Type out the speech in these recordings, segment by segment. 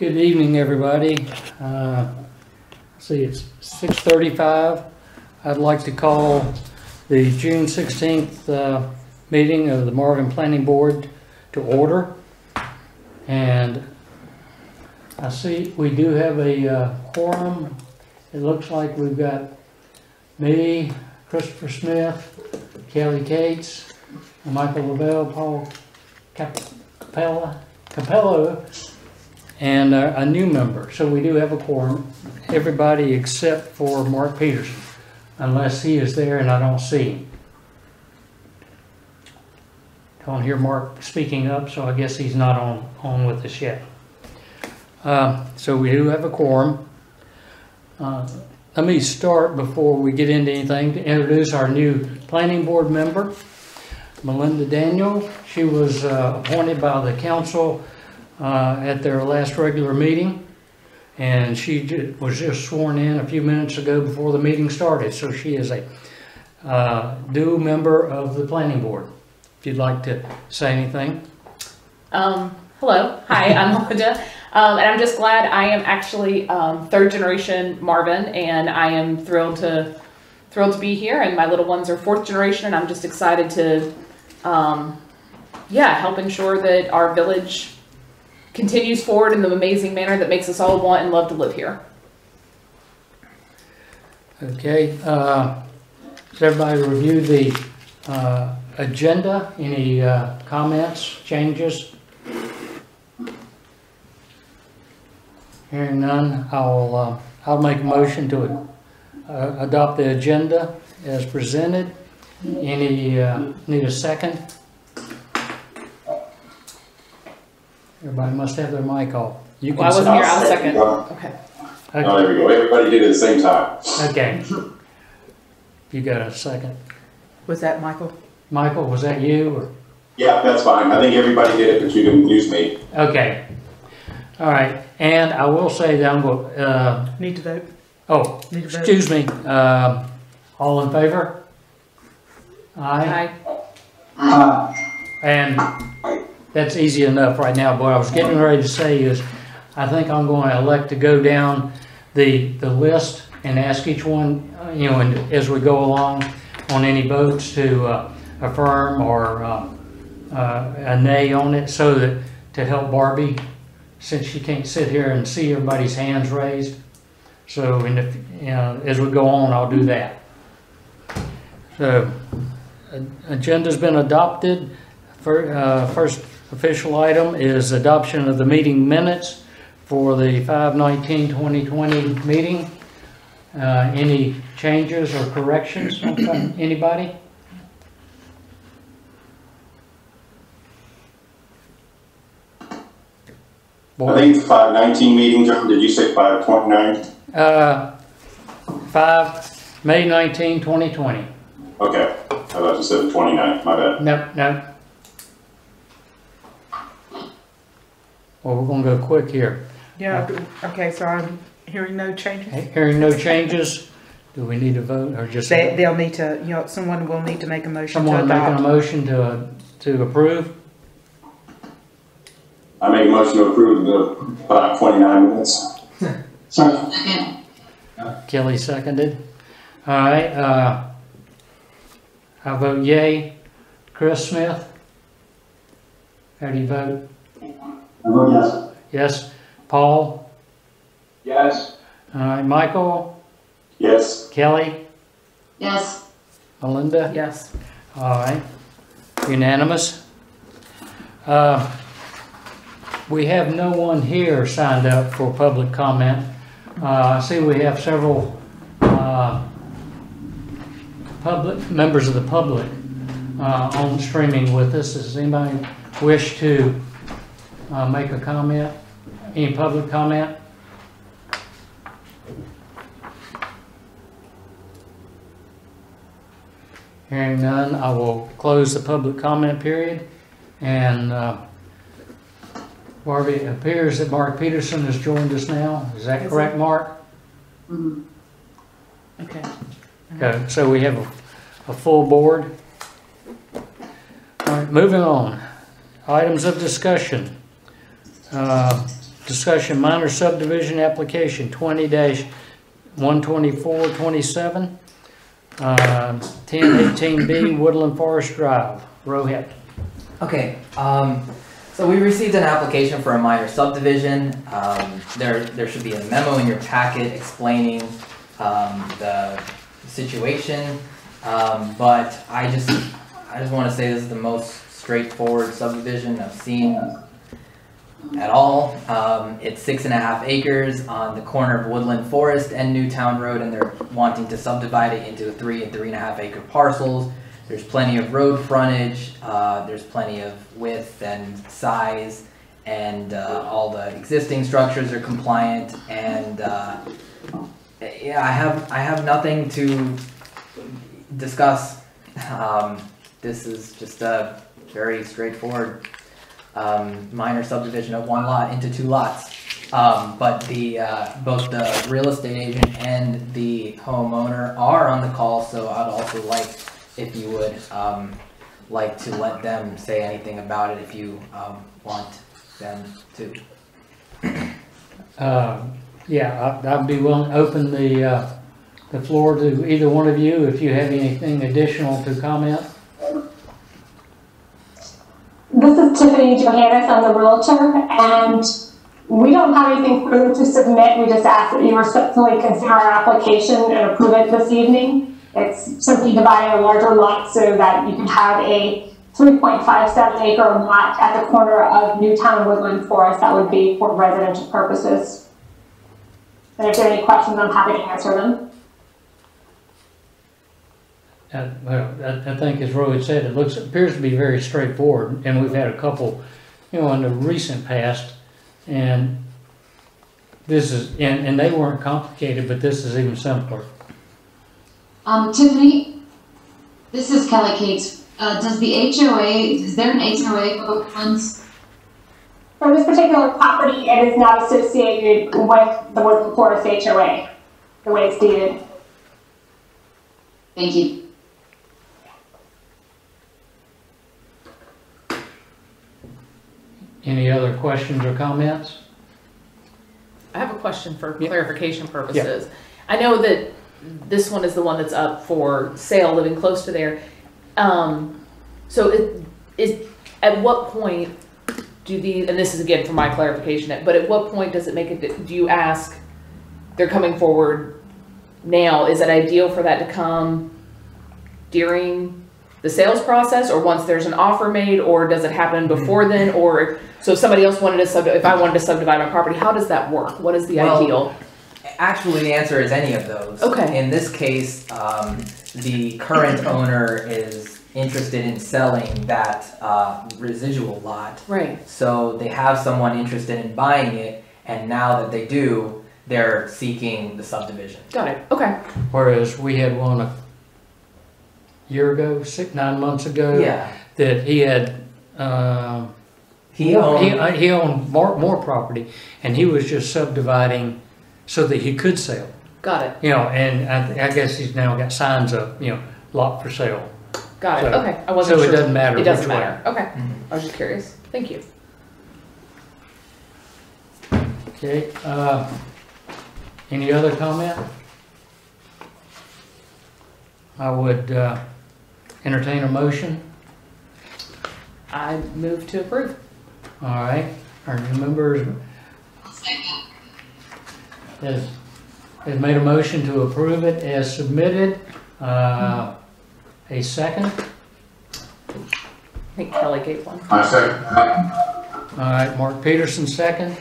Good evening, everybody. See, it's 6:35. I'd like to call the June 16th meeting of the Marvin Planning Board to order. And I see we do have a quorum. It looks like we've got me, Christopher Smith, Kelly Cates, Michael Lavelle, Paul Capello, and a new member. So we do have a quorum. Everybody except for Mark Peterson, unless he is there and I don't see him. Don't hear Mark speaking up, so I guess he's not on with us yet. So we do have a quorum. Let me start before we get into anything to introduce our new planning board member, Melinda Daniel. She was appointed by the council at their last regular meeting, and she was just sworn in a few minutes ago before the meeting started. So she is a new member of the planning board. If you'd like to say anything. Hello, hi, I'm Melinda, and I'm just glad. I am actually third generation Marvin, and I am thrilled to be here. And my little ones are fourth generation, and I'm just excited to help ensure that our village continues forward in the amazing manner that makes us all want and love to live here. Okay, so everybody review the agenda. Any comments, changes? Hearing none, I'll make a motion to adopt the agenda as presented. Any need a second? Everybody must have their mic off. You can. Well, I wasn't here. I'll second. Okay. Oh, there we go. Everybody did it at the same time. Okay. You got a second? Was that Michael? Michael, was that you? Or? Yeah, that's fine. I think everybody did it, but you didn't use me. Okay. All right. And I will say that I'm going to... Need to vote. Oh, Need to vote. excuse me. All in favor? Aye. And that's easy enough right now. But what I was getting ready to say is I think I'm going to elect to go down the list and ask each one, and as we go along on any votes to affirm or a nay on it, so that to help Barbie, since she can't sit here and see everybody's hands raised. So as we go on, I'll do that. So agenda's been adopted. First official item is adoption of the meeting minutes for the 5/19/2020 meeting. Any changes or corrections from anybody? I think it's 5/19 meeting, John. Did you say 5/29? May 19, 2020. Okay. I thought you said 29. My bad. No. Well, we're going to go quick here. Yeah, okay, so I'm hearing no changes. Hearing no changes, do we need to vote or just... They'll need to, someone will need to make a motion to Someone adopt. making a motion to approve? I make a motion to approve the 5/29 minutes. Second. Kelly seconded. All right. I vote yay. Chris Smith? How do you vote? I vote yes. Yes. Paul? Yes. All right. Michael? Yes. Kelly? Yes. Melinda? Yes. All right. Unanimous. We have no one here signed up for public comment. I see we have several members of the public on streaming with us. Does anybody wish to make a comment? Any public comment? Hearing none, I will close the public comment period. And Barbie, it appears that Mark Peterson has joined us now. Is that correct, Mark? Mm-hmm. Okay. Okay, so we have a full board. All right, moving on. Items of discussion. discussion minor subdivision application 20-12427, 1018B Woodland Forest Drive, Rohit. Okay, so we received an application for a minor subdivision. There should be a memo in your packet explaining the situation, but I just want to say this is the most straightforward subdivision I've seen at all. It's 6.5 acres on the corner of Woodland Forest and Newtown Road, and they're wanting to subdivide it into 3 and 3.5 acre parcels. There's plenty of road frontage, there's plenty of width and size, and all the existing structures are compliant, and yeah, I have nothing to discuss. This is just a very straightforward minor subdivision of 1 lot into 2 lots. But both the real estate agent and the homeowner are on the call, so I'd also like, if you would like to let them say anything about it if you want them to. Yeah, I'd be willing to open the floor to either one of you if you have anything additional to comment. This is Tiffany Johannes, I'm the realtor, and we don't have anything further to submit. We just ask that you respectfully consider our application and approve it this evening. It's simply dividing a larger lot so that you can have a 3.57 acre lot at the corner of Newtown Woodland Forest that would be for residential purposes. And if there are any questions, I'm happy to answer them. Well, I think as Rohit said, it appears to be very straightforward, and we've had a couple, in the recent past, and this is, and they weren't complicated, but this is even simpler. Tiffany, this is Kelly Cates. Does the HOA, is there an HOA for Woodlands? For this particular property, it is not associated with the Woodland Forest HOA, the way it's deeded. Thank you. Any other questions or comments? I have a question for Yeah. clarification purposes. I know that this one is the one that's up for sale, living close to there. So at what point do these, and this is again for my clarification, but at what point does it make it, do you ask, they're coming forward now, is it ideal for that to come during the sales process or once there's an offer made, or does it happen before then? Or so if somebody else wanted to if I wanted to subdivide my property, how does that work? What is the ideal? Actually, the answer is any of those. Okay. In this case, the current owner is interested in selling that residual lot. Right. So they have someone interested in buying it, and now that they do, they're seeking the subdivision. Got it. Okay. Whereas we had one a year ago, 9 months ago, Yeah. that he had, He owned. he owned more property, and he was just subdividing so that he could sell. Got it. And I guess he's now got signs up, lot for sale. Got it. So- Okay. I wasn't so it sure. doesn't matter It doesn't which way. matter. Okay. Mhm. I was just curious. Thank you. Okay, any other comment? I would entertain a motion. I move to approve. All right, our new members has made a motion to approve it as submitted. A second. I think Kelly gave one. I second that. All right, Mark Peterson second.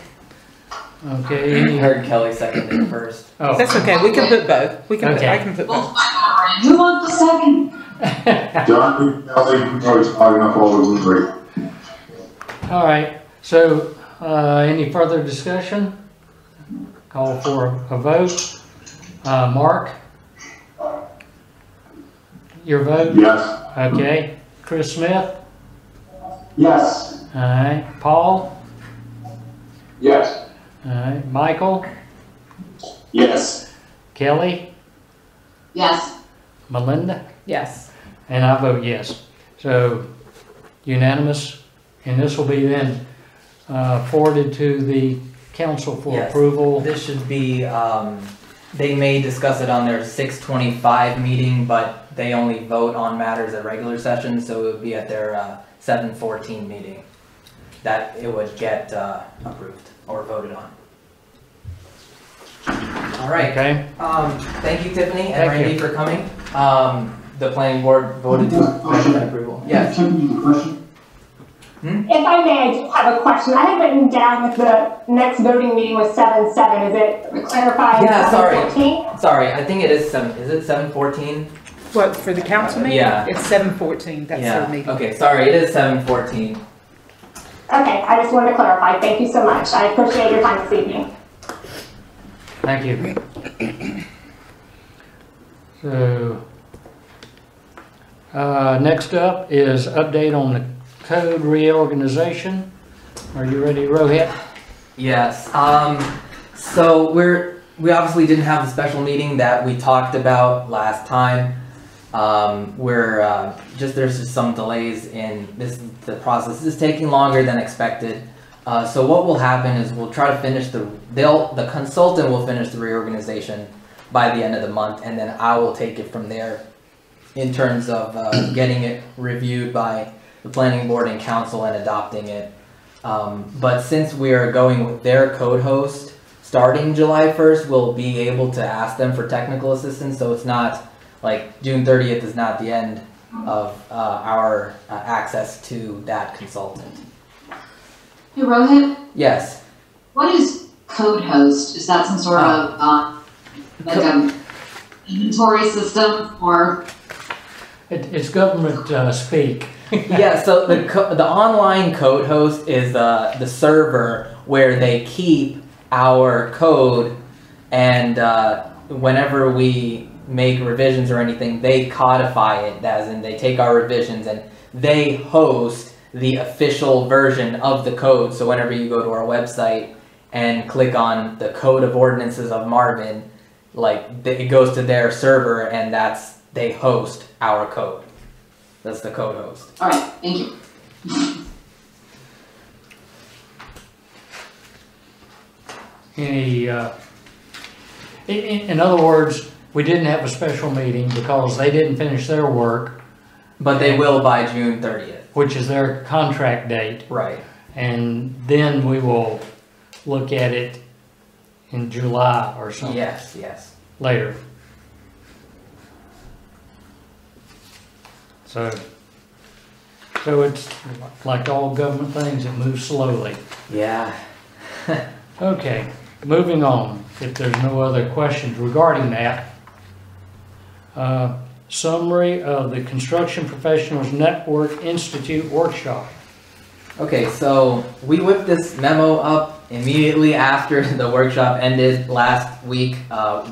I Okay. heard Kelly seconded first. Oh. That's okay, we can put both. We can put, Okay. I can put both. Who wants the second? John, Kelly, Roy's talking up all the agree. All right, so any further discussion? Call for a vote. Mark? Your vote? Yes. Okay. Chris Smith? Yes. All right. Paul? Yes. All right. Michael? Yes. Kelly? Yes. Melinda? Yes. And I vote yes. So unanimous, and this will be then forwarded to the council for Yes. approval. This should be, they may discuss it on their 6:25 meeting, but they only vote on matters at regular sessions, so it would be at their 7:14 meeting that it would get approved or voted on. All right. Okay, Thank you, Tiffany and Thank Randy, you. for coming. The planning board voted to recommend approval. Yes. If I may, I just have a question. I had written down that the next voting meeting was 7/7. Is it clarified? Yeah, sorry. 7/14? Sorry, I think it is 7. Is it 7:14? What, for the council meeting? Yeah. It's 7:14, that's their meeting. Okay, sorry, it is 7:14. Okay, I just wanted to clarify. Thank you so much. I appreciate your time this evening. thank you. So, next up is update on the code reorganization. Are you ready, Rohit? Yes. So we obviously didn't have the special meeting that we talked about last time. There's just some delays in this. The process is taking longer than expected. So what will happen is we'll try to finish the consultant will finish the reorganization by the end of the month, and then I will take it from there in terms of getting it reviewed by the planning board and council and adopting it. But since we are going with their code host starting July 1st, we'll be able to ask them for technical assistance. So it's not like June 30th is not the end of our access to that consultant. Hey, Rohit, Yes. what is code host? Is that some sort of, like a inventory system or? It's government speak. Yeah, so the online code host is the server where they keep our code, and whenever we make revisions or anything, they codify it, as in they take our revisions and they host the official version of the code. So whenever you go to our website and click on the Code of Ordinances of Marvin, it goes to their server, and they host our code. That's the code host. All right, thank you. In other words, we didn't have a special meeting because they didn't finish their work, But they will by June 30th. which is their contract date. Right. And then we will look at it in July or something Yes, yes. later. So it's like all government things, it moves slowly. Yeah. Okay, moving on, if there's no other questions regarding that. Summary of the Construction Professionals Network Institute workshop. Okay, so we whipped this memo up immediately after the workshop ended last week,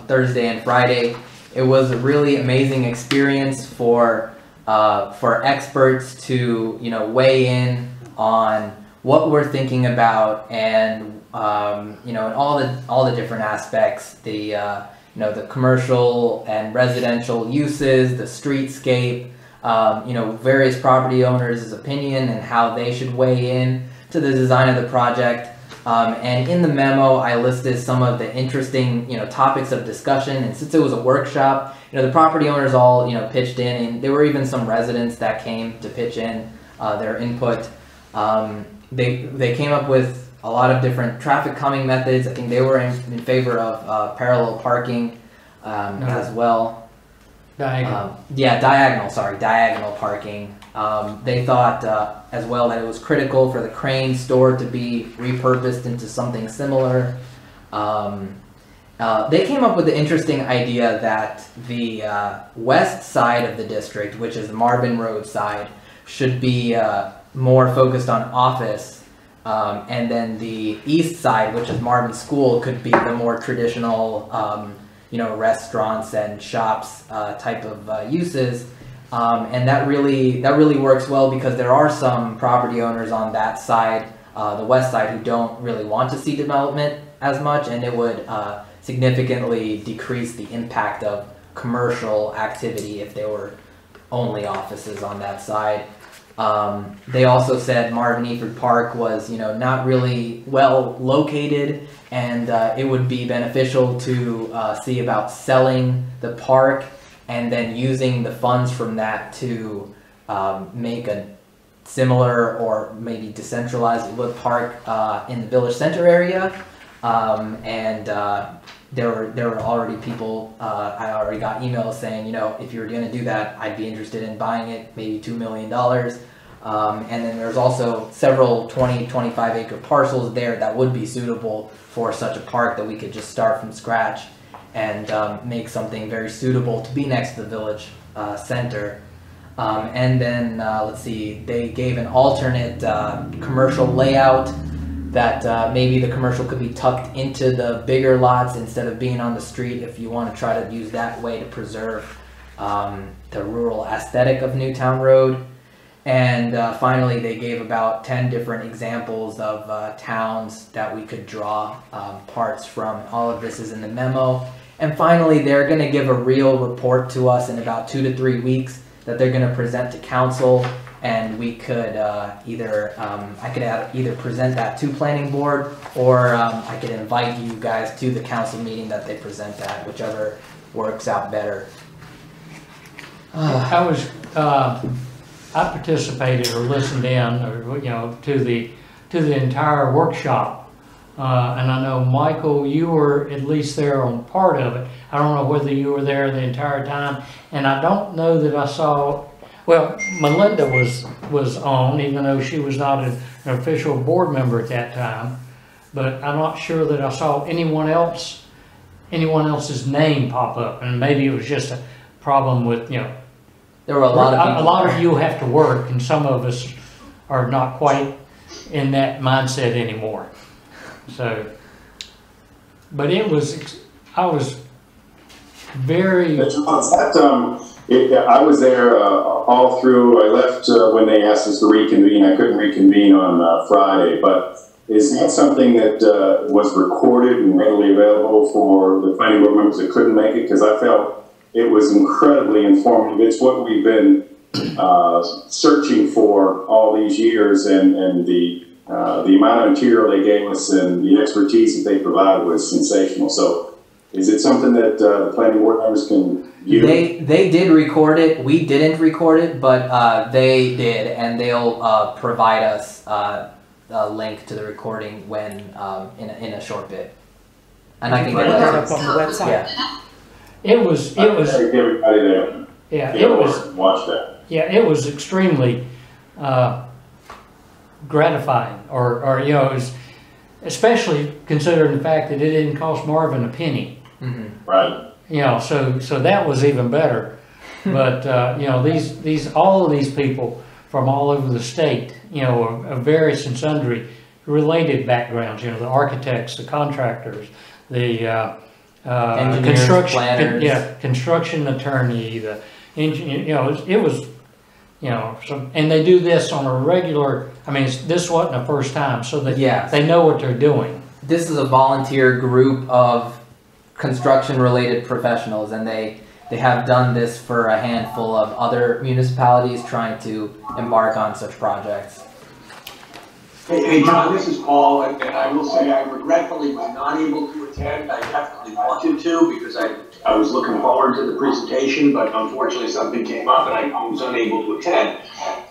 Thursday and Friday. It was a really amazing experience for experts to, weigh in on what we're thinking about, and and all the different aspects, the commercial and residential uses, the streetscape, various property owners' opinion and how they should weigh in to the design of the project. And in the memo, I listed some of the interesting, topics of discussion. And since it was a workshop, the property owners all, pitched in, and there were even some residents that came to pitch in their input. They came up with a lot of different traffic calming methods. I think they were in favor of parallel parking as well. Diagonal. Diagonal parking. They thought as well that it was critical for the Crane store to be repurposed into something similar. They came up with the interesting idea that the west side of the district, which is the Marvin Road side, should be more focused on office, and then the east side, which is Marvin School, could be the more traditional restaurants and shops type of uses. And that really works well because there are some property owners on that side, the west side, who don't really want to see development as much, and it would significantly decrease the impact of commercial activity if there were only offices on that side. They also said Marvin Eford Park was, not really well located, and it would be beneficial to see about selling the park and then using the funds from that to make a similar or maybe decentralized park in the Village Center area. There were already people, I already got emails saying, if you were going to do that, I'd be interested in buying it, maybe $2 million. And then there's also several 25 acre parcels there that would be suitable for such a park that we could just start from scratch and make something very suitable to be next to the Village Center. And then, let's see, they gave an alternate commercial layout that maybe the commercial could be tucked into the bigger lots instead of being on the street, if you want to try to use that way to preserve the rural aesthetic of Newtown Road. And finally, they gave about 10 different examples of towns that we could draw parts from. All of this is in the memo. And finally, they're going to give a real report to us in about 2 to 3 weeks that they're going to present to council, and we could I could either present that to planning board, or I could invite you guys to the council meeting that they present at, whichever works out better. I participated or listened in, or to the entire workshop, and I know Michael, you were at least there on part of it. I don't know whether you were there the entire time, and I don't know that I saw. Well, Melinda was on, even though she was not an official board member at that time, but I'm not sure that I saw anyone else's name pop up, and maybe it was just a problem with There were a lot of people. A lot of you have to work, and some of us are not quite in that mindset anymore. So, but I was very. I was there all through. I left when they asked us to reconvene. I couldn't reconvene on Friday, but is that something that was recorded and readily available for the planning board members that couldn't make it? Because I felt it was incredibly informative. It's what we've been searching for all these years, and the amount of material they gave us and the expertise that they provided was sensational. So, is it something that the planning board members can use? They did record it. We didn't record it, but they did, and they'll provide us a link to the recording when in a short bit. And I can get that that up on the website. Yeah. It was. Everybody there. Yeah, it was. Watch that. Yeah, it was extremely gratifying, or it was, especially considering the fact that it didn't cost Marvin a penny. Mm-hmm. Right. So that was even better. But all of these people from all over the state, of various and sundry related backgrounds. The architects, the contractors, the engineers, planners. Construction attorney, the engineer. It was. And they do this on a regular. I mean, this wasn't the first time, so they know what they're doing. This is a volunteer group of construction-related professionals, and they have done this for a handful of other municipalities trying to embark on such projects. Hey John, this is Paul, and I will say I regretfully was not able to attend. I definitely wanted to, because I was looking forward to the presentation, but unfortunately something came up and I was unable to attend.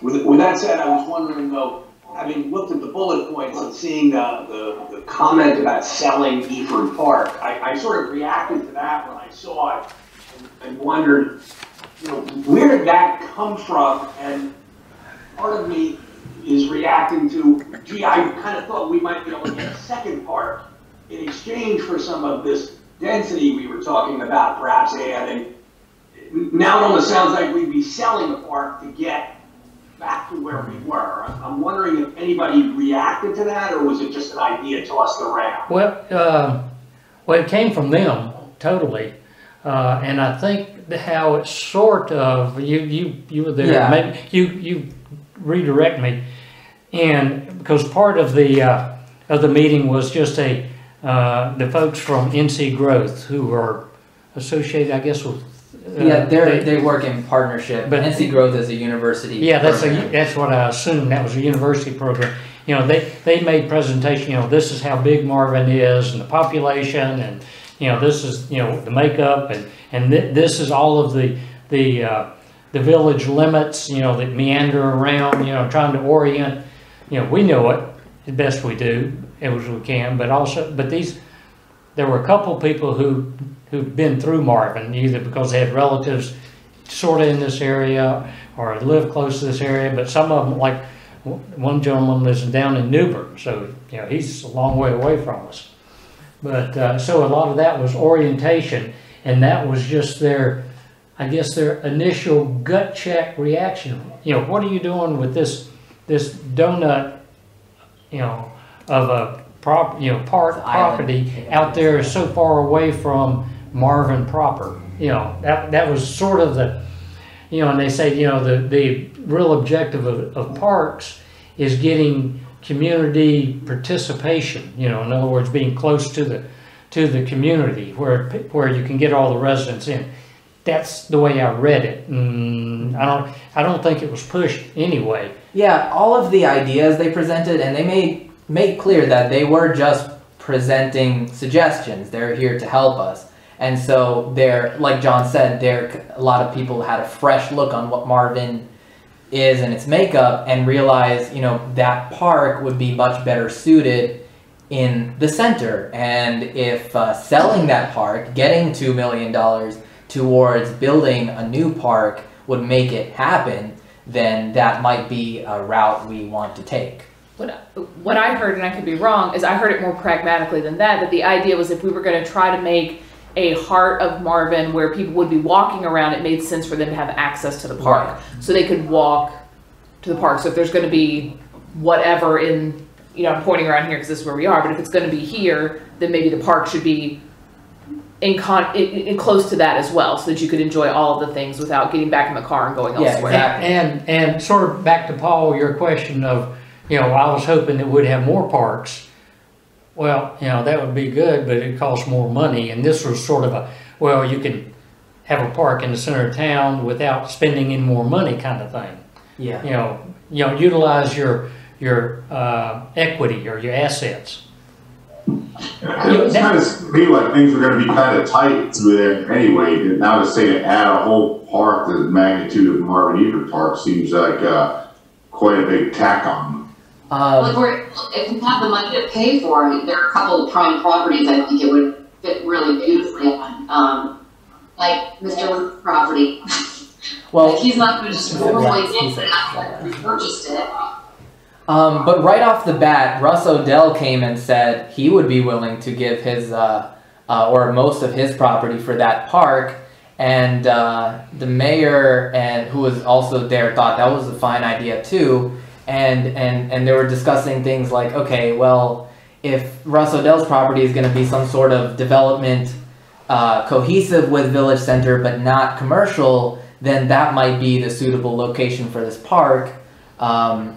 With that said, I was wondering though, having looked at the bullet points and seeing the comment about selling Eford Park, I sort of reacted to that when I saw it and wondered, where did that come from? And part of me is reacting to, gee, I kind of thought we might be able to get a second park in exchange for some of this density we were talking about, perhaps adding. Now it almost sounds like we'd be selling the park to get back to where we were. I'm wondering if anybody reacted to that, or was it just an idea tossed around? Well, it came from them, totally. And I think how it sort of, you were there, Yeah. maybe you redirect me, and because part of the meeting was just the folks from NC Growth who are associated, I guess, with Yeah, they work in partnership, but NC Growth is a university. Yeah, program. that's what I assumed. That was a university program. You know, they made presentation. You know, this is how big Marvin is and the population, and you know, this is the makeup, and this is all of the village limits. You know, that meander around. You know, trying to orient. You know, we know it the best we do as we can, but there were a couple people who've been through Marvin, either because they had relatives sort of in this area or lived close to this area, but some of them, like one gentleman lives down in Newburgh, so you know he's a long way away from us. But so a lot of that was orientation, and that was just their initial gut check reaction. You know, what are you doing with this donut, you know, of a park property out there so far away from Marvin proper? You know, that was sort of the, you know, and they say, you know, the real objective of parks is getting community participation, you know, in other words, being close to the community where you can get all the residents in. That's the way I read it. I don't think it was pushed anyway. Yeah, all of the ideas they presented, and they made clear that they were just presenting suggestions. They're here to help us. And so like John said, a lot of people had a fresh look on what Marvin is and its makeup, and realized, you know, that park would be much better suited in the center. And if selling that park, getting $2 million towards building a new park would make it happen, then that might be a route we want to take. What I heard, and I could be wrong, is I heard it more pragmatically than that the idea was if we were going to try to make a heart of Marvin where people would be walking around, it made sense for them to have access to the park. Right. So they could walk to the park. So if there's going to be whatever in, you know, I'm pointing around here because this is where we are, but if it's going to be here, then maybe the park should be in close to that as well, so that you could enjoy all of the things without getting back in the car and going elsewhere. Exactly. And sort of back to Paul, your question of, you know, I was hoping that we'd have more parks. Well, you know, that would be good, but it costs more money. And this was sort of well, you can have a park in the center of town without spending any more money kind of thing. Yeah. You know, utilize your equity or your assets. It kind of seemed like things were going to be kind of tight through there anyway. Now to say to add a whole park to the magnitude of Marvin Ebert Park seems like quite a big tack on. If we have the money to pay for it, there are a couple of prime properties I think it would fit really beautifully on. Like Mr. Luke's property. Well, like he's not going to just formally purchased it. But right off the bat, Russ O'Dell came and said he would be willing to give his or most of his property for that park, and the mayor and who was also there thought that was a fine idea too. And they were discussing things like, okay, well, if Russ O'Dell's property is going to be some sort of development cohesive with Village Center but not commercial, then that might be the suitable location for this park,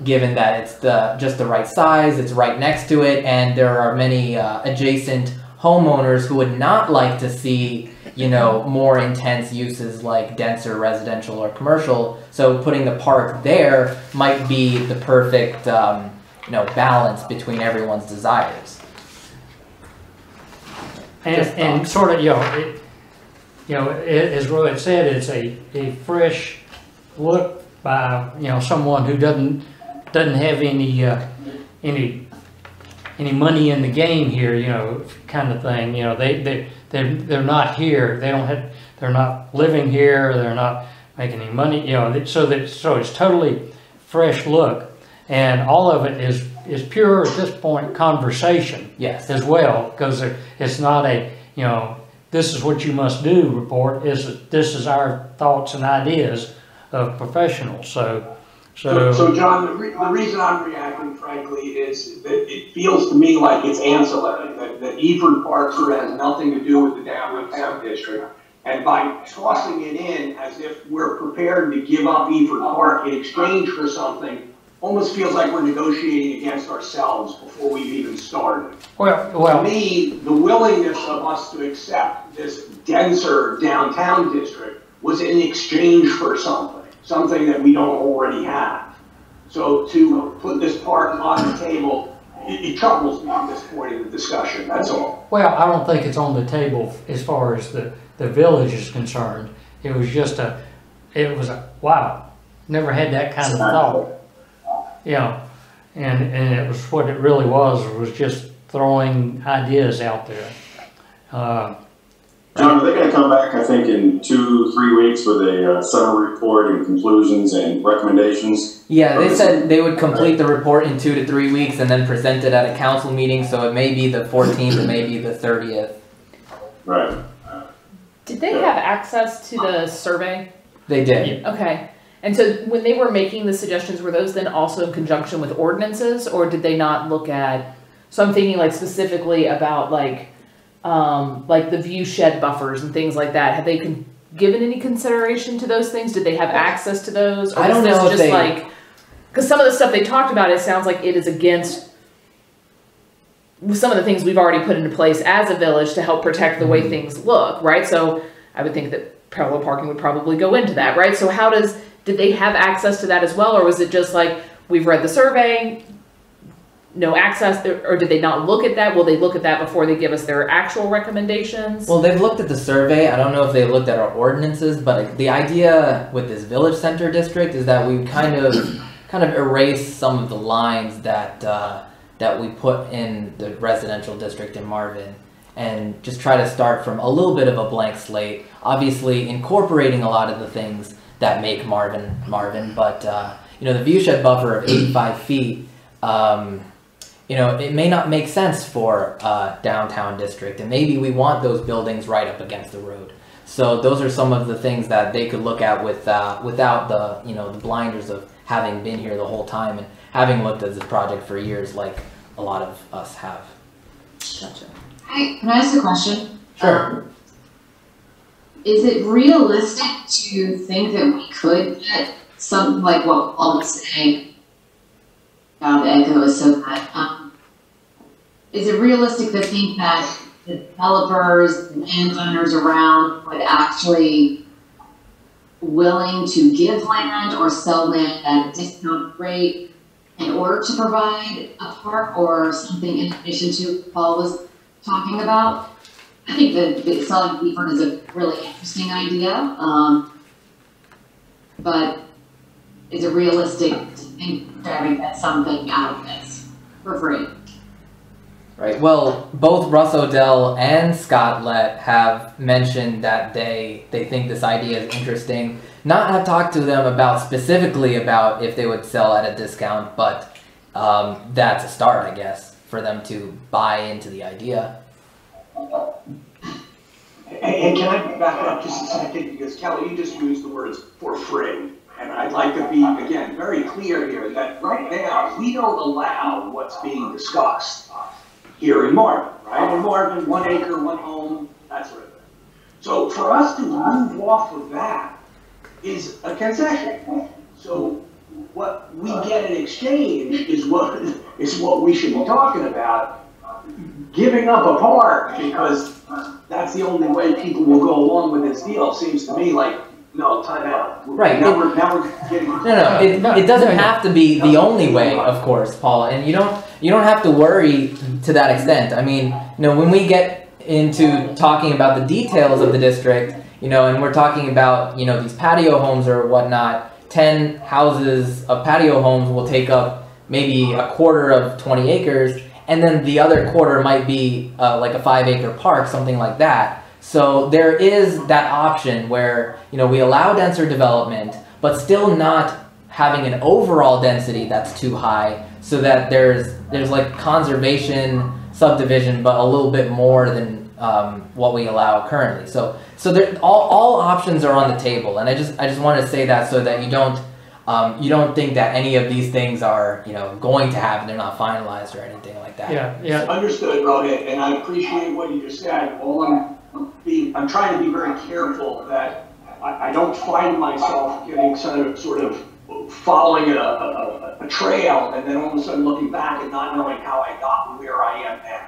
given that it's just the right size, it's right next to it, and there are many adjacent homeowners who would not like to see, you know, more intense uses like denser residential or commercial. So putting the park there might be the perfect, you know, balance between everyone's desires. And sort of, as Roy had said, it's a fresh look by, you know, someone who doesn't have any money in the game here, you know, kind of thing. You know, they're not here. They're not living here. They're not making any money. You know, so it's totally fresh look, and all of it is pure at this point conversation. Yes. As well, because it's not a, you know, this is what you must do report. This is our thoughts and ideas of professionals. So John, the reason I'm reacting, frankly, is that it feels to me like it's ancillary, that Eford Park sort of has nothing to do with the downtown district. And by tossing it in as if we're prepared to give up Eford Park in exchange for something, almost feels like we're negotiating against ourselves before we've even started. Well, to me, the willingness of us to accept this denser downtown district was in exchange for something that we don't already have. So to put this park on the table, it troubles me at this point in the discussion, that's all. Well, I don't think it's on the table as far as the village is concerned. It was just wow, never had that kind of thought. Yeah, and it was what it really was just throwing ideas out there. John, are they going to come back, I think, in 2-3 weeks with a summary report and conclusions and recommendations? Yeah, they said they would complete the report in 2 to 3 weeks and then present it at a council meeting, so it may be the 14th, it may be the 30th. Right. Did they have access to the survey? They did. Okay. And so when they were making the suggestions, were those then also in conjunction with ordinances, or did they not look at, so I'm thinking like specifically about like the view shed buffers and things like that. Have they given any consideration to those things? Did they have access to those? Or I don't know if just like, because some of the stuff they talked about, it sounds like it is against some of the things we've already put into place as a village to help protect the way things look, right? So I would think that parallel parking would probably go into that, right? So did they have access to that as well? Or was it just like, we've read the survey, no access, or did they not look at that? Will they look at that before they give us their actual recommendations? Well, they've looked at the survey. I don't know if they looked at our ordinances, but the idea with this village center district is that we kind of erase some of the lines that we put in the residential district in Marvin, and just try to start from a little bit of a blank slate. Obviously, incorporating a lot of the things that make Marvin, but the view shed buffer of 85 feet. It may not make sense for a downtown district, and maybe we want those buildings right up against the road. So those are some of the things that they could look at without the the blinders of having been here the whole time and having looked at this project for years, like a lot of us have. Gotcha. Hey, can I ask a question? Sure. Is it realistic to think that we could get something like what Paul was saying? The echo is so bad. Is it realistic to think that the developers, the landowners around would actually willing to give land or sell land at a discount rate in order to provide a park or something in addition to what Paul was talking about? I think that selling Beeford is a really interesting idea, but is it realistic to think that we get something out of this for free? Right. Well, both Russ O'Dell and Scott Lett have mentioned that they think this idea is interesting. Not have talked to them specifically about if they would sell at a discount, but that's a start, I guess, for them to buy into the idea. And can I back up just a second, because Kelly, you just used the words "for free." And I'd like to be, again, very clear here that right now, we don't allow what's being discussed here in Marvin, right? In Marvin, 1 acre, 1 home, that sort of thing. So for us to move off of that is a concession. So what we get in exchange is what we should be talking about. Giving up a park because that's the only way people will go along with this deal seems to me like, no, time out. Right. Now we're getting... It doesn't have to be the only way, of course, Paul, and you don't have to worry to that extent. I mean, when we get into talking about the details of the district, and we're talking about, these patio homes or whatnot, 10 houses of patio homes will take up maybe a quarter of 20 acres, and then the other quarter might be like a 5-acre park, something like that. So there is that option where, we allow denser development, but still not having an overall density that's too high, so that there's like conservation subdivision, but a little bit more than what we allow currently. So there, all options are on the table, and I just want to say that so that you don't think that any of these things are going to happen. They're not finalized or anything like that. Yeah. Understood, Rohit, and I appreciate what you just said. I'm trying to be very careful that I don't find myself getting sort of following a trail and then all of a sudden looking back and not knowing how I got where I am now.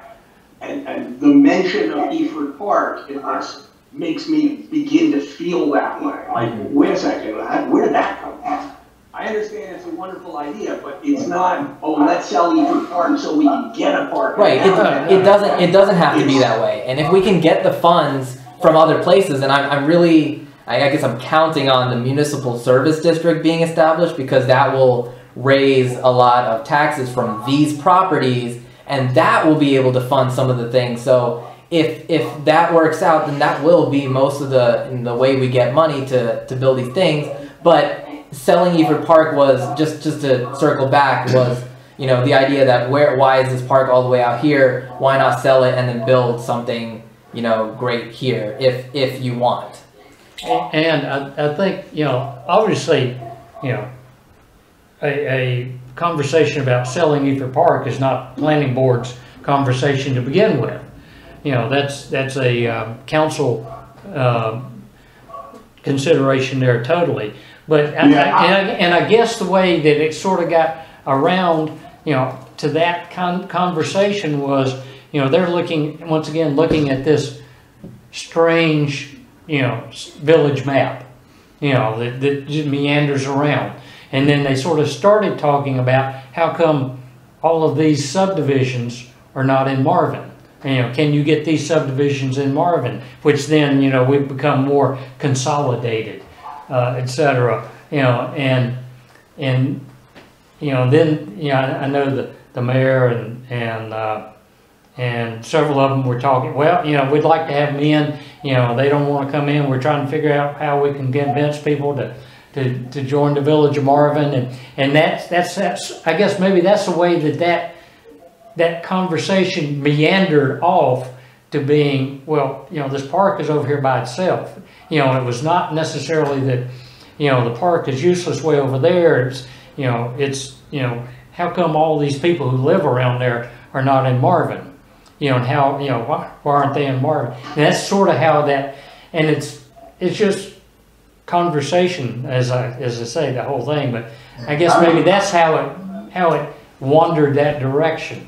And the mention of Eford Park in this makes me begin to feel that way. Like, wait a second, where did that come from? I understand it's a wonderful idea, but it's not, oh, let's sell Eford Park so we can get a park. Right, it doesn't have to be that way. And if we can get the funds from other places, and I guess I'm counting on the municipal service district being established, because that will raise a lot of taxes from these properties, and that will be able to fund some of the things. So if that works out, then that will be most of the way we get money to build these things. But selling Eford Park was, just to circle back, was, you know, the idea that why is this park all the way out here? Why not sell it and then build something, you know, great here if you want. And I think, you know, obviously, you know, a conversation about selling Eford Park is not planning board's conversation to begin with. You know, that's a council consideration there totally. But I guess the way that it sort of got around, you know, to that conversation was, you know, they're once again looking at this strange, you know, village map, you know, that just meanders around. And then they sort of started talking about how come all of these subdivisions are not in Marvin. And, you know, can you get these subdivisions in Marvin? Which then, you know, we've become more consolidated, etc. You know, and you know, then, you know, I know the mayor and several of them were talking, well, you know, we'd like to have them in, you know, they don't want to come in. We're trying to figure out how we can convince people to join the Village of Marvin. And that's I guess maybe that's the way that conversation meandered off to being, well, you know, this park is over here by itself. You know, it was not necessarily that, you know, the park is useless way over there. It's, you know, how come all these people who live around there are not in Marvin? You know, and how, you know, why aren't they in Marvin? And that's sort of how that, and it's just conversation, as I say, the whole thing. But I guess maybe that's how it wandered that direction.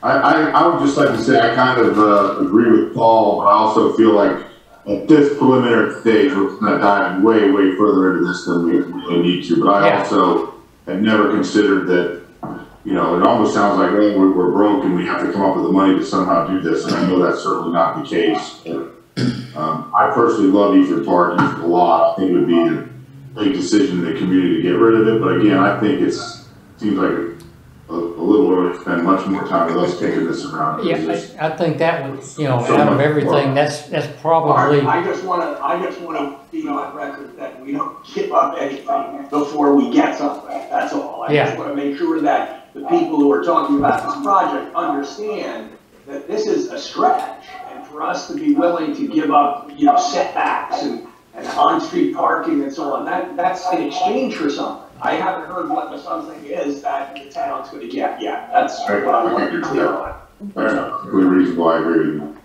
I would just like to say I kind of agree with Paul, but I also feel like at this preliminary stage, we're not diving way further into this than we really need to. But I also have never considered that, you know, it almost sounds like, oh, we're broke and we have to come up with the money to somehow do this. And I know that's certainly not the case. I personally love Eford Park a lot. I think it would be a big decision in the community to get rid of it. But again, I think seems like a little early to spend much more time with us taking this around. Yeah, I think that would, you know, out of everything, that's probably. I just want to be on record that we don't give up anything before we get something. That's all. I just want to make sure that the people who are talking about this project understand that this is a stretch, and for us to be willing to give up, you know, setbacks and on-street parking and so on, that's in exchange for something. I haven't heard what the something is that the town's going to get yet. That's what I want to be clear on. Fair enough. Completely reasonable. I agree with you.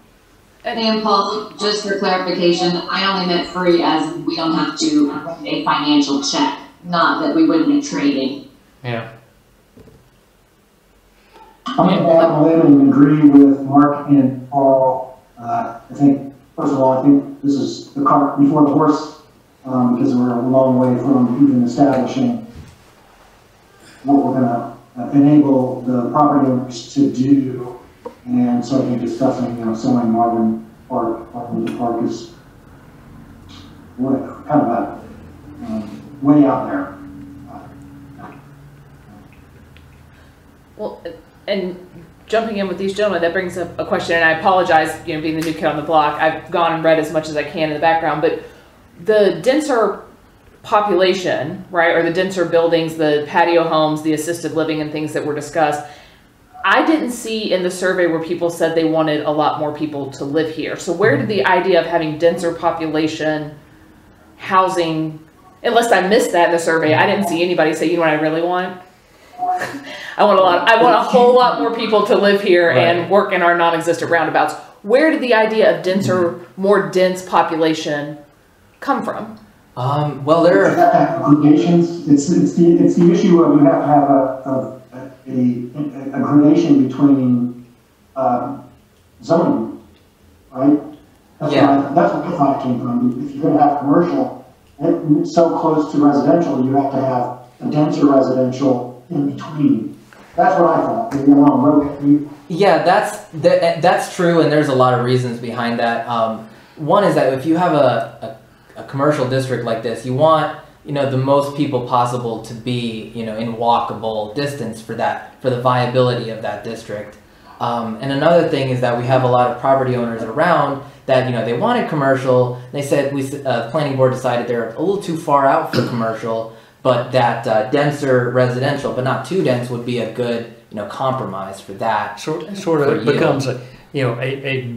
And Paul, just for clarification, I only meant free as we don't have to write a financial check, not that we wouldn't be trading. Yeah. I'm going to dabble in and agree with Mark and Paul. I think, first of all, I think this is the cart before the horse, because we're a long way from even establishing what we're going to enable the property owners to do. And so I think discussing, you know, selling Marvin Park is kind of a way out there. Well, and jumping in with these gentlemen, that brings up a question, and I apologize, you know, being the new kid on the block, I've gone and read as much as I can in the background, but the denser population, right, or the denser buildings, the patio homes, the assisted living and things that were discussed, I didn't see in the survey where people said they wanted a lot more people to live here. So where did the idea of having denser population housing, unless I missed that in the survey, I didn't see anybody say, you know what I really want? I want a whole lot more people to live here and work in our non-existent roundabouts. Where did the idea of denser, more dense population come from? Well, there are gradations. It's the issue of you have to have a gradation between zoning right? That's where I thought it came from. If you're gonna have commercial, and so close to residential, you have to have a denser residential in between. That's what I thought. Maybe I'm wrong. Yeah, that's true, and there's a lot of reasons behind that. One is that if you have a commercial district like this, you want, you know, the most people possible to be, you know, in walkable distance for the viability of that district. And another thing is that we have a lot of property owners around that, you know, they wanted commercial. They said planning board decided they're a little too far out for commercial, but that denser residential, but not too dense, would be a good, you know, compromise for that. Sort of becomes a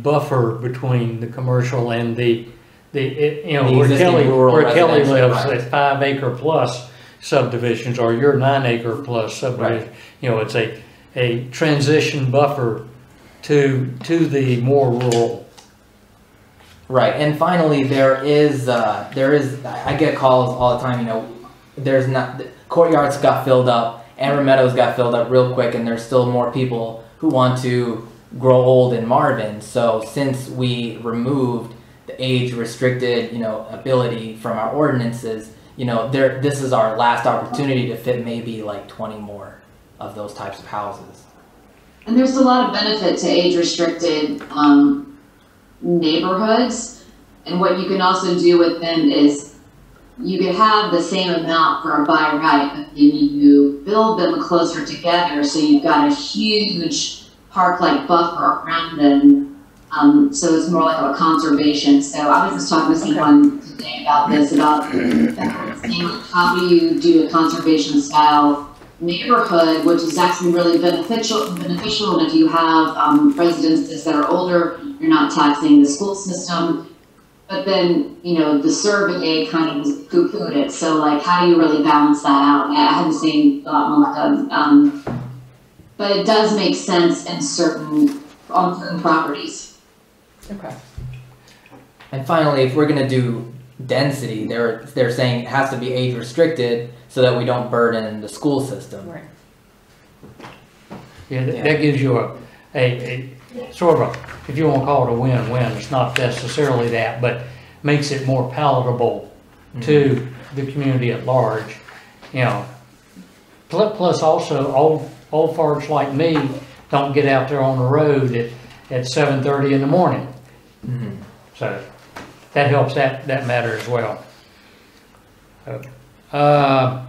buffer between the commercial and the where Kelly lives, right. at 5 acre plus subdivisions, or your 9 acre plus subdivision. Right. You know, it's a transition buffer to the more rural. Right, and finally, there is I get calls all the time. You know, Courtyards got filled up, Amber Meadows got filled up real quick, and there's still more people who want to grow old in Marvin. So since we removed the age restricted, you know, ability from our ordinances, you know, this is our last opportunity to fit maybe like 20 more of those types of houses. And there's a lot of benefit to age-restricted neighborhoods. And what you can also do with them is you could have the same amount for a by right, but then you build them closer together, so you've got a huge park-like buffer around them. So it's more like a conservation. So I was just talking to someone today about this, about how do you do a conservation style neighborhood, which is actually really beneficial. And if you have residences that are older, you're not taxing the school system. But then, you know, the survey kind of poo-pooed it. So like, how do you really balance that out? I haven't seen but it does make sense in on certain properties. Okay. And finally, if we're going to do density, they're saying it has to be age restricted so that we don't burden the school system. Right. Yeah, that gives you a sort of if you want to call it a win-win, it's not necessarily that, but makes it more palatable to the community at large. You know, plus also old farts like me don't get out there on the road at 7:30 in the morning. Mm-hmm. So that helps that matter as well. I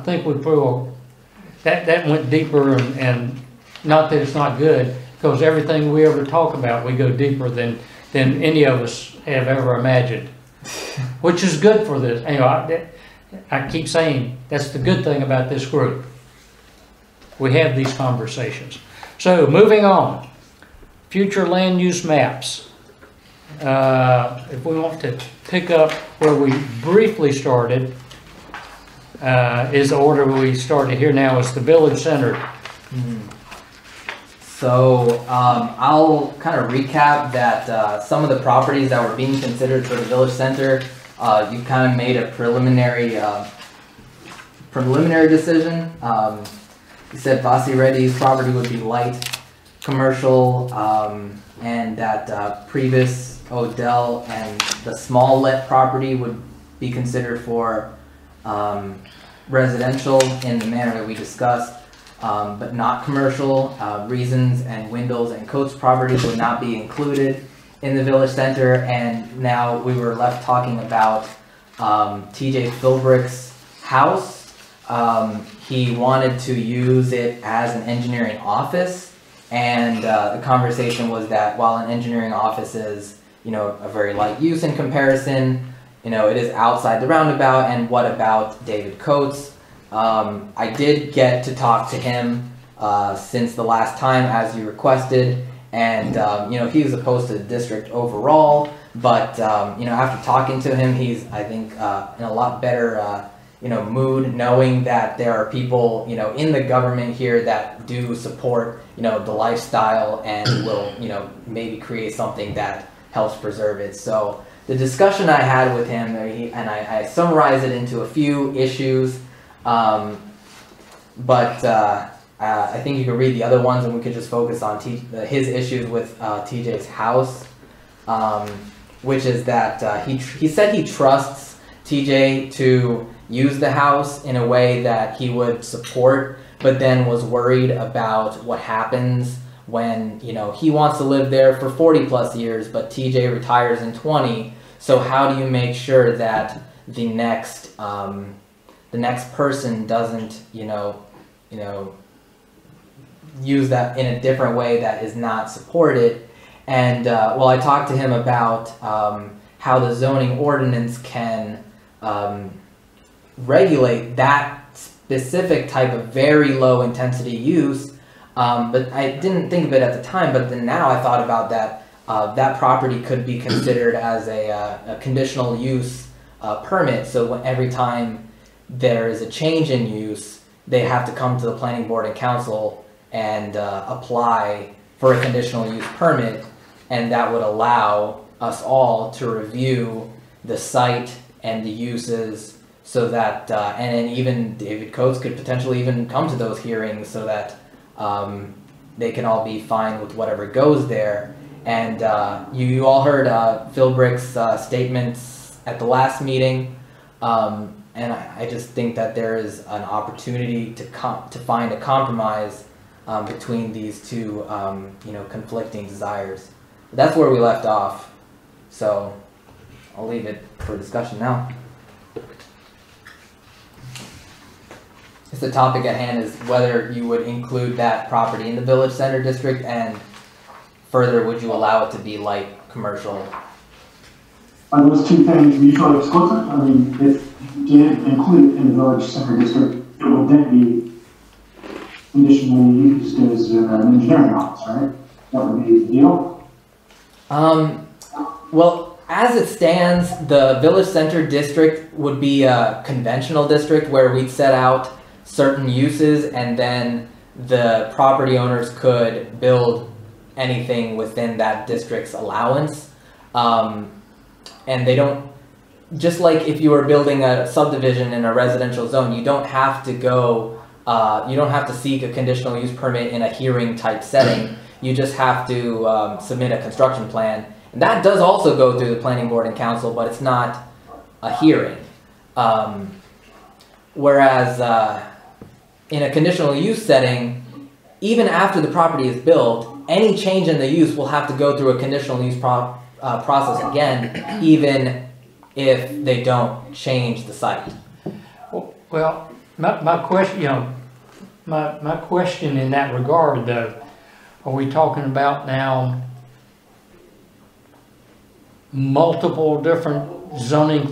think we that went deeper, and not that it's not good, because everything we ever talk about, we go deeper than any of us have ever imagined, which is good for this. You know, I keep saying that's the good thing about this group. We have these conversations. So moving on, future land use maps. If we want to pick up where we briefly started, is the order we started here now is the village center. So I'll kind of recap that some of the properties that were being considered for the village center, you kind of made a preliminary decision. You said Vasi Reddy's property would be light commercial, and that Priebus, Odell, and the small let property would be considered for residential in the manner that we discussed, but not commercial. Reasons and Windows and Coates properties would not be included in the village center. And now we were left talking about TJ Philbrick's house. He wanted to use it as an engineering office, and the conversation was that while an engineering office is, you know, a very light use in comparison, you know, it is outside the roundabout. And what about David Coates? I did get to talk to him since the last time, as you requested, and you know, he was opposed to the district overall, but you know, after talking to him, he's, I think, in a lot better you know, mood, knowing that there are people, you know, in the government here that do support, you know, the lifestyle and will, you know, maybe create something that helps preserve it. So the discussion I had with him, and I summarized it into a few issues, but I think you could read the other ones and we could just focus on his issues with TJ's house, which is that he said he trusts TJ to use the house in a way that he would support, but then was worried about what happens when, you know, he wants to live there for 40 plus years, but TJ retires in 20. So how do you make sure that the next person doesn't, you know, use that in a different way that is not supported? And well, I talked to him about how the zoning ordinance can regulate that specific type of very low intensity use, but I didn't think of it at the time, but then now I thought about that. That property could be considered as a conditional use permit, so every time there is a change in use, they have to come to the planning board and council and apply for a conditional use permit, and that would allow us all to review the site and the uses, so that and then even David Coates could potentially even come to those hearings, so that they can all be fine with whatever goes there. And you all heard Philbrick's statements at the last meeting, and I just think that there is an opportunity to find a compromise between these two, you know, conflicting desires. But that's where we left off, so I'll leave it for discussion now. It's the topic at hand is whether you would include that property in the Village Center District, and further, would you allow it to be light commercial? Are those two things mutually exclusive? I mean, if you did include it in the Village Center District, it would then be conditionally used as an engineering office, right? That would be the deal? Well, as it stands, the Village Center District would be a conventional district where we'd set out certain uses, and then the property owners could build anything within that district's allowance. And they don't, just like if you were building a subdivision in a residential zone, you don't have to go, you don't have to seek a conditional use permit in a hearing type setting. You just have to submit a construction plan. And that does also go through the planning board and council, but it's not a hearing. Whereas in a conditional use setting, even after the property is built, any change in the use will have to go through a conditional use process again, even if they don't change the site. Well, my question, you know, my question in that regard, though, are we talking about now multiple different zoning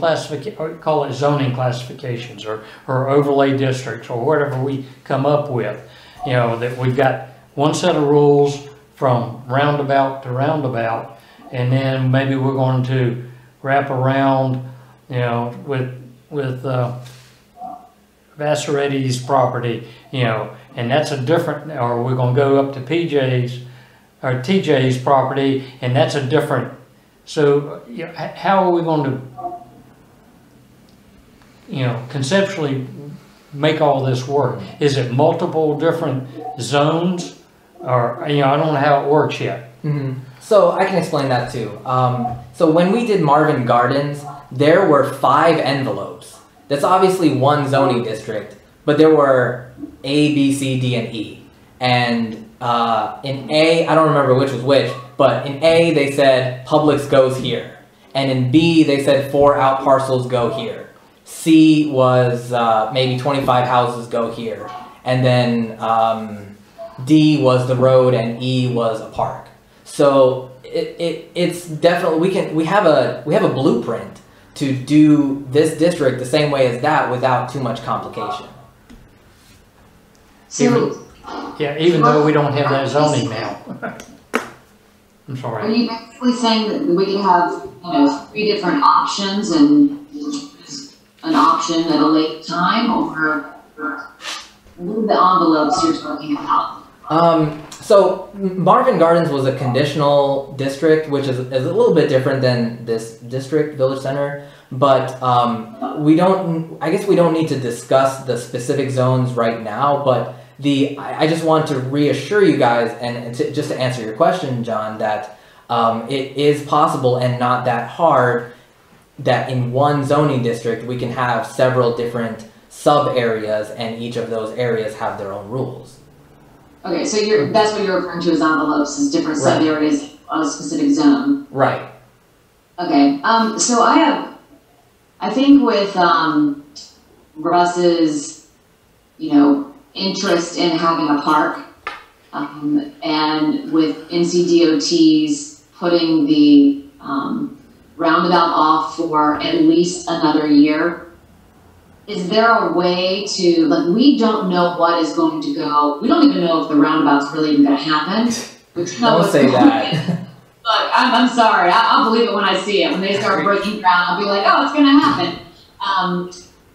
call it zoning classifications or overlay districts or whatever we come up with, you know, that we've got one set of rules from roundabout to roundabout, and then maybe we're going to wrap around, you know, with Vassaretti's property, you know, and that's a different, or we're going to go up to PJ's or TJ's property, and that's a different. So, you know, how are we going to, you know, conceptually make all this work? Is it multiple different zones, or, you know, I don't know how it works yet. Mm-hmm. So I can explain that too. So when we did Marvin Gardens, there were 5 envelopes. That's obviously one zoning district, but there were A, B, C, D, and E. And in A, I don't remember which was which, but in A they said Publix goes here. And in B they said 4 out parcels go here. C was maybe 25 houses go here. And then D was the road and E was a park. So it's definitely, we have a blueprint to do this district the same way as that without too much complication. So, even though we don't have that zoning now. I'm sorry. Are you basically saying that we can have, you know, 3 different options and choose an option at a later time, or what are the envelopes you're talking about? So Marvin Gardens was a conditional district, which is a little bit different than this district, Village Center, but I guess we don't need to discuss the specific zones right now, but I just want to reassure you guys, and just to answer your question, John, that it is possible and not that hard that in one zoning district we can have several different sub areas, and each of those areas have their own rules. Okay, so that's what you're referring to as envelopes, is different Right. sub areas on a specific zone. Right. Okay, so I think with Russ's, interest in having a park, and with NCDOT's putting the roundabout off for at least another year, is there a way to, like, we don't know what is going to go, we don't even know if the roundabout's really even gonna happen. Don't say that. Look, I'm sorry, I'll believe it when I see it. When they start breaking ground, I'll be like, oh, it's gonna happen.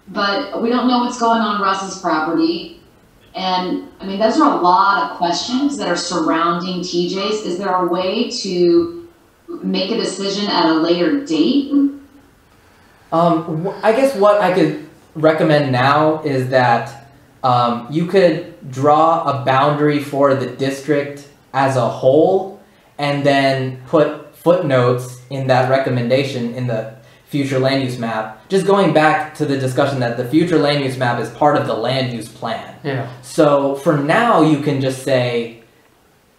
But we don't know what's going on Russ's property. And, I mean, those are a lot of questions that are surrounding TJ's. Is there a way to make a decision at a later date? I guess what I could recommend now is that you could draw a boundary for the district as a whole, and then put footnotes in that recommendation in the future land use map. Just going back to the discussion that the future land use map is part of the land use plan. Yeah. So for now, you can just say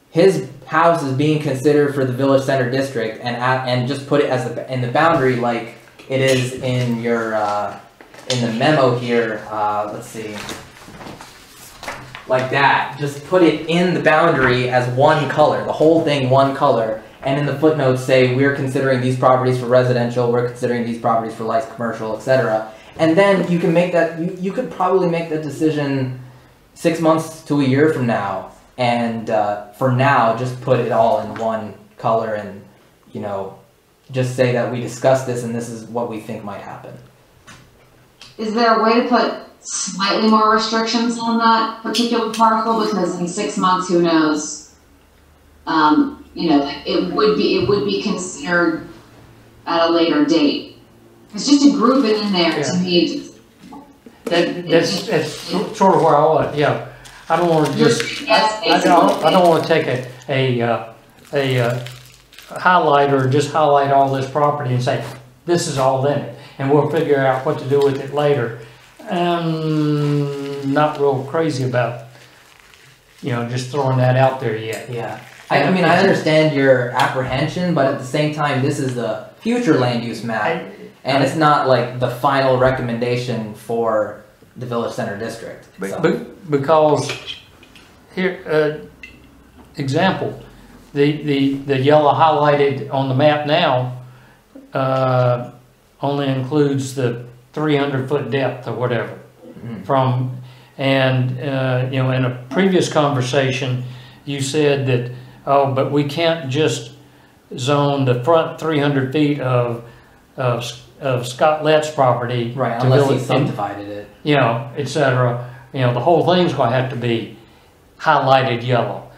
his house is being considered for the village center district, and just put it as in the boundary like it is in your in the memo here. Let's see. Like that. Just put it in the boundary as one color, the whole thing one color, and in the footnotes say we're considering these properties for residential, we're considering these properties for light commercial, etc. And then you can make that, you could probably make that decision 6 months to a year from now. And for now, just put it all in one color, and just say that we discussed this and this is what we think might happen. Is there a way to put slightly more restrictions on that particular parcel? Because in 6 months, who knows? It would be considered at a later date. It's just to group it in there to me. That's sort of where I was. Yeah, I don't want to just. I don't want to take a highlighter and just highlight all this property and say this is all in it, and we'll figure out what to do with it later. I'm not real crazy about just throwing that out there yet. Yeah. I mean, I understand your apprehension, but at the same time, this is the future land use map, and it's not like the final recommendation for the village center district. Because here, example, the yellow highlighted on the map now only includes the 300-foot depth or whatever. Mm-hmm. In a previous conversation, you said that, oh, but we can't just zone the front 300 feet of Scott Lett's property. Right, unless he subdivided it. etc. The whole thing's going to have to be highlighted yellow.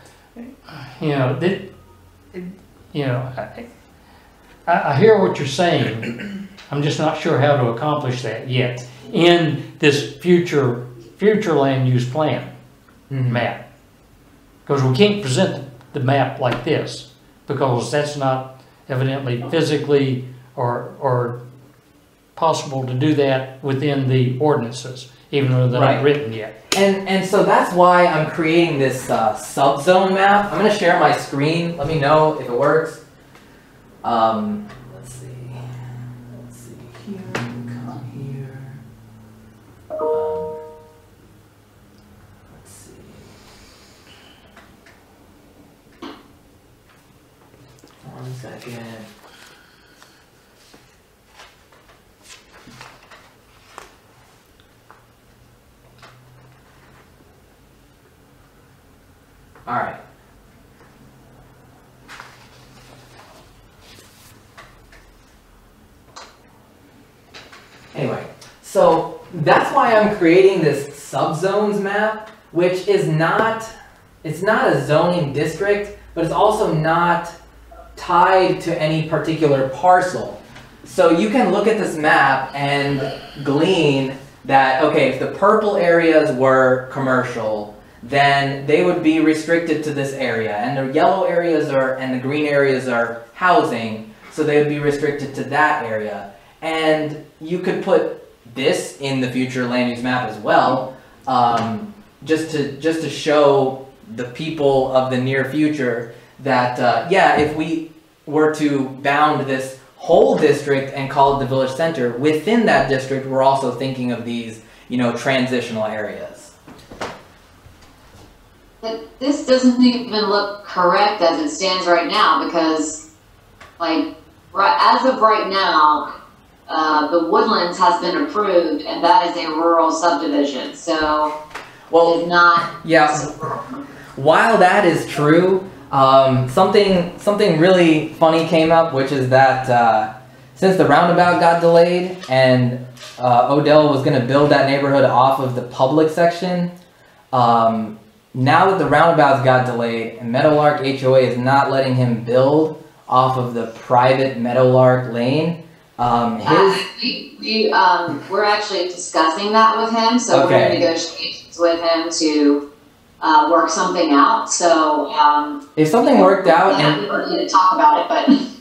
I hear what you're saying. I'm just not sure how to accomplish that yet in this future land use plan map. Because we can't present the map like this, because that's not evidently physically or possible to do that within the ordinances, even though they're not written yet. And so that's why I'm creating this subzone map. I'm going to share my screen. Let me know if it works. Let's see here, come here. Let's see. One second. All right. Anyway, so that's why I'm creating this subzones map, which is not, it's not a zoning district, but it's also not tied to any particular parcel. So you can look at this map and glean that, okay, if the purple areas were commercial, then they would be restricted to this area. And the yellow areas and the green areas are housing, so they would be restricted to that area. And you could put this in the future land use map as well, just to show the people of the near future that, yeah, if we were to bound this whole district and call it the village center, within that district, we're also thinking of these, you know, transitional areas. But this doesn't even look correct as it stands right now, because, like, as of right now, the Woodlands has been approved, and that is a rural subdivision. So, well, not. Yeah. While that is true, something really funny came up, which is that since the roundabout got delayed and Odell was going to build that neighborhood off of the public section, now that the roundabouts got delayed and Meadowlark HOA is not letting him build off of the private Meadowlark lane, we're actually discussing that with him, so okay. we're in negotiations with him to work something out. So if something worked out, and we don't need to talk about it,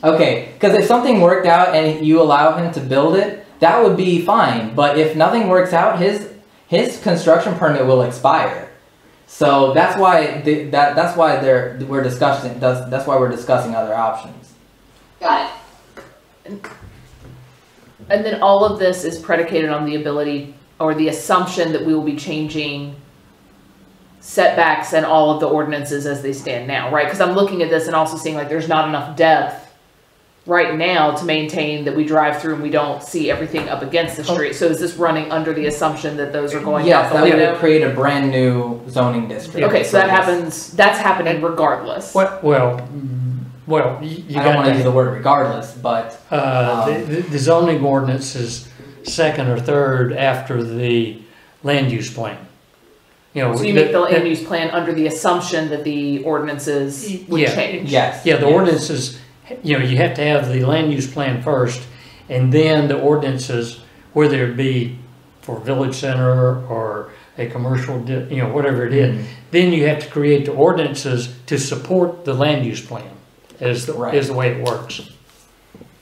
but okay, because if something worked out and you allow him to build it, that would be fine. But if nothing works out, his construction permit will expire. So that's why we're discussing other options. Got it. And then all of this is predicated on the ability or the assumption that we will be changing setbacks and all of the ordinances as they stand now, right? Because I'm looking at this and also seeing like there's not enough depth right now to maintain that we drive through and we don't see everything up against the street. So is this running under the assumption that those are going out the window? Yes, that would create a brand new zoning district. Okay, so that's happening regardless. Well, I don't want to use the word regardless, but the zoning ordinance is second or third after the land use plan. You know, so you make the land use plan under the assumption that the ordinances would change. Yes. Yeah, the ordinances. You know, you have to have the land use plan first, and then the ordinances, whether it be for village center or a commercial, whatever it is. Then you have to create the ordinances to support the land use plan. Is the way it works.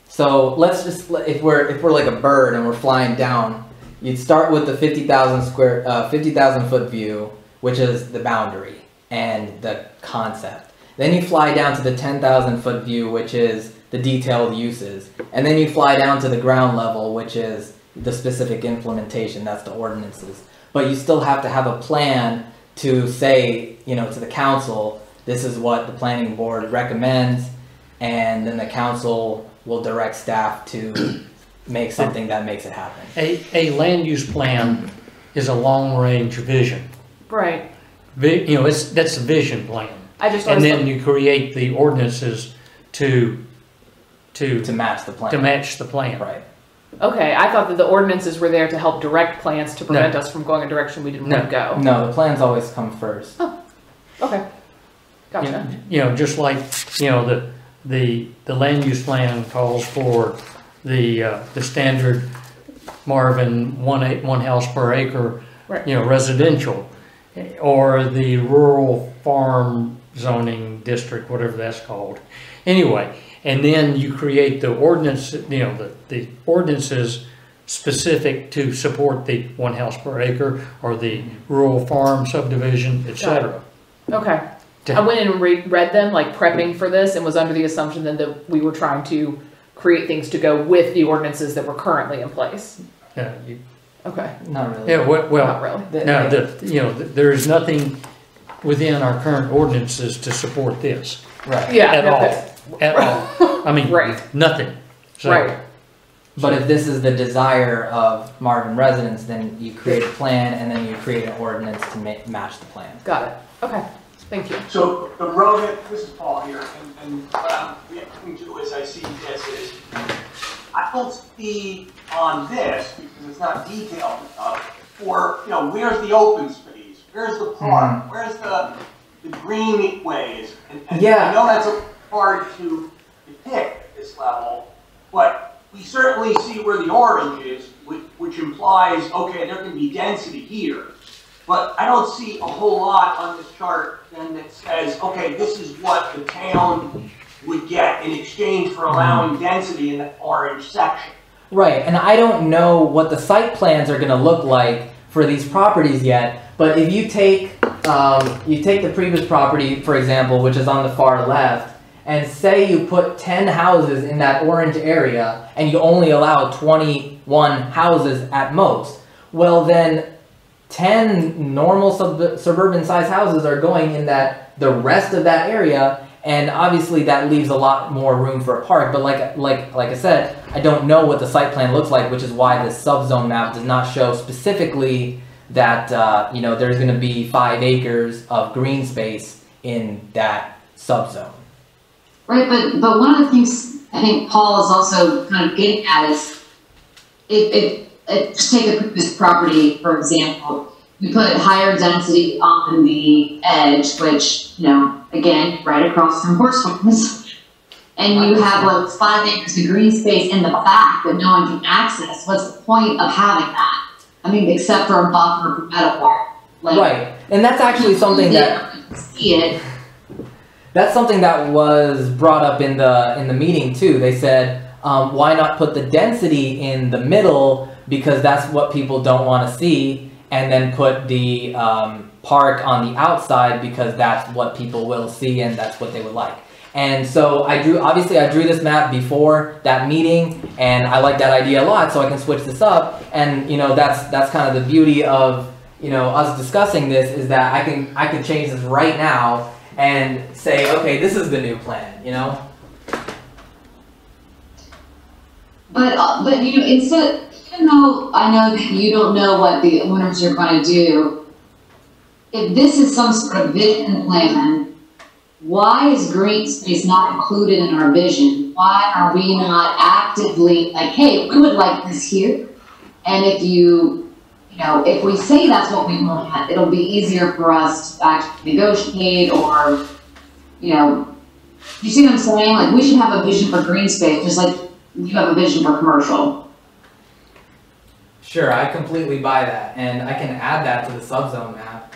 So let's just, if we're like a bird and we're flying down, you'd start with the 50,000 foot view, which is the boundary and the concept. Then you fly down to the 10,000 foot view, which is the detailed uses, and then you fly down to the ground level, which is the specific implementation. That's the ordinances. But you still have to have a plan to say, to the council, this is what the planning board recommends, and then the council will direct staff to make something that makes it happen. A land use plan is a long-range vision. Right. That's a vision plan. And then you create the ordinances to match the plan. To match the plan. Right. Okay, I thought that the ordinances were there to help direct plans to prevent us from going a direction we didn't want to go. No, the plans always come first. Oh, okay. Gotcha. Just like the land use plan calls for the standard Marvin one house per acre, right. Residential, or the rural farm zoning district, whatever that's called. Anyway, and then you create the ordinance, the ordinances specific to support the one house per acre or the rural farm subdivision, etc. Okay. I went in and read them, like prepping for this, and was under the assumption that we were trying to create things to go with the ordinances that were currently in place. Okay. Not really. Yeah. Well. Not really. No. There is nothing within our current ordinances to support this. Right. Yeah. At all. I mean, right. Nothing. So, right. But if this is the desire of Marvin residents, then you create a plan and then you create an ordinance to match the plan. Got it. Okay. Thank you. So the road, this is Paul here, and what I'm reacting to as I see this is, I don't see on this, because it's not detailed enough, for, where's the open space? Where's the park? Where's the green ways? And yeah. I know that's hard to depict at this level, but we certainly see where the orange is, which implies, okay, there can be density here. but I don't see a whole lot on this chart then that says, okay, this is what the town would get in exchange for allowing density in the orange section. Right, and I don't know what the site plans are going to look like for these properties yet, but if you take the previous property, for example, which is on the far left, and say you put 10 houses in that orange area, and you only allow 21 houses at most, well then 10 normal suburban sized houses are going in the rest of that area, and obviously that leaves a lot more room for a park. But like I said, I don't know what the site plan looks like, which is why the subzone map does not show specifically that there's going to be 5 acres of green space in that subzone. Right, but one of the things I think Paul is also kind of getting at is, just take a previous property, for example. We put higher density on the edge, which, again, right across from horse farms. And you have like 5 acres of green space in the back that no one can access. What's the point of having that? I mean, except for a buffer for metaphor. Right, and that's actually something that... See it. That's something that was brought up in the meeting too. They said, why not put the density in the middle, because that's what people don't want to see, and then put the park on the outside because that's what people will see and that's what they would like. And so I drew this map before that meeting, and I like that idea a lot, so I can switch this up. And that's kind of the beauty of us discussing this, is that I can change this right now and say, okay, this is the new plan, But instead, even though I know that you don't know what the owners are going to do, if this is some sort of vision plan, why is green space not included in our vision? Why are we not actively like, hey, we would like this here? And if if we say that's what we want, it'll be easier for us to actually negotiate, or, you see what I'm saying? Like, we should have a vision for green space, just like you have a vision for commercial. Sure, I completely buy that, and I can add that to the subzone map.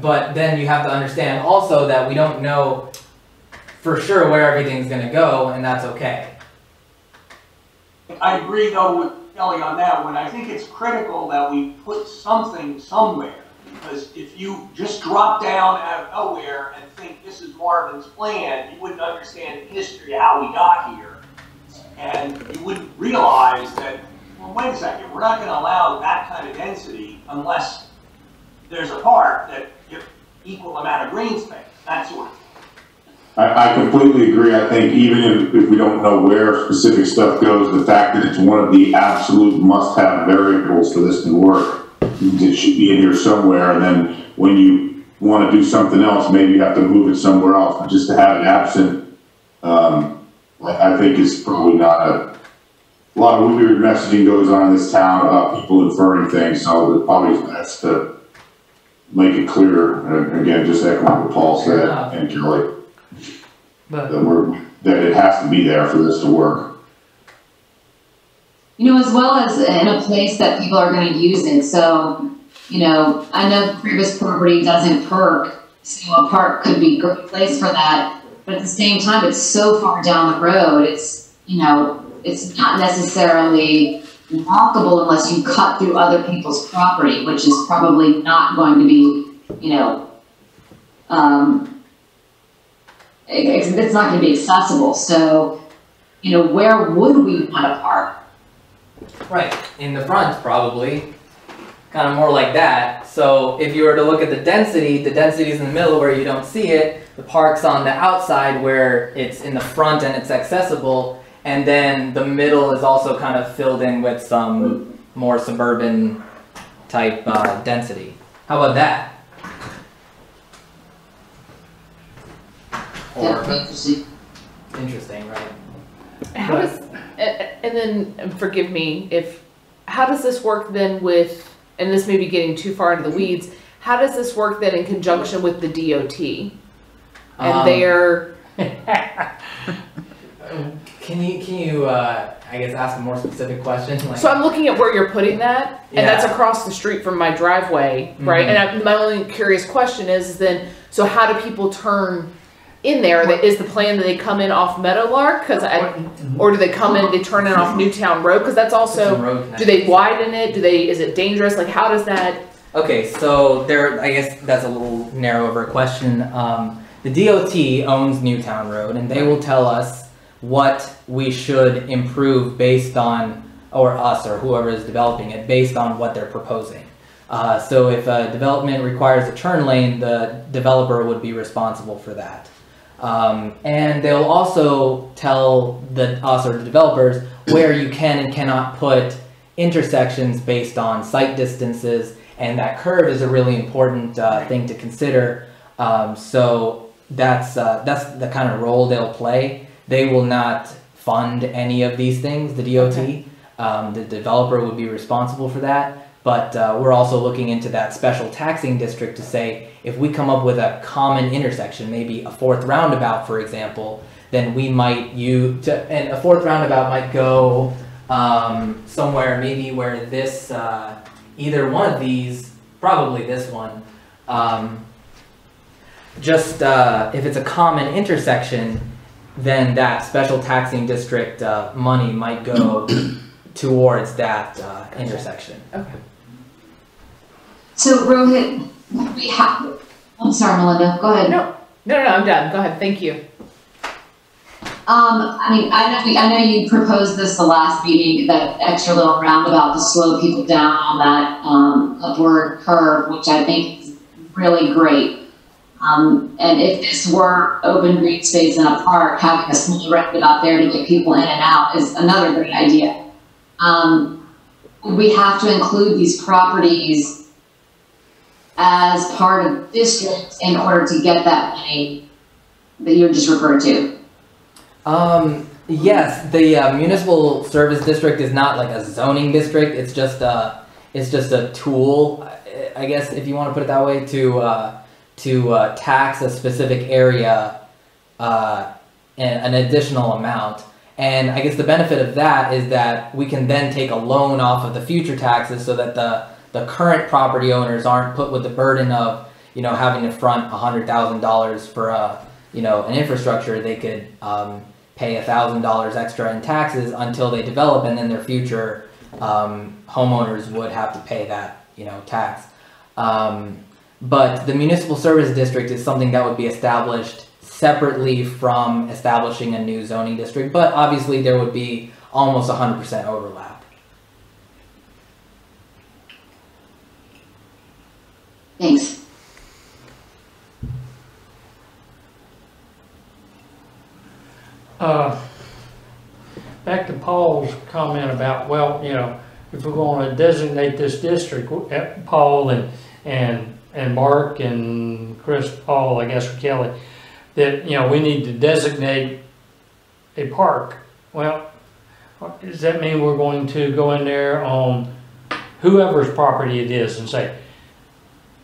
But then you have to understand also that we don't know for sure where everything's going to go, and that's okay. I agree though with Kelly on that one. I think it's critical that we put something somewhere, because if you just drop down out of nowhere and think this is Marvin's plan, you wouldn't understand the history of how we got here, and you wouldn't realize that, well, wait a second, we're not going to allow that kind of density unless there's a park that gives equal amount of green space, that sort of thing. I completely agree. I think even if we don't know where specific stuff goes, the fact that it's one of the absolute must-have variables for this to work, it should be in here somewhere. And then when you want to do something else, maybe you have to move it somewhere else. But just to have it absent, I think is probably not a lot of weird messaging goes on in this town about people inferring things. So it's probably best to make it clear. And again, just echoing what Paul said and Kelly. That it has to be there for this to work. As well as in a place that people are going to use it. So, I know the previous property doesn't perk, so a park could be a great place for that. But at the same time, it's so far down the road. It's, it's not necessarily walkable unless you cut through other people's property, which is probably not going to be, it's not going to be accessible. So, where would we want to park? Right, in the front probably, kind of more like that. So if you were to look at the density is in the middle where you don't see it, the park's on the outside where it's in the front and it's accessible, and then the middle is also kind of filled in with some more suburban type density. How about that? Interesting, right? How does, and then forgive me how does this work then with, and this may be getting too far into the weeds, how does this work then in conjunction with the DOT? And their... Can you I guess ask a more specific question? Like, So I'm looking at where you're putting that, and that's across the street from my driveway, right? And my only curious question is then, so how do people turn in there? Is the plan that they come in off Meadowlark, or do they come in, they turn in off Newtown Road? Because that's also, do they widen it? Is it dangerous? Like, how does that? Okay, so I guess that's a little narrow of a question. The DOT owns Newtown Road, and they will tell us what we should improve based on, or us or whoever is developing it, based on what they're proposing. So if a development requires a turn lane, the developer would be responsible for that. And they'll also tell us or the developers where you can and cannot put intersections based on sight distances, and that curve is a really important thing to consider. So that's the kind of role they'll play. They will not fund any of these things, the DOT. Okay. The developer would be responsible for that. But we're also looking into that special taxing district to say, if we come up with a common intersection, maybe a fourth roundabout, for example, then we might and a fourth roundabout might go somewhere maybe where this, either one of these, probably this one, if it's a common intersection, then that special taxing district money might go towards that intersection. Okay. So Rohit, I'm sorry, Melinda, go ahead. No, I'm done. Go ahead. Thank you. I know you proposed this the last meeting, that extra little roundabout to slow people down on that upward curve, which I think is really great. And if this were open green space in a park, having a small roundabout there to get people in and out is another great idea. We have to include these properties as part of districts in order to get that money that you just referred to. Yes, the municipal service district is not like a zoning district. It's just a tool, I guess, if you want to put it that way, to tax a specific area an additional amount. And I guess the benefit of that is that we can then take a loan off of the future taxes so that the current property owners aren't put with the burden of, having to front $100,000 for an infrastructure. They could pay $1,000 extra in taxes until they develop, and then their future homeowners would have to pay that, tax. But the municipal service district is something that would be established separately from establishing a new zoning district, but obviously there would be almost 100% overlap. Thanks. Back to Paul's comment about, if we're going to designate this district, Paul and Mark and Chris, Paul, I guess, or Kelly, that, we need to designate a park. Well, does that mean we're going to go in there on whoever's property it is and say,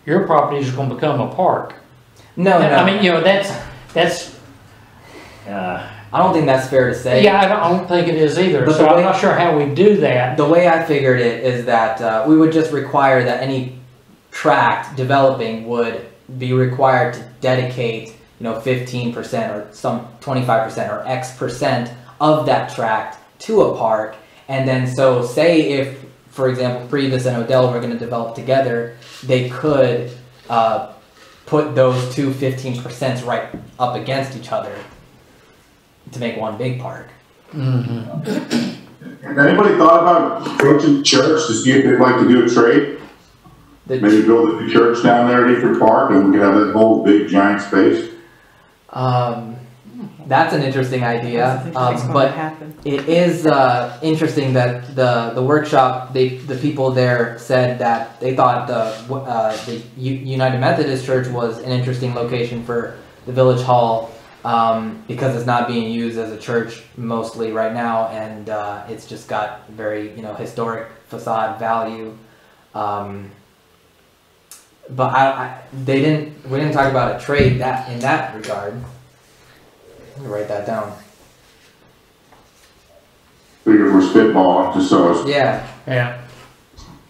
your property is going to become a park? No. I mean, that's I don't think that's fair to say. Yeah, I don't think it is either. But I'm not sure how we do that. The way I figured it is that we would just require that any tract developing would be required to dedicate 15% or some 25% or X percent of that tract to a park. And then so say if, for example, Priebus and Odell were going to develop together, they could put those two 15% right up against each other to make one big park. Mm-hmm. Has anybody thought about approaching the church to see if they'd like to do a trade? Maybe build a new church down there at Easter Park and we could have that whole big giant space? That's an interesting idea, but it is interesting that the workshop, the people there said that they thought the United Methodist Church was an interesting location for the Village Hall because it's not being used as a church mostly right now, and it's just got very historic facade value. But we didn't talk about a trade in that regard. Let me write that down. spitballing, just so it's. Yeah. Yeah.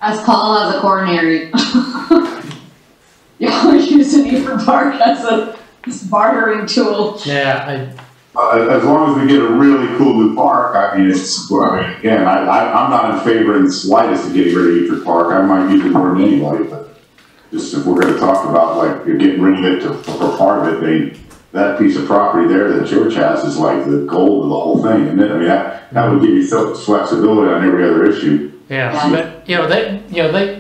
As Paul has a coronary. Y'all are using Easter Park as a bartering tool. Yeah, As long as we get a really cool new park, I mean, again, I'm not in favor in the slightest of getting rid of Eford Park. I might use the word anyway, but just if we're gonna talk about like getting rid of it for part of it, that piece of property there that George has is like the gold of the whole thing, isn't it? I mean, that would give you so much flexibility on every other issue. yeah, but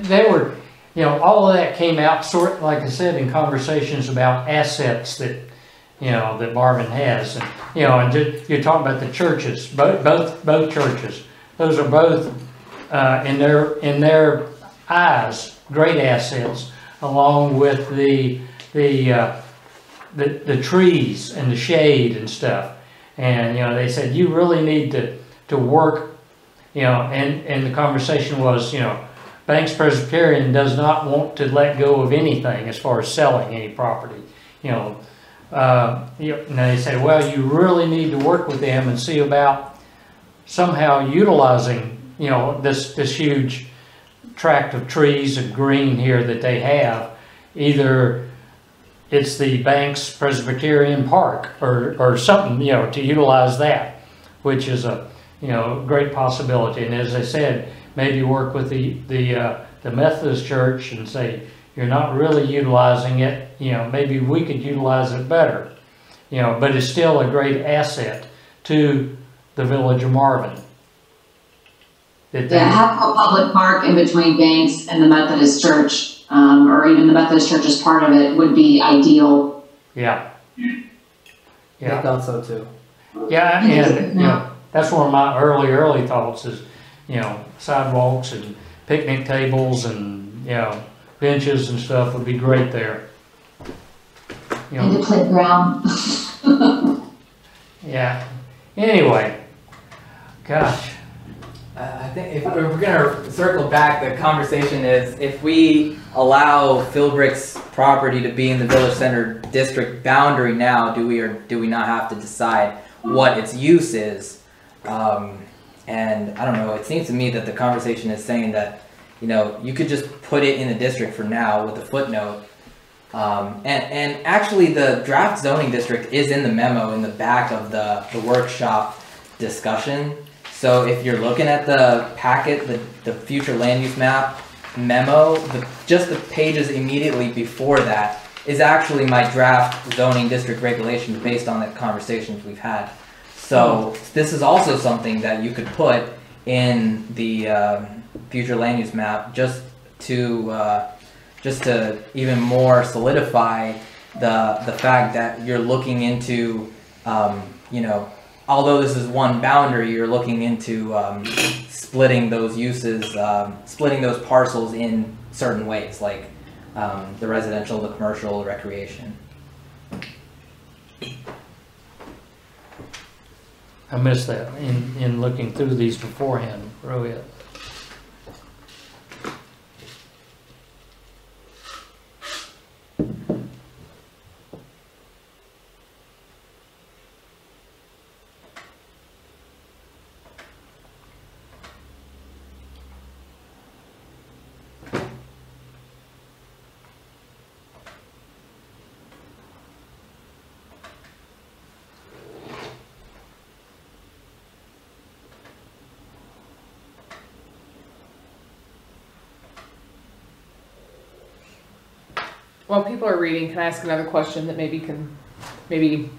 they were, all of that came out sort, like I said, in conversations about assets that, that Marvin has, and you're talking about the churches, both churches. Those are both in their eyes great assets, along with the trees and the shade and stuff. And they said you really need to work. And the conversation was, Banks Presbyterian does not want to let go of anything as far as selling any property. And they said, well, you really need to work with them and see about somehow utilizing, this huge tract of trees and green here that they have. Either it's the Banks Presbyterian Park or something, to utilize that, which is a great possibility. And as I said, maybe work with the Methodist Church and say, you're not really utilizing it, maybe we could utilize it better, but it's still a great asset to the village of Marvin. Have a public park in between Banks and the Methodist Church, or even the Methodist Church as part of it would be ideal. Yeah. I thought so too. Yeah, and that's one of my early thoughts is, sidewalks and picnic tables and, benches and stuff would be great there. And the playground. Yeah. Anyway, gosh. I think if we're gonna circle back, the conversation is if we allow Philbrick's property to be in the Village Center district boundary now, do we or do we not have to decide what its use is? And I don't know, it seems to me that the conversation is saying that, you could just put it in the district for now with a footnote. And actually the draft zoning district is in the memo in the back of the workshop discussion. So if you're looking at the packet, the future land use map memo, just the pages immediately before that is actually my draft zoning district regulations based on the conversations we've had. So this is also something that you could put in the future land use map just to even more solidify the fact that you're looking into, although this is one boundary, you're looking into splitting those uses, splitting those parcels in certain ways, like the residential, the commercial, recreation. I missed that in looking through these beforehand, Rohit. While people are reading, can I ask another question that maybe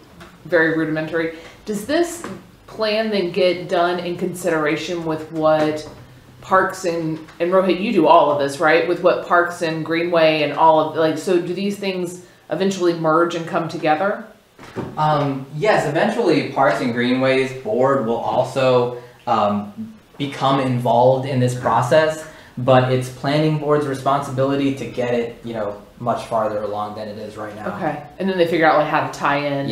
very rudimentary? Does this plan then get done in consideration with what Parks and Rohit, you do all of this, right? With what Parks and Greenway and all of, so do these things eventually merge and come together? Yes, eventually Parks and Greenways board will also become involved in this process, but it's planning board's responsibility to get it, much farther along than it is right now. Okay, and then they figure out how to tie in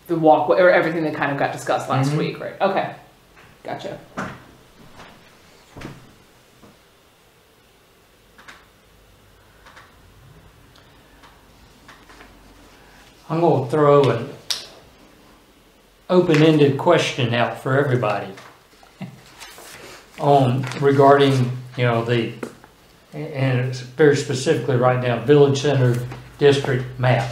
the walkway or everything that kind of got discussed last week, right? Okay, gotcha. I'm going to throw an open-ended question out for everybody. on regarding, you know, and it's very specifically right now, Village Center District map.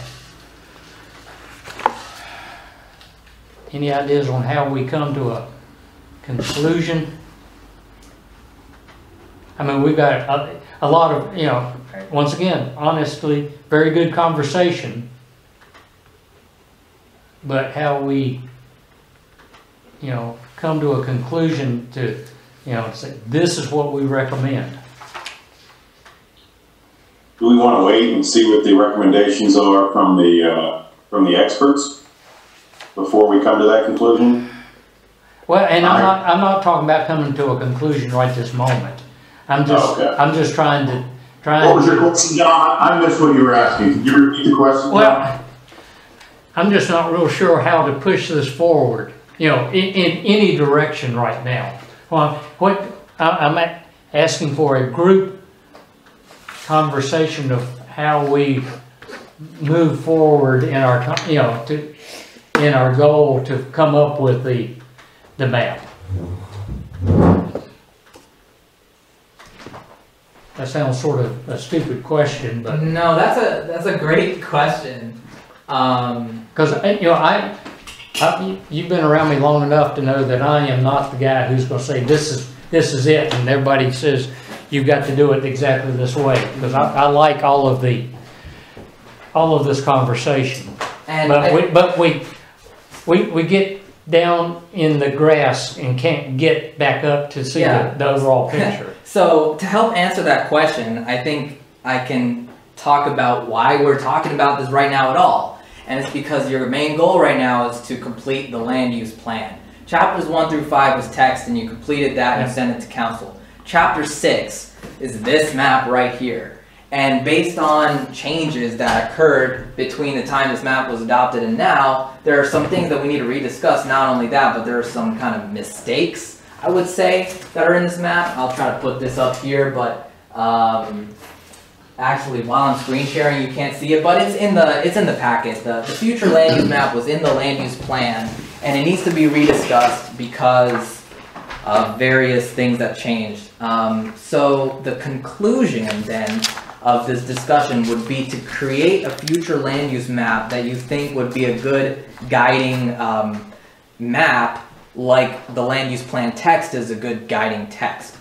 Any ideas on how we come to a conclusion? I mean, we've got a lot of, you know, once again, honestly, very good conversation. But how we, you know, come to a conclusion to, you know, say, this is what we recommend. Do we want to wait and see what the recommendations are from the experts before we come to that conclusion? Well, and I'm not talking about coming to a conclusion right this moment. I'm just trying to. What was your question, John? I missed what you were asking. Could you repeat the question? Well, I'm just not real sure how to push this forward, you know, in any direction right now. Well, I'm asking for a group conversation of how we move forward in our, you know, in our goal to come up with the map. That sounds sort of a stupid question, but no, that's a great question. Because you know, you've been around me long enough to know that I am not the guy who's going to say this is it, and everybody says you've got to do it exactly this way. Because I like all of this conversation, but we get down in the grass and can't get back up to see the overall picture. So to help answer that question, I think I can talk about why we're talking about this right now at all. And it's because your main goal right now is to complete the land use plan. Chapters 1 through 5 was text, and you completed that and sent it to council. Chapter 6 is this map right here. And based on changes that occurred between the time this map was adopted and now, there are some things that we need to rediscuss. Not only that, but there are some kind of mistakes, I would say, that are in this map. I'll try to put this up here, but actually, while I'm screen sharing, you can't see it, but it's in the packet. The future land use map was in the land use plan, and it needs to be rediscussed because of various things that changed. So the conclusion then of this discussion would be to create a future land use map that you think would be a good guiding map, like the land use plan text is a good guiding text.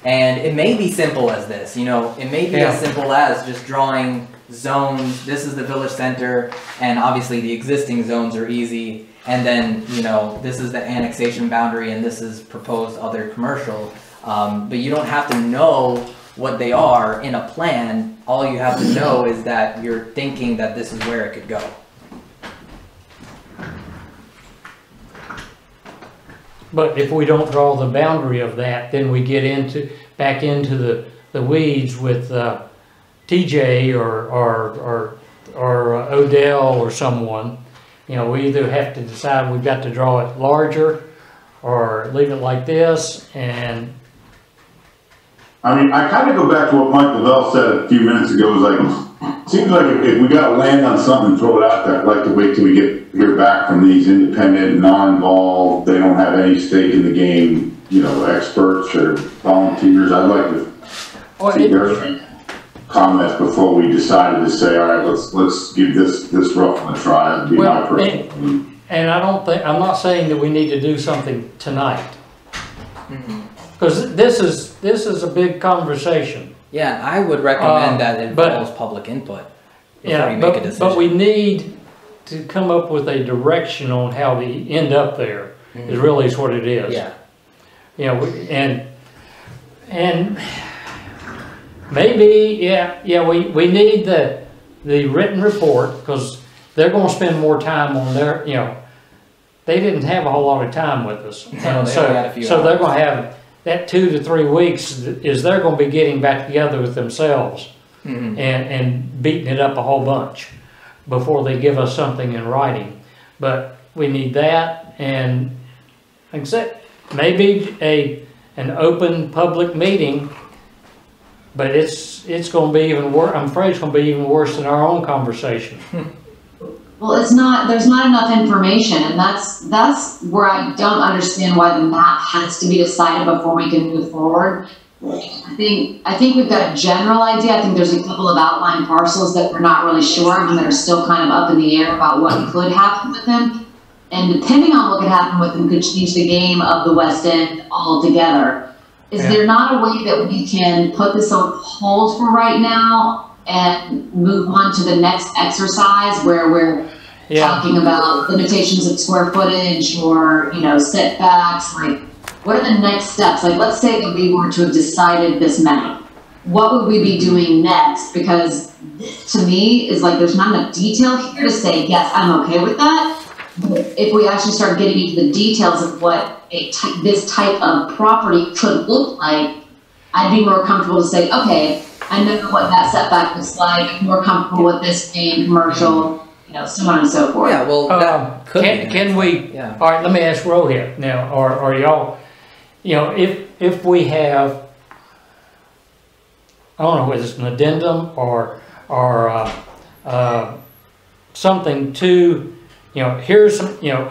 And it may be simple as this, you know, it may be as simple as just drawing zones. This is the village center, and obviously the existing zones are easy. And then, you know, this is the annexation boundary, and this is proposed other commercial. But you don't have to know what they are in a plan. All you have to know is that you're thinking that this is where it could go. But if we don't draw the boundary of that, then we get back into the weeds with TJ or Odell or someone. You know, we either have to decide we've got to draw it larger or leave it like this. And I mean, I kind of go back to what Mike Lavelle said a few minutes ago. It was like, it seems like if we got to land on something and throw it out there, I'd like to wait till we hear back from these independent, non-involved, they don't have any stake in the game, you know, experts or volunteers. I'd like to see their comments before we decided to say, all right, let's give this rough one a try. That'd be my personal. And I'm not saying that we need to do something tonight. Because this is a big conversation. Yeah, I would recommend that it involves public input before you make a decision. But we need to come up with a direction on how we end up there. Is really what it is. Yeah. You know, and maybe we need the written report, because they're going to spend more time on their, you know, they didn't have a whole lot of time with us. No, so they're going to have that 2 to 3 weeks is they're going to be getting back together with themselves and beating it up a whole bunch before they give us something in writing. But we need that, and like I said, maybe an open public meeting, but it's going to be even worse. I'm afraid it's going to be even worse than our own conversation. Well, it's not, there's not enough information, and that's where I don't understand why the map has to be decided before we can move forward. I think we've got a general idea. I think there's a couple of outlying parcels that we're not really sure of and that are still kind of up in the air about what could happen with them. And depending on what could happen with them could change the game of the West End altogether. Is there not a way that we can put this on hold for right now and move on to the next exercise where we're talking about limitations of square footage or, you know, setbacks? Like, what are the next steps? Like, let's say that we were to have decided this map. What would we be doing next? Because this, to me, is like there's not enough detail here to say, yes, I'm okay with that. But if we actually start getting into the details of what this type of property could look like, I'd be more comfortable to say, okay, I know what that setback looks like. I'm more comfortable with this being commercial, you know, so on and so forth. Yeah, well, that could can we, all right, let me ask Rohit now, or y'all, you know, if we have, I don't know whether it's an addendum or something to, you know, here's some, you know,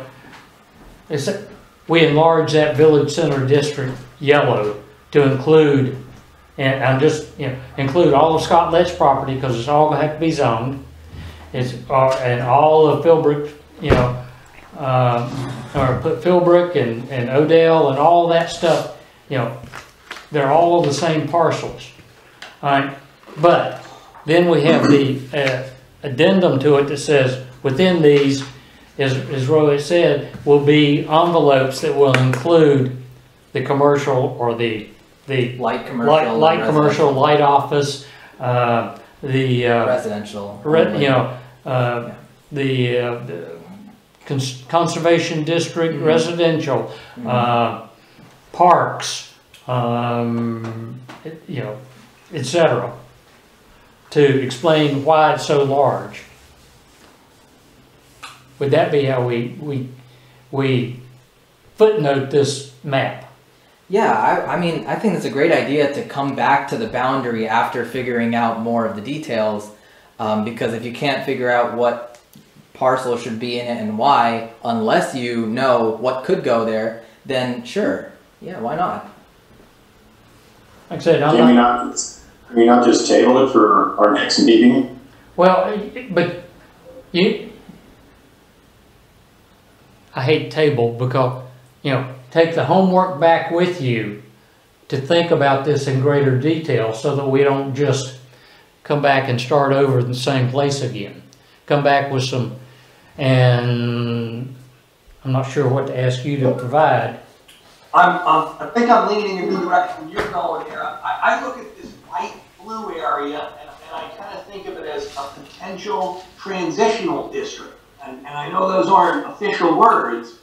we enlarge that village center district yellow to include, and I'm just, you know, include all of Scotlett's property because it's all going to have to be zoned. It's and all of Philbrook, you know, or put Philbrook and Odell and all that stuff, you know, they're all the same parcels. All right, but then we have the addendum to it that says within these, as Roy said, will be envelopes that will include the commercial or the light commercial, light commercial, light office, the residential, the conservation district, residential, parks, you know, etc. To explain why it's so large. Would that be how we footnote this map? Yeah, I mean, I think it's a great idea to come back to the boundary after figuring out more of the details, because if you can't figure out what parcel should be in it and why, unless you know what could go there, then sure, yeah, why not? Like I said, can we not just table it for our next meeting? Well, but I hate table because, you know, take the homework back with you to think about this in greater detail so that we don't just come back and start over in the same place again. Come back with some, and I'm not sure what to ask you to provide. I think I'm leaning in the direction you're going here. I look at this light blue area and I kind of think of it as a potential transitional district. And I know those aren't official words,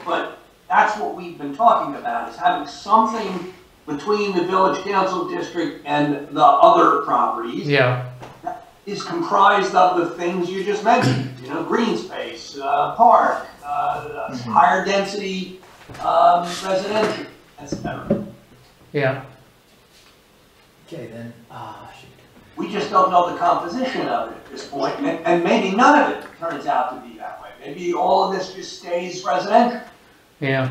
but that's what we've been talking about, is having something between the village council district and the other properties. Yeah. That is comprised of the things you just mentioned, you know, green space, park, higher density residential, etc. Yeah. Okay, then. Shoot. We just don't know the composition of it at this point, and maybe none of it turns out to be that way. Maybe all of this just stays residential. Yeah.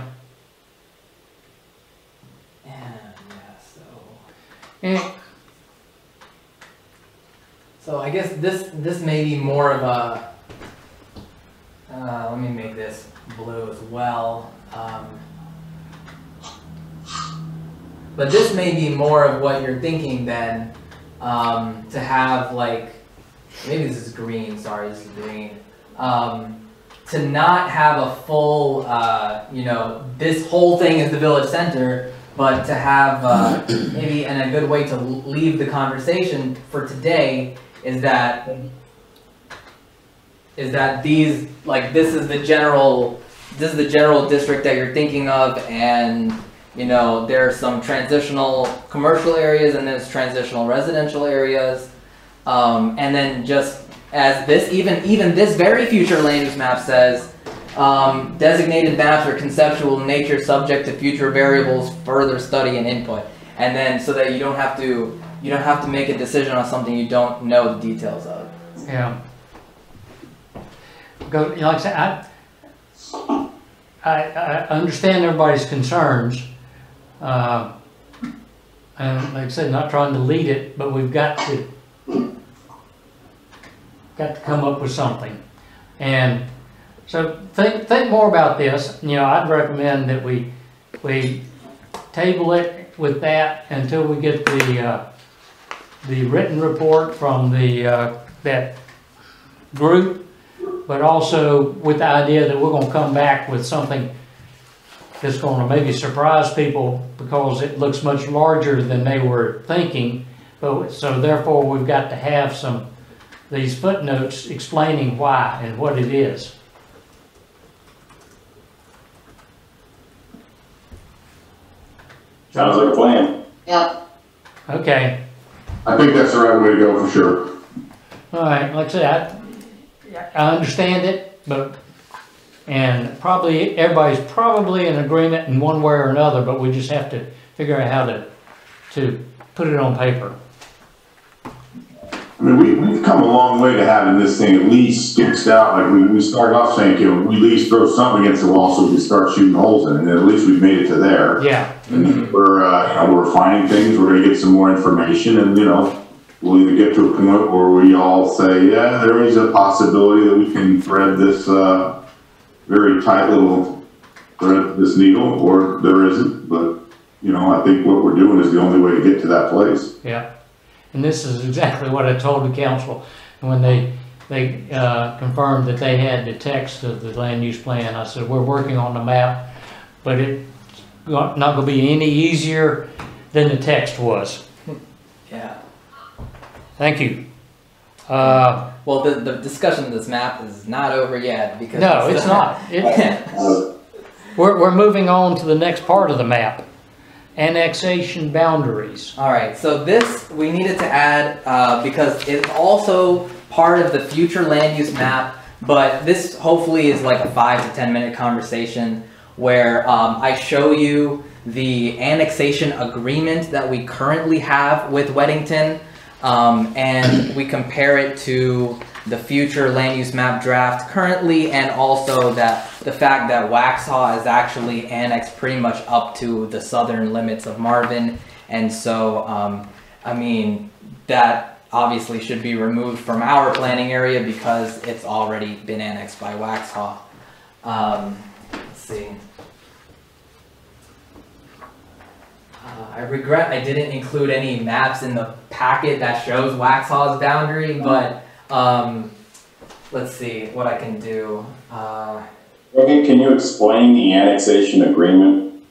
So I guess this may be more of a. Let me make this blue as well. But this may be more of what you're thinking then, to have like, maybe this is green, sorry, this is green. To not have a full, you know, this whole thing is the village center, but to have maybe, and a good way to leave the conversation for today is that these, like, this is the general district that you're thinking of, and you know, there are some transitional commercial areas and there's transitional residential areas. And then just as this, even this very future land use map says, designated maps are conceptual in nature, subject to future variables, further study and input. And then so that you don't have to make a decision on something you don't know the details of. Yeah. because, you know, like I said, I understand everybody's concerns. And like I said, not trying to lead it, but we've got to come up with something. And so think more about this. You know, I'd recommend that we table it with that until we get the written report from the that group, but also with the idea that we're going to come back with something that's going to maybe surprise people because it looks much larger than they were thinking. But so therefore we've got to have these footnotes explaining why and what it is. Sounds like a plan. Yep. Okay. I think that's the right way to go for sure. All right. Like I said, I understand it, and probably everybody's probably in agreement in one way or another, but we just have to figure out how to put it on paper. I mean, we've come a long way to having this thing at least sketched out. Like we started off saying, you know, we at least throw something against the wall so we can start shooting holes in it, and at least we've made it to there. Yeah. And we're refining things. We're going to get some more information, and you know, we'll either get to a point where we all say, yeah, there is a possibility that we can thread this very tight little thread, this needle, or there isn't. But you know, I think what we're doing is the only way to get to that place. Yeah. And this is exactly what I told the council when they confirmed that they had the text of the land use plan. I said, we're working on the map, but it's not going to be any easier than the text was. Yeah. Thank you. Well, the discussion of this map is not over yet because no, it's not. We're moving on to the next part of the map. Annexation boundaries. All right, so this we needed to add because it's also part of the future land use map, but this hopefully is like a 5 to 10 minute conversation where I show you the annexation agreement that we currently have with Weddington, and we compare it to the future land use map draft currently, and also that the fact that Waxhaw is actually annexed pretty much up to the southern limits of Marvin. And so, I mean, that obviously should be removed from our planning area because it's already been annexed by Waxhaw. Let's see. I regret I didn't include any maps in the packet that shows Waxhaw's boundary, but let's see what I can do. Okay, can you explain the annexation agreement?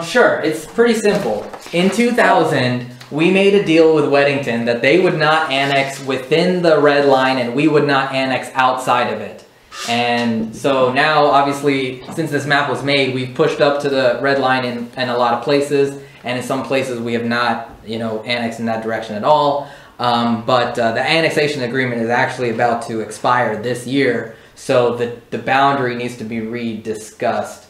Sure, it's pretty simple. In 2000, we made a deal with Weddington that they would not annex within the red line and we would not annex outside of it. And so now, obviously, since this map was made, we've pushed up to the red line in a lot of places, and in some places we have not, you know, annexed in that direction at all. But the annexation agreement is actually about to expire this year, so the boundary needs to be rediscussed.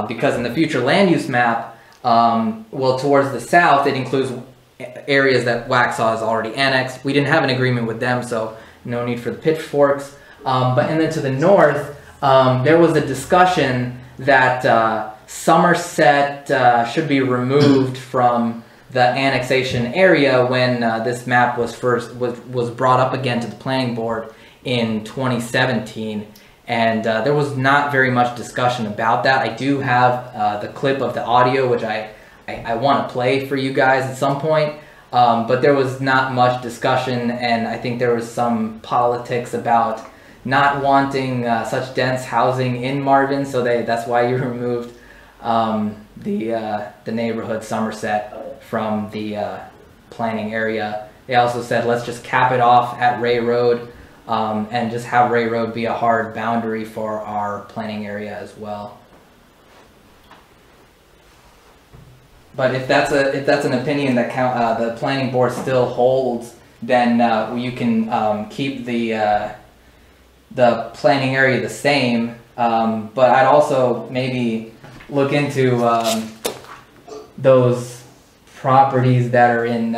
Because in the future land use map, well, towards the south, it includes areas that Waxhaw has already annexed. We didn't have an agreement with them, so no need for the pitchforks. And then to the north, there was a discussion that Somerset should be removed from the annexation area when this map was brought up again to the planning board in 2017, and there was not very much discussion about that. I do have the clip of the audio, which I want to play for you guys at some point, but there was not much discussion, and I think there was some politics about not wanting such dense housing in Marvin, so that's why you removed the neighborhood Somerset from the planning area. They also said, let's just cap it off at Ray Road, and just have Ray Road be a hard boundary for our planning area as well. But if that's an opinion that the planning board still holds, then you can keep the planning area the same. But I'd also maybe look into those properties that are in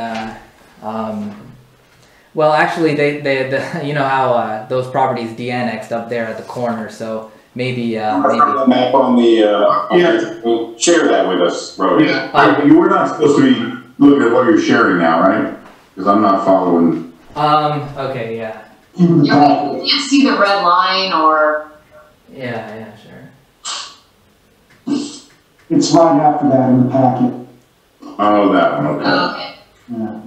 Well, actually, they you know how those properties de-annexed up there at the corner, so maybe The map on the, share that with us, Rhoda. Yeah, you were not supposed to be looking at what you're sharing now, right? Because I'm not following. Okay, yeah. In the You packet. can't see the red line or, Yeah, sure. It's right after that in the packet. Oh, that one, okay. okay. Yeah.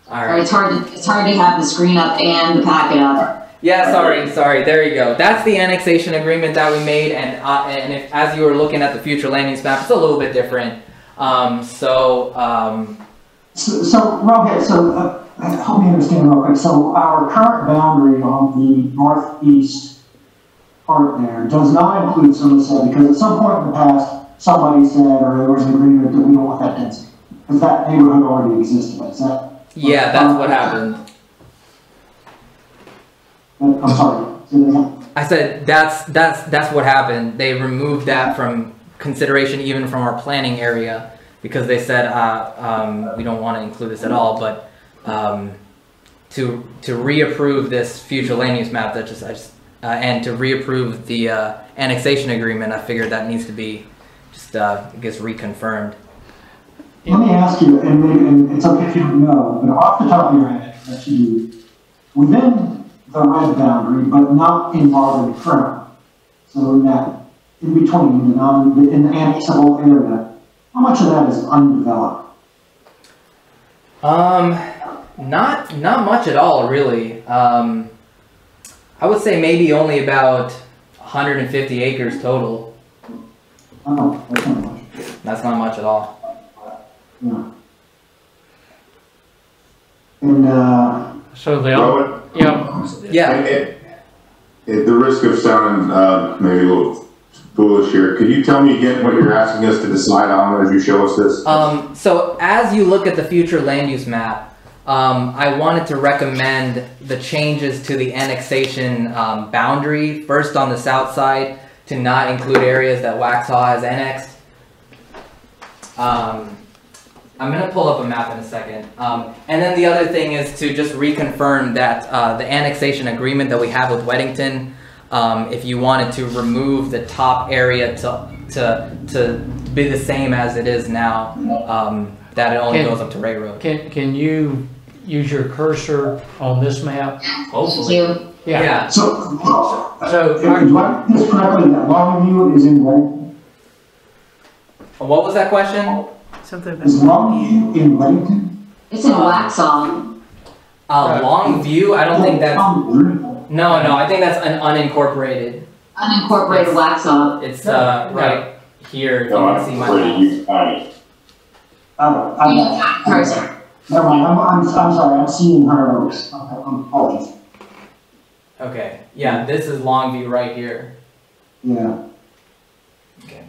All Or right. it's hard to have the screen up and the packet up. Yeah, sorry. There you go. That's the annexation agreement that we made, and if, as you were looking at the future land use map, it's a little bit different. So Rohit, help me understand real quick. So our current boundary on the northeast part there does not include Somerset, because at some point in the past, somebody said, or there was an agreement that we don't want that density, because that neighborhood already existed. Is that? yeah, that's what happened. I'm sorry. Say that again. I said that's what happened. They removed that from consideration, even from our planning area, because they said we don't want to include this at all. But to reapprove this future land use map, and to reapprove the annexation agreement, I figured that needs to be just I guess reconfirmed. Let me ask you, and it's okay if you don't know, but off the top of your head, that you do, within the red boundary, but not in Marvin currently, so in that, in between, in the annexable area, how much of that is undeveloped? Not much at all, really. I would say maybe only about 150 acres total. Oh, that's not much. That's not much at all. Yeah. And, So they, Well, yeah, At the risk of sounding maybe a little foolish here, could you tell me again what you're asking us to decide on as you show us this? So as you look at the future land use map, I wanted to recommend the changes to the annexation boundary, first on the south side, to not include areas that Waxhaw has annexed. I'm going to pull up a map in a second. And then the other thing is to just reconfirm that the annexation agreement that we have with Weddington, if you wanted to remove the top area to be the same as it is now, that it only goes up to Ray Road. can you use your cursor on this map? Hopefully. Thank you. Yeah. so, So, do I get this correctly, that Longview is in Weddington? What was that question? Something about. Is Longview in Weddington? It's in Waxhaw. Longview, I don't think that's, Oh, no, I think that's an unincorporated. Unincorporated Waxhaw. It's right here, if you No, can see my pretty mouse. you tiny. Cursor. Never mind, I'm sorry, I'm seeing Hunter Oaks. I'm apologies. Okay, yeah, this is Longview right here. Yeah. Okay.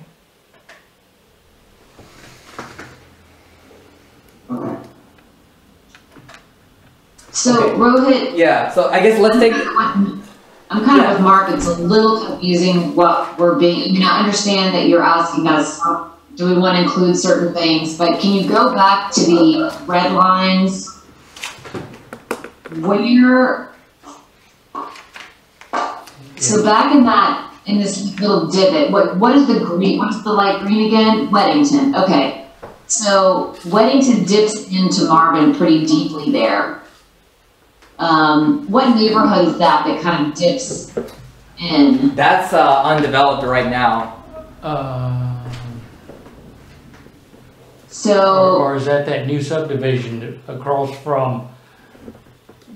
Okay. So Okay. Rohit, Yeah, so I guess let's take, I'm kind of with Mark, it's a little confusing what we're being, I mean, I understand that you're asking us, do we want to include certain things, but can you go back to the red lines? Where, so back in this little divot, what is the green, what's the light green again? Weddington, okay. So Weddington dips into Marvin pretty deeply there. What neighborhood is that kind of dips in? that's undeveloped right now. So, or is that new subdivision across from,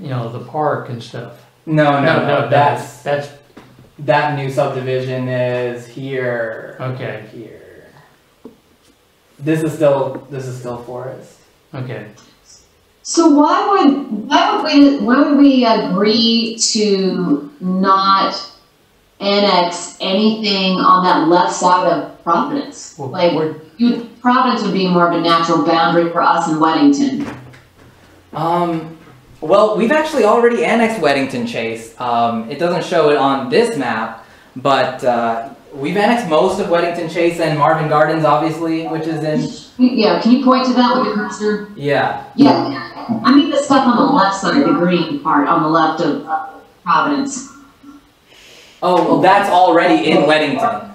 the park and stuff? No, that's, That's, that new subdivision is here. okay, Here. This is still forest. okay. so why would we agree to not annex anything on that left side of Providence? Well, Like, we're- Providence would be more of a natural boundary for us in Weddington. Well, we've actually already annexed Weddington Chase. It doesn't show it on this map, but we've annexed most of Weddington Chase and Marvin Gardens, obviously, which is in. Yeah, can you point to that with your cursor? Yeah. Yeah, I mean the stuff on the left side, the green part on the left of Providence. Oh, well, that's already in Weddington.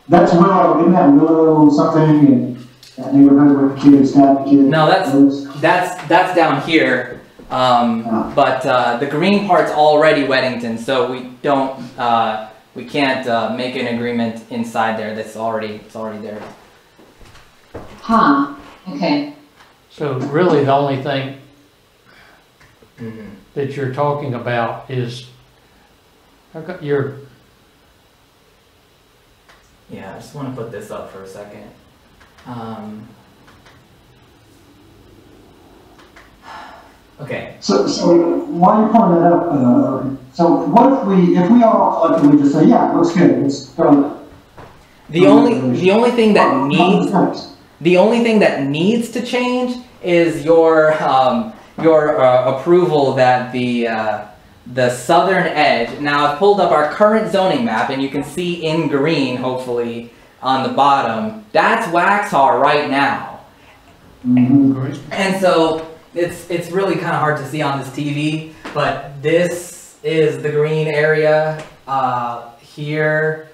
That's Willow, isn't that Willow something in that neighborhood where the kids have the kids? No, that's down here. But the green part's already Weddington, so we can't make an agreement inside there. It's already there. Huh, okay. So really the only thing that you're talking about is your. Yeah, I just want to put this up for a second. Okay. So while you're pulling that up, so what if we all collectively just say, yeah, looks good, let's go. The only thing that needs to change is your approval that the southern edge. Now I've pulled up our current zoning map, and you can see in green, hopefully, on the bottom. That's Waxhaw right now, and so it's really kind of hard to see on this TV. But this is the green area here,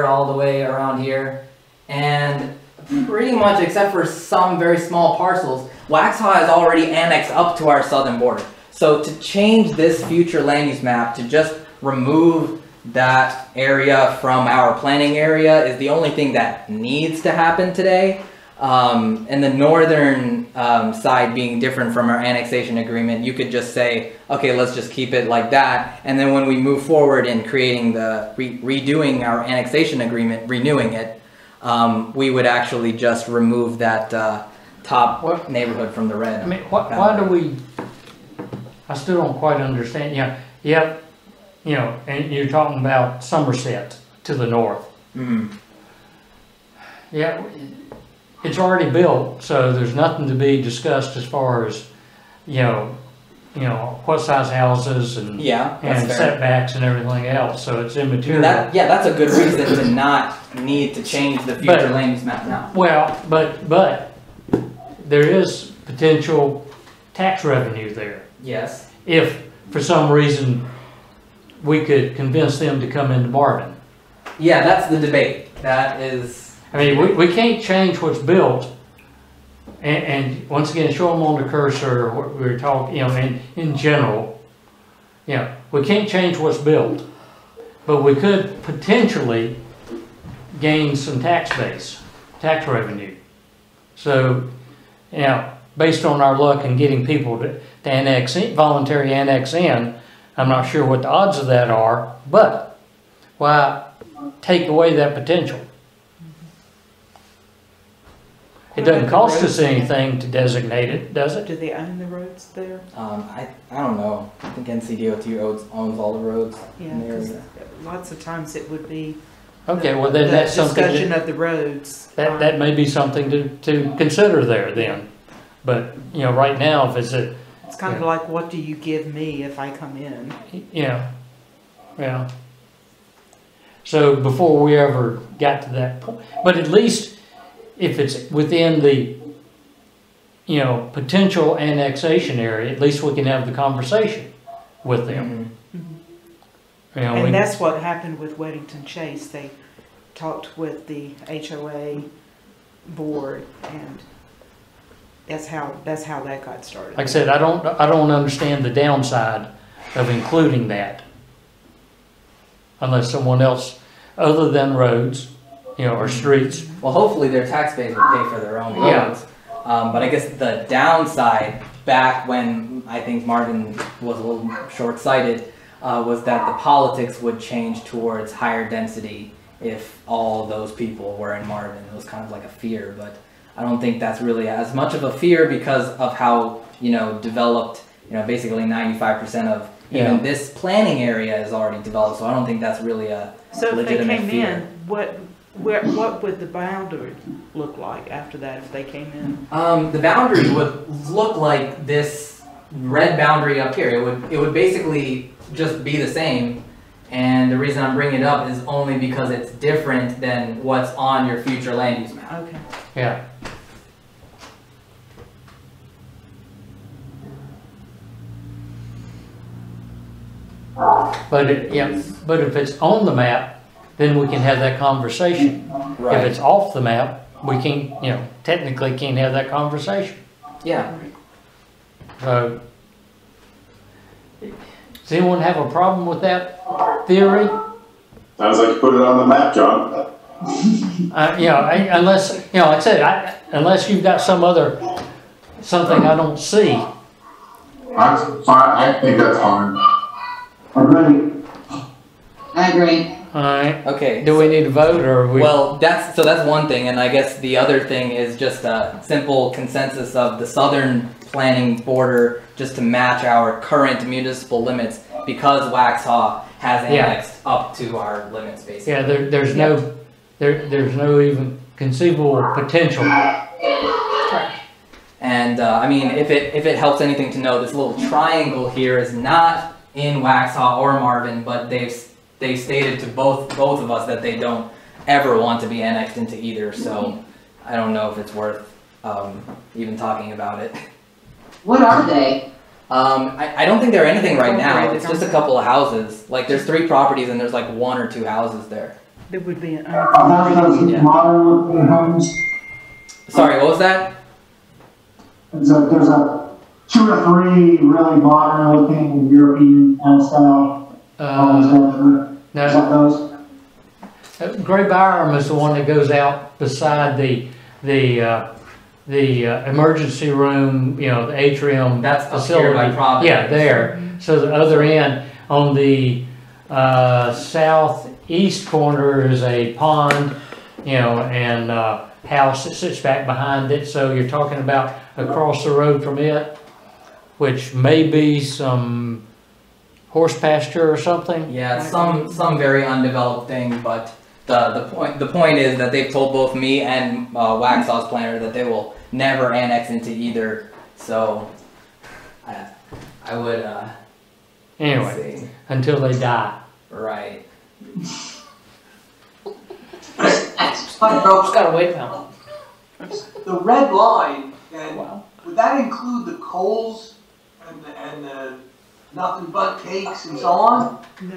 all the way around here, and pretty much except for some very small parcels, Waxhaw is already annexed up to our southern border. So to change this future land use map to just remove that area from our planning area is the only thing that needs to happen today. And the northern side being different from our annexation agreement, you could just say, okay, let's just keep it like that. And then when we move forward in creating redoing our annexation agreement, renewing it, we would actually just remove that top neighborhood from the red. I mean, why do we? I still don't quite understand. And you're talking about Somerset to the north. Yeah, it's already built, so there's nothing to be discussed as far as, what size houses and setbacks and everything else. So it's immaterial. That's a good reason to not need to change the future land use map now. Well, but there is potential tax revenue there. Yes. If for some reason we could convince them to come into Marvin. Yeah, that's the debate. That is. I mean, we can't change what's built, and once again, show them on the cursor what we were talking, in general. We can't change what's built, but we could potentially gain some tax revenue. So, based on our luck in getting people to annex in, voluntary annex in, I'm not sure what the odds of that are, but why take away that potential? It doesn't cost us anything to designate it, does it? Do they own the roads there? I don't know. I think NCDOT owns all the roads in the area. Lots of times it would be. Okay, well then that's something. Discussion of the roads. That may be something to consider there then. But right now, if it's it's kind of like, what do you give me if I come in? Yeah. So before we ever got to that point, but at least if it's within the potential annexation area, at least we can have the conversation with them. And that's what happened with Weddington Chase. They talked with the HOA board, and that's how that got started. Like I said, I don't understand the downside of including that, unless someone else other than roads, or streets. Well, hopefully their tax base will pay for their own roads. But I guess the downside, back when I think Marvin was a little short-sighted, was that the politics would change towards higher density if all those people were in Marvin. It was kind of like a fear, but I don't think that's really as much of a fear because of how, developed, basically 95% of even this planning area is already developed. So I don't think that's really a legitimate fear. So if they came in, what would the boundary look like after that if they came in? The boundary would look like this red boundary up here. It would basically just be the same. And the reason I'm bringing it up is only because it's different than what's on your future land use map. Okay. Yeah. But but if it's on the map, then we can have that conversation. Right. If it's off the map, we can't, technically can't have that conversation. Yeah. So, does anyone have a problem with that theory? Sounds like you put it on the map, John. Unless, like I said, unless you've got something I don't see. That's fine, I think that's fine. Agree. I agree. Alright, Okay. do we need to vote, or are we? Well, that's one thing, and I guess the other thing is just a simple consensus of the southern planning border just to match our current municipal limits because Waxhaw has annexed up to our limits basically. Yeah, there's no even conceivable potential. And I mean, if it helps anything to know, this little triangle here is not in Waxhaw or Marvin, but they've stated to both of us that they don't ever want to be annexed into either. So I don't know if it's worth even talking about it. What are they? I don't think they're anything right now. It's just a couple of houses. Like there's 3 properties and there's like 1 or 2 houses there. There would be an Are those Yeah. modern looking homes? Sorry, what was that? There's a 2 or 3 really modern looking European style homes down there. Is that No, those? Gray Byram is the one that goes out beside the emergency room, the atrium That's up facility. here by Providence. Yeah, there. So the other end, on the southeast corner is a pond, and house that sits back behind it. So you're talking about across the road from it, which may be some horse pasture or something. Yeah, it's some very undeveloped thing, but the point is that they've told both me and Waxhaw's planner that they will never annex into either. So I would Anyway, see. until they die. Right. It's got a weight now. The red line, and Wow. would that include the Coles and the nothing but cakes and so on? No.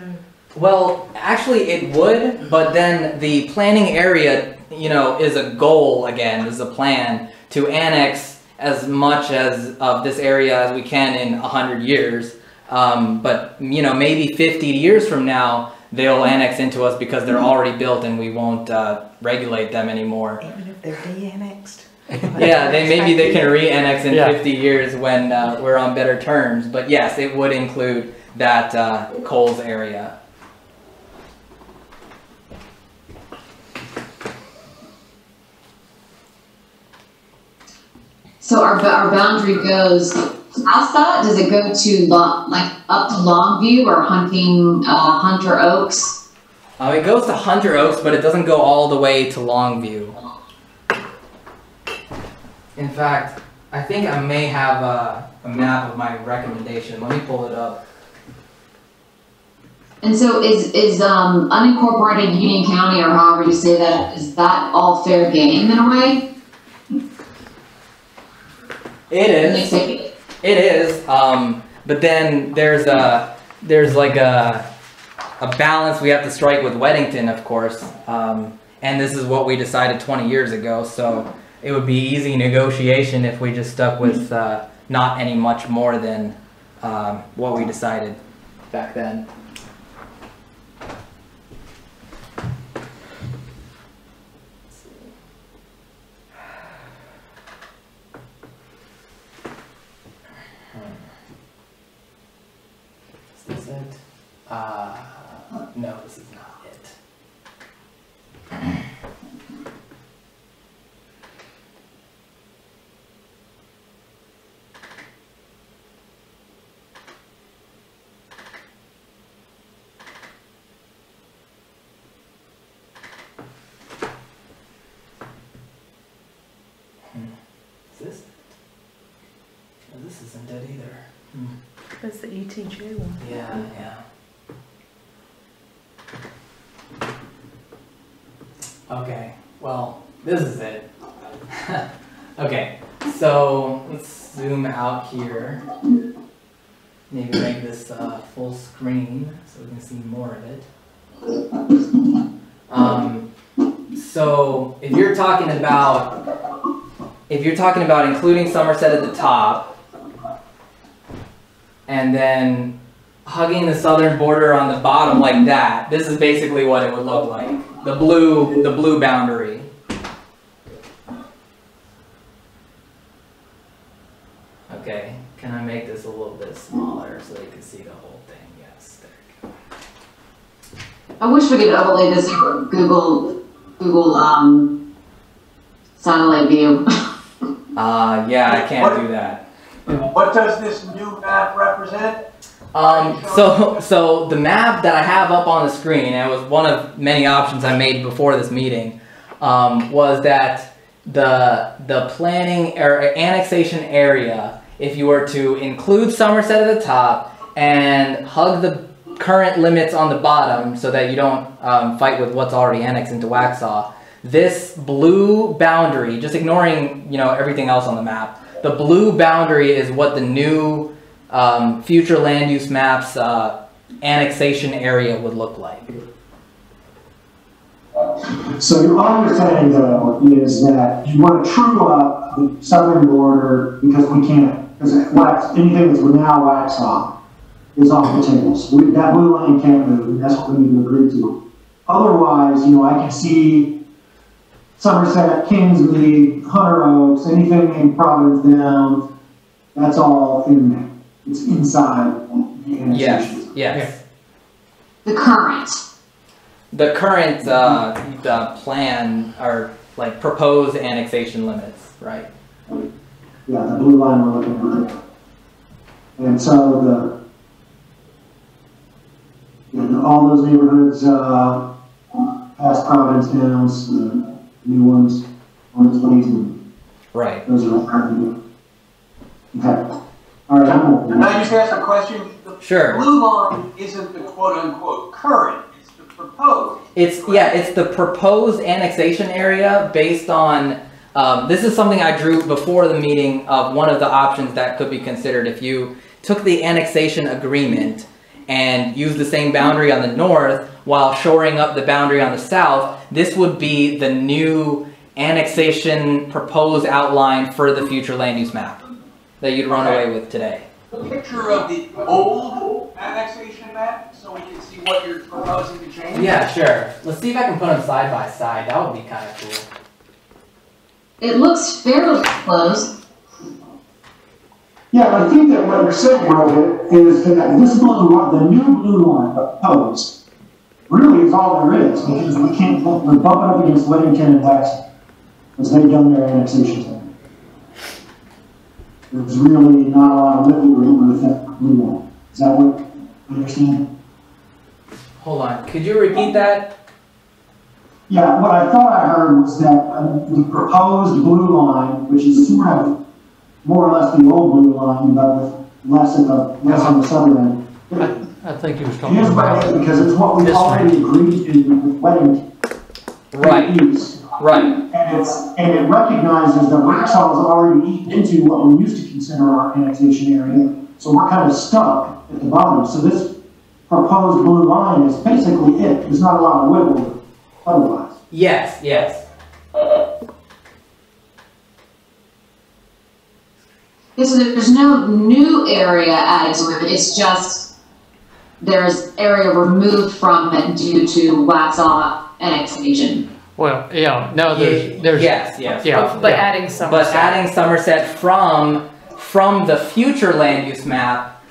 Well, actually it would, but then the planning area, is a goal again, is a plan to annex as much of this area as we can in 100 years. But maybe 50 years from now, they'll annex into us because they're already built and we won't regulate them anymore. Even if they're de-annexed. Yeah, maybe they can re-annex in Yeah. 50 years when we're on better terms. But yes, it would include that Coles area. So our boundary goes past that? Does it go to up to Longview or Hunter Oaks? It goes to Hunter Oaks, but it doesn't go all the way to Longview. In fact, I think I may have a map of my recommendation. Let me pull it up. And so is unincorporated Union County, or however you say that, is that all fair game in a way? It is. It is. But then there's like a balance we have to strike with Weddington, of course. And this is what we decided 20 years ago. So it would be easy negotiation if we just stuck with not any much more than what we decided back then. Is this it? No, this is not it. Is this it? No, this isn't it either. That's the ETJ one. Yeah, yeah. Okay, well, this is it. Okay, so let's zoom out here. maybe make this full screen so we can see more of it. So if you're talking about including Somerset at the top, and then hugging the southern border on the bottom like that, this is basically what it would look like. The blue boundary. Okay, can I make this a little bit smaller so you can see the whole thing? Yes, there you go. I wish we could overlay this in Google satellite view. Yeah, I can't do that. What does this new map represent? So the map that I have up on the screen, and it was one of many options I made before this meeting, was that the planning or annexation area, if you were to include Somerset at the top and hug the current limits on the bottom so that you don't fight with what's already annexed into Waxhaw, this blue boundary, just ignoring everything else on the map, the blue boundary is what the new future land use maps annexation area would look like. So all you're saying though is that you want to true up the southern border because we can't, because anything that's now Waxhaw is off the tables. That blue line can't move, and that's what we need to agree to. Otherwise, I can see Somerset, Kingsley, Hunter Oaks, anything in Providence Downs, that's all in there. It's inside the annexation. Yes. The current. The current plan or like proposed annexation limits, right? Yeah, the blue line we're looking at. And so all those neighborhoods past Providence Downs, the new ones on its ways, and right. Those are all okay. All right, Can I just ask a question? Sure. The blue line isn't the quote-unquote current. It's the proposed. It's the proposed annexation area based on. This is something I drew before the meeting of one of the options that could be considered if you took the annexation agreement and used the same boundary on the north while shoring up the boundary on the south. This would be the new annexation proposed outline for the future land use map that you'd run away with today. A picture of the old annexation map so we can see what you're proposing to change? Yeah, sure. Let's see if I can put them side by side. That would be kind of cool. It looks fairly close. Yeah, I think that what you're saying, Rohit, is that this blue line, the new blue line proposed, really is all there is, because we're bumping up against Weddington and Waxhaw, because they've done their annexation thing. There's really not a lot of wiggle room with that blue line. Is that what you understand? Hold on, could you repeat that? Yeah, what I thought I heard was that the proposed blue line, which is sort of more or less the old blue line, but with less on the southern end. I think he was talking It is about right, because it's what we've this already agreed to with Weddington. Right. East. Right. And it recognizes that Waxhaw is already eaten into what we used to consider our annexation area, so we're kind of stuck at the bottom. So this proposed blue line is basically it. There's not a lot of wiggle room otherwise. Yes, yes. Yeah, so there's no new area added to it. It's just there's area removed from it due to Waxhaw annexation. Well, yeah, no, there's yes. Yeah, But adding Somerset. But adding Somerset from the future land use map,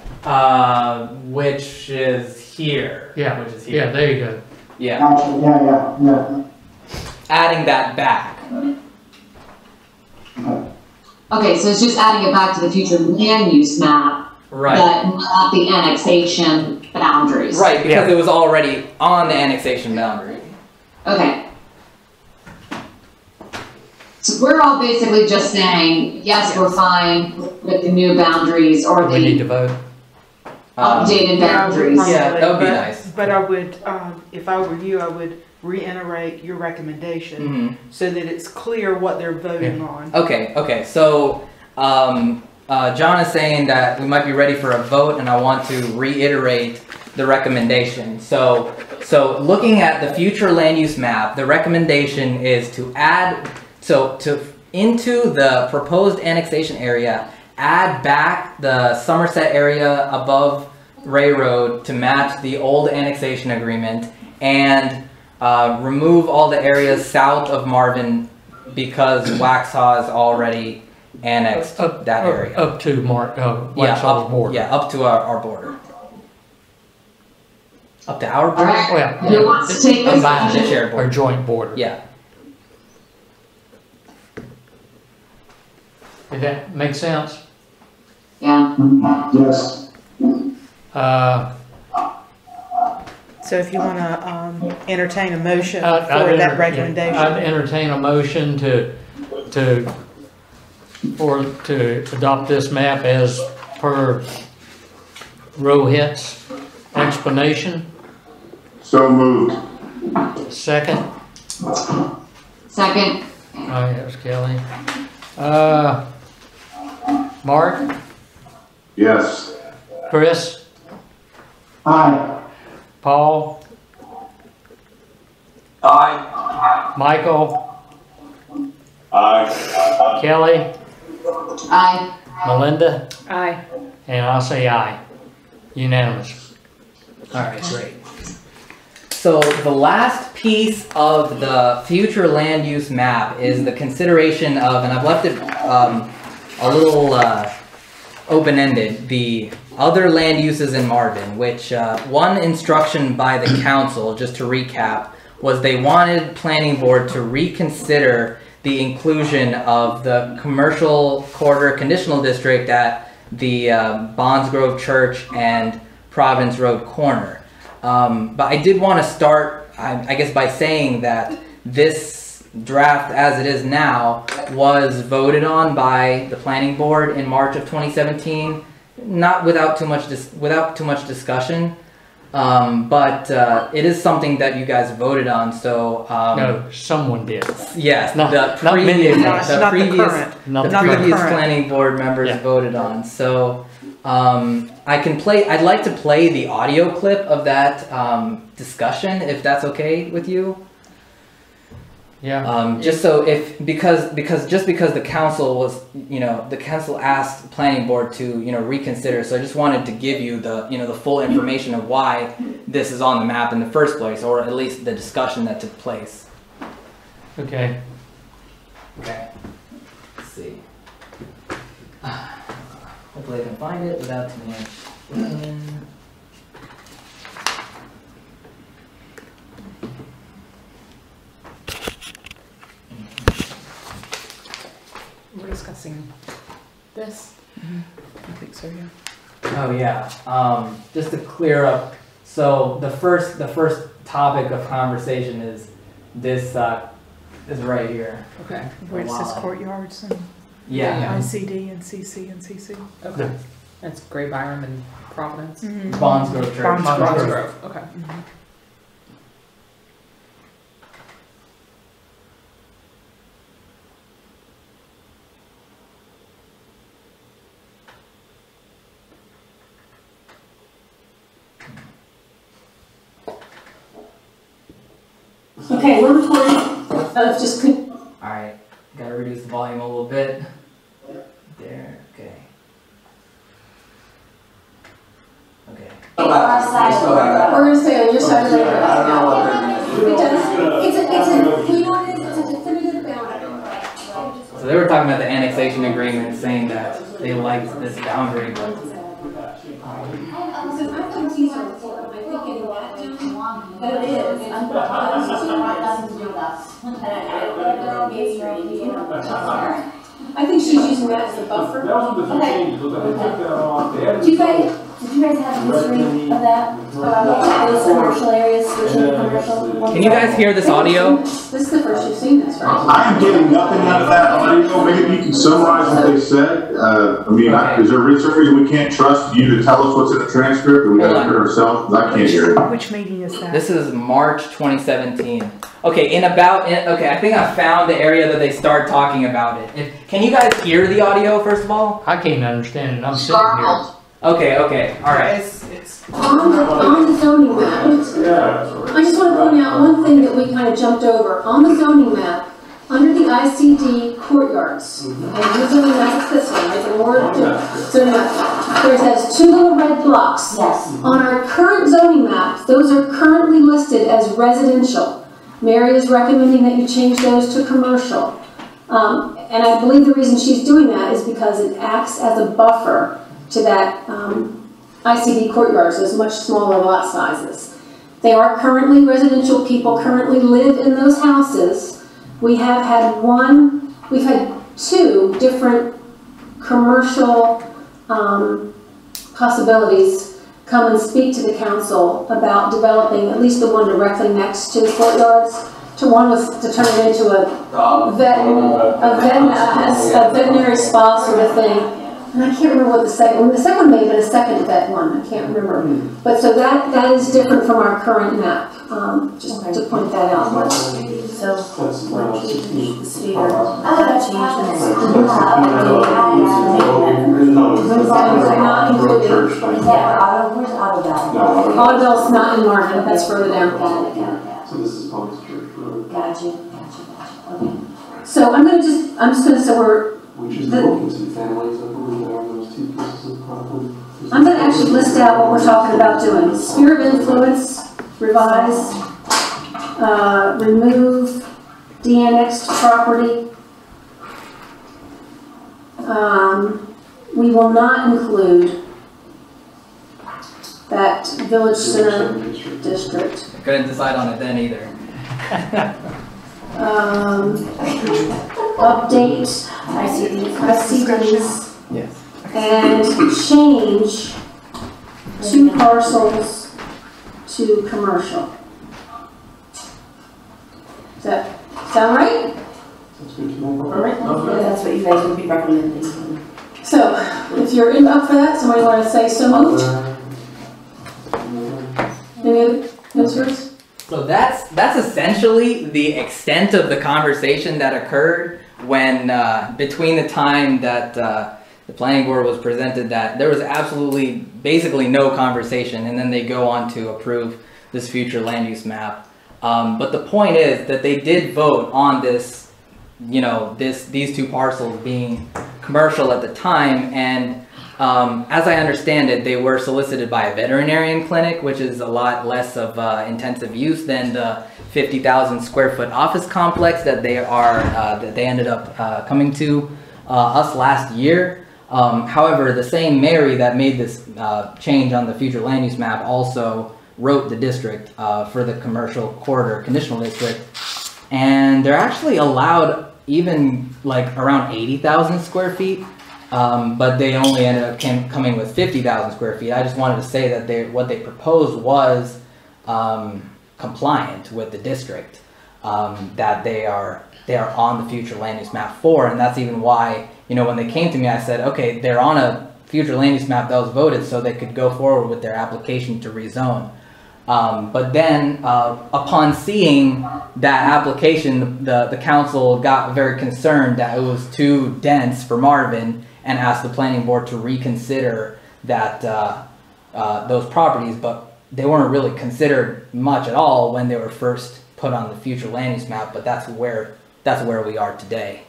which is here. Yeah, which is here. Yeah, there you go. Yeah. Actually, yeah. Adding that back. Okay, so it's just adding it back to the future land use map, Right. but not the annexation boundaries. Right, because it was already on the annexation boundary. Okay. So we're all basically just saying, yes, we're fine with the new boundaries or We need to the vote. updated boundaries. Yeah, that would be nice. But I would, if I were you, I would reiterate your recommendation Mm-hmm. so that it's clear what they're voting on. Okay, so John is saying that we might be ready for a vote, and I want to reiterate the recommendation. So looking at the future land use map, the recommendation is to add, into the proposed annexation area, add back the Somerset area above Ray Road to match the old annexation agreement, and remove all the areas south of Marvin because Waxhaw is already annexed that area. Up to Waxhaw's border. Yeah, up to our border. Up to our border? Alright, Well, who wants to take this? Combined, the shared Our border. joint border. Yeah. Did that make sense? Yeah. Yes. So if you wanna, entertain a motion I'd for that I'd recommendation. entertain a motion to adopt this map as per Rohit's explanation. So moved. Second. Second. Oh, that was Kelly. Mark, Yes. Chris, Aye. Paul, Aye. Michael, Aye. Kelly, Aye. Melinda, Aye. and I'll say aye. Unanimous. All right, great. So the last piece of the future land use map is the consideration of, and I've left it a little open-ended, the other land uses in Marvin, which one instruction by the council, just to recap, was they wanted planning board to reconsider the inclusion of the commercial quarter conditional district at the Bonds Grove Church and Province Road corner. But I did want to start, I guess, by saying that this draft as it is now was voted on by the planning board in March of 2017, not without too much discussion, but it is something that you guys voted on. So No, someone did. yes, Not- the not many previous, of Not us. the the previous, current. Not the the Not the previous current. planning board members Yeah. voted on. So I'd like to play the audio clip of that discussion, if that's okay with you. Yeah. Just so because the council was, the council asked planning board to, reconsider. So I just wanted to give you the, the full information of why this is on the map in the first place, or at least the discussion that took place. Okay. Okay. Let's see. Hopefully I can find it without too much. We're discussing this. I think so, yeah. Oh yeah. Just to clear up, so the first topic of conversation is this is right here. Okay. Where it says Wow. courtyards and Yeah. ICD and CC and CC. Okay. That's Gray Byram and Providence. Bonds Grove Church. Bonds Grove. Bronze Grove. Okay. Okay, we're recording. Just could. All right. Gotta reduce the volume a little bit. There. Okay. Okay. We're gonna stay on your side of the road. It does. It's a, you know what it is? It's a definitive boundary. So they were talking about the annexation agreement, saying that they liked this boundary, but So I'm confused on this one. I think getting that done, but it is. I'm I think she's using that as a buffer. Okay. Did you guys have a history of that? Those commercial areas, switching to commercial? can you guys hear this audio? This is the first you've seen this, right? I am getting nothing out of that audio. Maybe you can summarize what they said. Is there reason we can't trust you to tell us what's in the transcript, or we gotta hear it ourselves? 'Cause I can't hear it. Which meeting is that? This is March 2017. Okay, okay, I think I found the area that they start talking about it. Can you guys hear the audio, first of all? I can't understand it, I'm sitting here. Garbled. Okay, alright. On the zoning map, I just want to point out one thing that we kind of jumped over. On the zoning map, under the ICD courtyards, and the zoning map is this one, right? The more zoning map, there it has 2 little red blocks. Yes. On our current zoning maps, those are currently listed as residential. Mary is recommending that you change those to commercial. And I believe the reason she's doing that is because it acts as a buffer to that ICD courtyards, those much smaller lot sizes. They are currently residential. People currently live in those houses. We have had we've had 2 different commercial possibilities come and speak to the council about developing at least the one directly next to the courtyards. One was to turn it into a veterinary spa sort of thing. And I can't remember what the second one may have been a second vet one, I can't remember. But so that is different from our current map, just to point that out. So, what the sphere, Not included. where's Audubon? Audubon's not in Marvin, that's further down. So this is public church road. Gotcha. Okay. So I'm just gonna say Which is the Wilkinson families, I believe, that own those 2 pieces of property. I'm gonna actually list out what we're talking about doing. Sphere of influence, revise, remove, de-annexed property. We will not include that village center district. I couldn't decide on it then either. Update ICDs. Yes. And change 2 parcels to commercial. Does that sound right? That's good to know. All right. That's what you guys would be recommending. So, if you're up for that, somebody want to say so moved? Any other answers? So that's essentially the extent of the conversation that occurred when between the time that the planning board was presented, that there was basically no conversation, and then they go on to approve this future land use map. But the point is that they did vote on this, these 2 parcels being commercial at the time, and as I understand it, they were solicited by a veterinarian clinic, which is a lot less of intensive use than the 50,000 square foot office complex that they ended up coming to us last year. However, the same Mary that made this change on the future land use map also wrote the district for the commercial corridor conditional district, and they're actually allowed even like around 80,000 square feet. But they only ended up coming with 50,000 square feet. I just wanted to say that what they proposed was compliant with the district that they are on the future land use map for, and that's even why when they came to me, I said, okay, they're on a future land use map that was voted, so they could go forward with their application to rezone. But then, upon seeing that application, the council got very concerned that it was too dense for Marvin, and asked the planning board to reconsider that those properties, but they weren't really considered much at all when they were first put on the future land use map. But that's where we are today.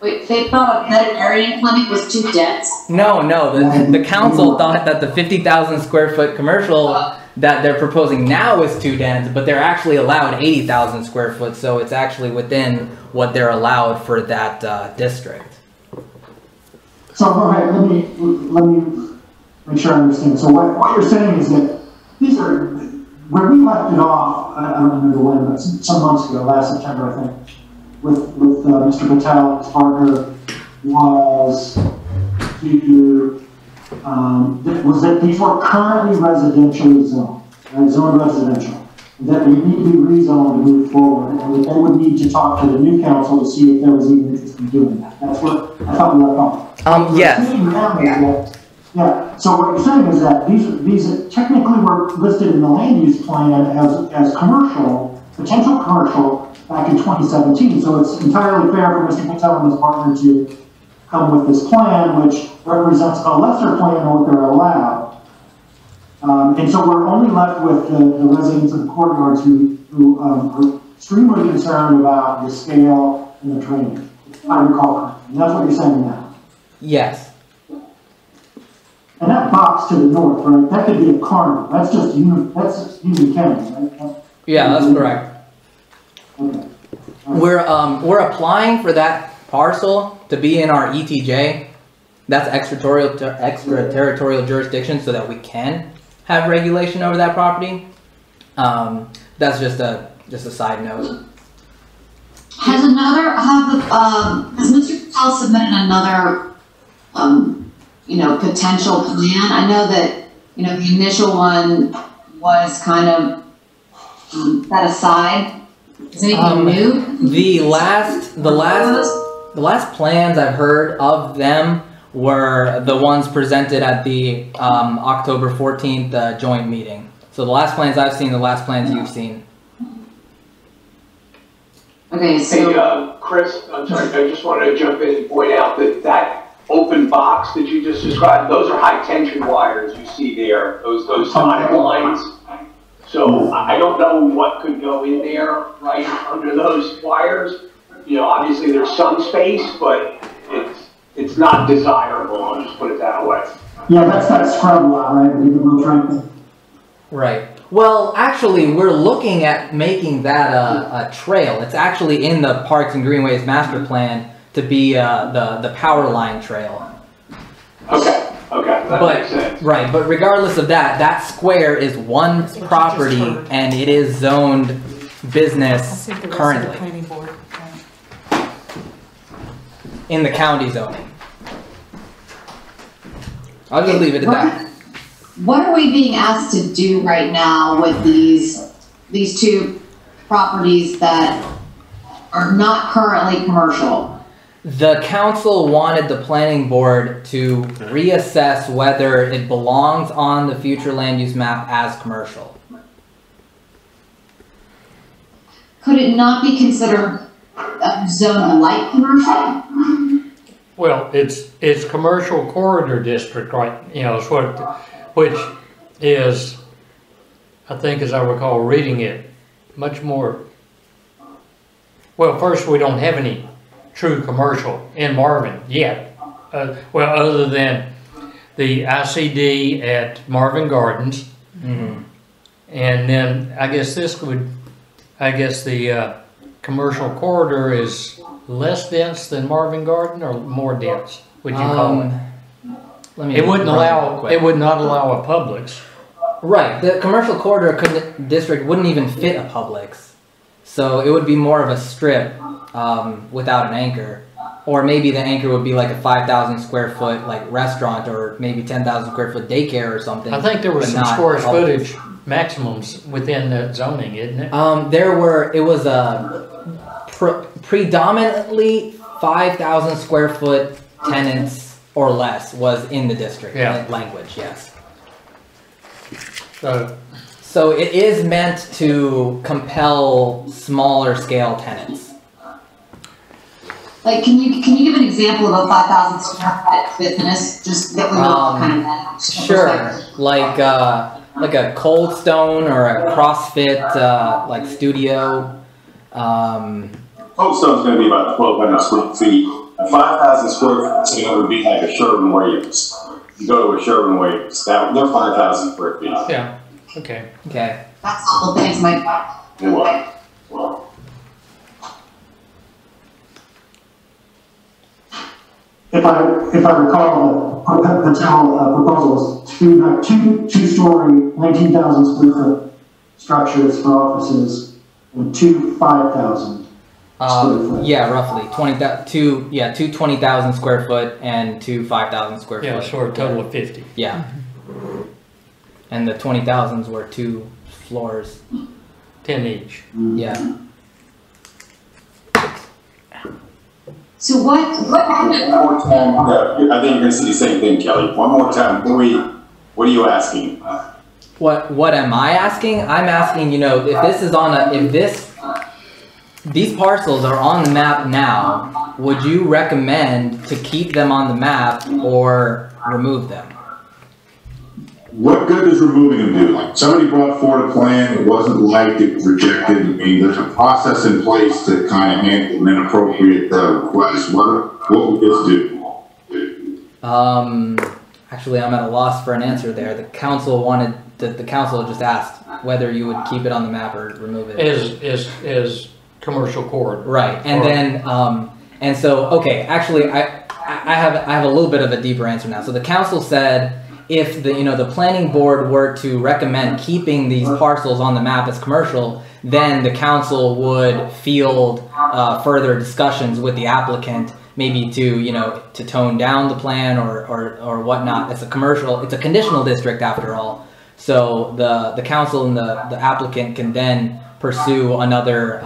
Wait, they thought a veterinarian clinic was too dense? No, the council thought that the 50,000 square foot commercial that they're proposing now is too dense, but they're actually allowed 80,000 square foot, so it's actually within what they're allowed for that district. So, all right, let me make sure I understand. So what you're saying is that these are, where we left it off, I don't remember when, but some months ago, last September, I think, with Mr. Patel, his partner, was that these were currently residentially zoned, right, zoned residential, that they need to be rezoned to move forward, and that they would need to talk to the new council to see if there was even interest in doing that. That's what I thought we left off. Yes. Yeah, so what you're saying is that these technically were listed in the land use plan as commercial, potential commercial back in 2017. So it's entirely fair for Mr. Patel and his partner to come with this plan, which represents a lesser plan than what they're allowed. And so we're only left with the residents of the courtyards who are extremely concerned about the scale and the drainage, if I recall correctly. And that's what you're saying now. Yes. And that box to the north, right, that could be a carnival. That's just Union County, right? Yeah, that's correct. Okay. We're applying for that parcel to be in our ETJ. That's extraterritorial jurisdiction, so that we can have regulation over that property. That's just a side note. Has Mr. Patel submitted another, potential plan? I know that, the initial one was kind of set aside. Is anything new? The last plans I've heard of them were the ones presented at the October 14th joint meeting. So the last plans I've seen, the last plans you've seen. Okay, so... Hey, Chris, I'm sorry, I just wanted to jump in and point out that open box that you just described, those are high tension wires you see there, those dotted lines. So I don't know what could go in there right under those wires. Obviously there's some space, but it's not desirable, I'll just put it that way. Yeah, that's that scrub lot, right? Right. Well, actually, we're looking at making that a trail. It's actually in the Parks and Greenways master plan to be the power line trail. Okay, that makes sense. Right, but regardless of that, that square is one property and it is zoned business currently in the county zoning. I'll just leave it at that. What are we being asked to do right now with these two properties that are not currently commercial? The council wanted the planning board to reassess whether it belongs on the future land use map as commercial. Could it not be considered a zone light commercial? Well, it's commercial corridor district, right? It's which is, I think as I recall reading it, much more, well, first we don't have any true commercial in Marvin yet. Other than the ICD at Marvin Gardens. Mm-hmm. And then I guess the commercial corridor is less dense than Marvin Garden, or more dense, would you call it? It would not allow a Publix. Right, the commercial corridor district wouldn't even fit a Publix. So it would be more of a strip without an anchor. Or maybe the anchor would be like a 5,000 square foot like restaurant, or maybe 10,000 square foot daycare or something. I think there was some square footage maximums within that zoning, isn't it? It was a predominantly 5,000 square foot tenants or less was in the district language, yes. So it is meant to compel smaller scale tenants. Like, can you give an example of a 5,000 square foot business, just that we know kind of? Sure, like a Cold Stone or a CrossFit like studio. Cold Stone's going to be about 1,200 square feet. A 5,000 square feet would be like a Sherwin-Williams. You go to a Sherwin-Williams, they're 5,000 square feet. Yeah. Okay. That's all. Thanks, Mike. You're welcome. If I recall, the Patel proposal was two-story, 19,000 square foot structures for offices, and two 5,000 square foot. Yeah, roughly 2 20,000 square foot and two 5,000 square foot. Yeah, so a total of 50. Yeah. And the 20,000s were 2 floors. 10 each. Yeah. So what One more time, I think you're going to see the same thing, Kelly. One more time, what are you asking? What am I asking? I'm asking, you know, if this is on these parcels are on the map now, would you recommend to keep them on the map or remove them? What good does removing them do? Like, somebody brought forward a plan, it wasn't liked, it was rejected. I mean, there's a process in place to kind of handle an inappropriate request. What would this do? Actually, I'm at a loss for an answer there. The council wanted, the council just asked whether you would keep it on the map or remove it. Is commercial corridor. Right, and then, and so, okay, actually, I have a little bit of a deeper answer now. So the council said, if the planning board were to recommend keeping these parcels on the map as commercial, then the council would field further discussions with the applicant, maybe to tone down the plan or whatnot. It's a conditional district after all. So the council and the applicant can then pursue another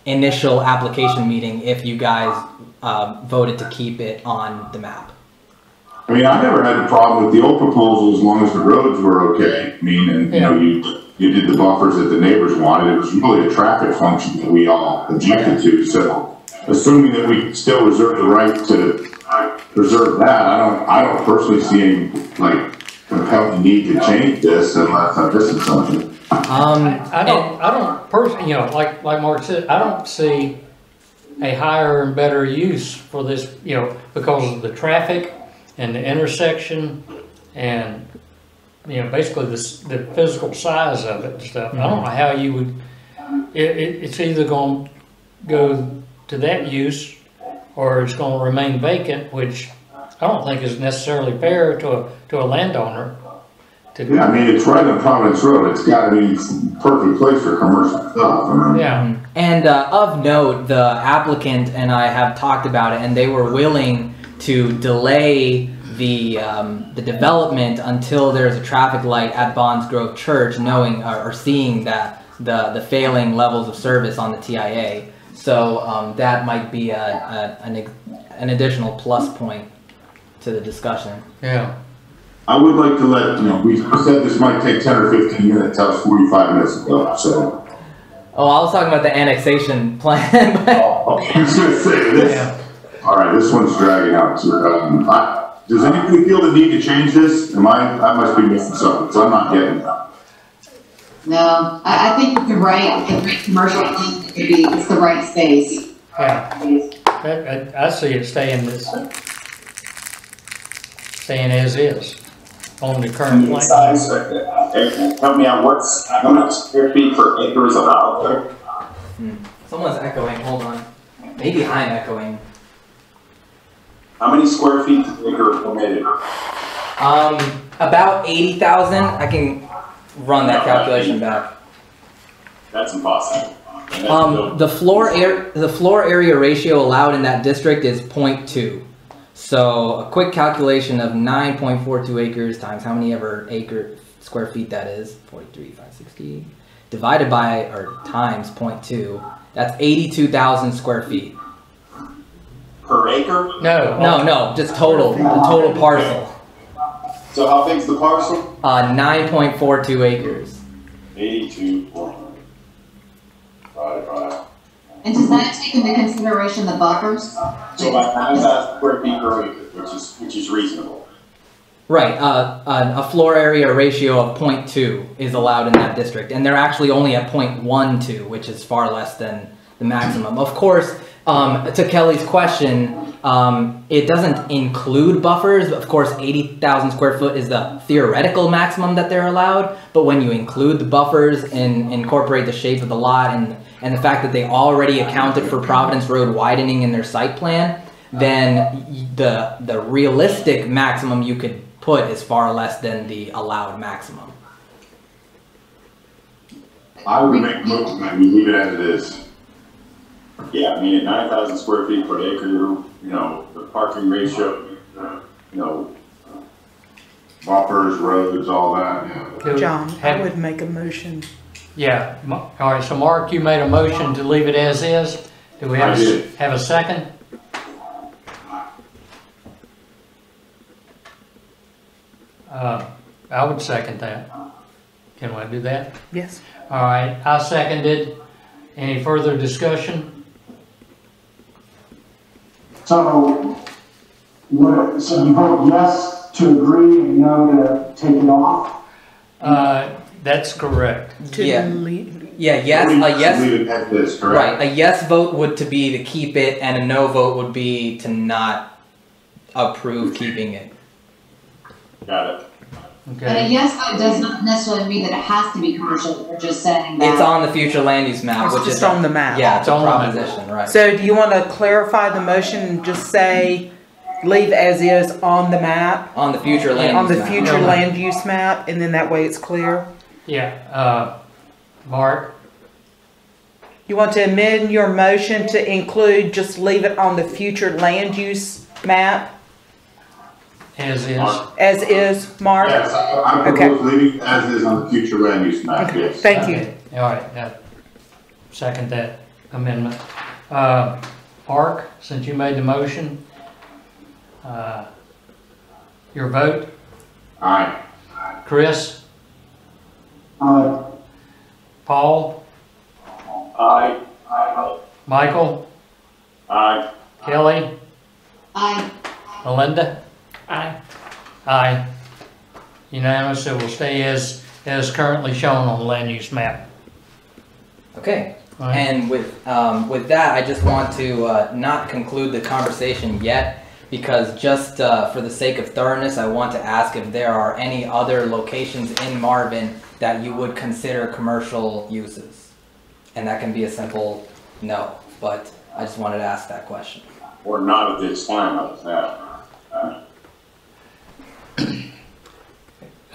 initial application meeting if you guys voted to keep it on the map. I mean, I never had a problem with the old proposal as long as the roads were okay. I mean, and you did the buffers that the neighbors wanted. It was really a traffic function that we all objected to. So, assuming that we still reserve the right to preserve that, I don't personally see any compelling need to change this unless I'm missing something. I don't personally, like Mark said, I don't see a higher and better use for this, because of the traffic and the intersection and, basically the physical size of it and stuff. I don't know how you would, it's either going to go to that use or it's going to remain vacant, which I don't think is necessarily fair to a landowner. Yeah, I mean, it's right on Providence Road. It's got to be a perfect place for commercial stuff. Yeah. And of note, the applicant and I have talked about it, and they were willing to delay the development until there's a traffic light at Bonds Grove Church, knowing or seeing that the failing levels of service on the TIA. So that might be an additional plus point to the discussion. Yeah. I would like to let, we said this might take 10 or 15 minutes, that was 45 minutes ago, so. Oh, I was talking about the annexation plan. I was going to say this. Yeah. All right, this one's dragging out. Does anybody feel the need to change this? I must be missing something, because I'm not getting that. No, I think you're right. It's commercial, it's the right space. Yeah. I see it staying as is on the current plan. Size, help me out, how much square feet per acre is allowed there? Someone's echoing, hold on. Maybe I'm echoing. How many square feet per acre are permitted? About 80,000. I can run that calculation back. That's impossible. The floor area ratio allowed in that district is 0.2. So a quick calculation of 9.42 acres times how many ever square feet that is, 43,560, divided by, or times 0.2, that's 82,000 square feet. Per acre? No, just total, the total parcel. So how big's the parcel? 9.42 acres. 82. And does that take into consideration the buffers? So about 9,000 square feet per acre, which is reasonable. Right, a floor area ratio of 0.2 is allowed in that district, and they're actually only at 0.12, which is far less than the maximum. Of course, to Kelly's question, it doesn't include buffers. Of course, 80,000 square foot is the theoretical maximum that they're allowed, but when you include the buffers and incorporate the shape of the lot and the fact that they already accounted for Providence Road widening in their site plan, then the realistic maximum you could put is far less than the allowed maximum. I would make a motion that we leave it as it is. Yeah, I mean, at 9,000 square feet per acre, the parking ratio, buffers, roads, all that, yeah. John, I would make a motion. Yeah, all right, so Mark, you made a motion to leave it as is. Do we have a second? I would second that. Can we do that? Yes. All right, I seconded. Any further discussion? So, so you vote yes to agree and no to take it off? That's correct. Yeah. Yeah, yes, a yes. Leave it as this, correct? Right, a yes vote would to be to keep it, and a no vote would be to not approve keeping it. Got it. But a Okay. yes vote does not necessarily mean that it has to be commercial, we're just saying that. It's on the future land use map, It's which just is on the map. Yeah, it's a on the map. proposition, right? So do you want to clarify the motion and just say, leave as is on the map? On the future land On use the map. future land use map, and then that way it's clear? Yeah, Mark, You want to amend your motion to include, just leave it on the future land use map as is. as is, Mark? Yes, I propose leaving it as is on the future land use map, Okay, yes. thank you. Okay, all right, now, second that amendment. Mark, since you made the motion, your vote? Aye. Chris? Paul? Aye. Michael? Aye. Kelly? I, Melinda? Aye. Aye. Unanimous, it will stay as currently shown on the land use map. Okay. All right. And with that, I just want to not conclude the conversation yet, because just for the sake of thoroughness, I want to ask if there are any other locations in Marvin that you would consider commercial uses. And that can be a simple no, but I just wanted to ask that question. Or not at this time, how was that?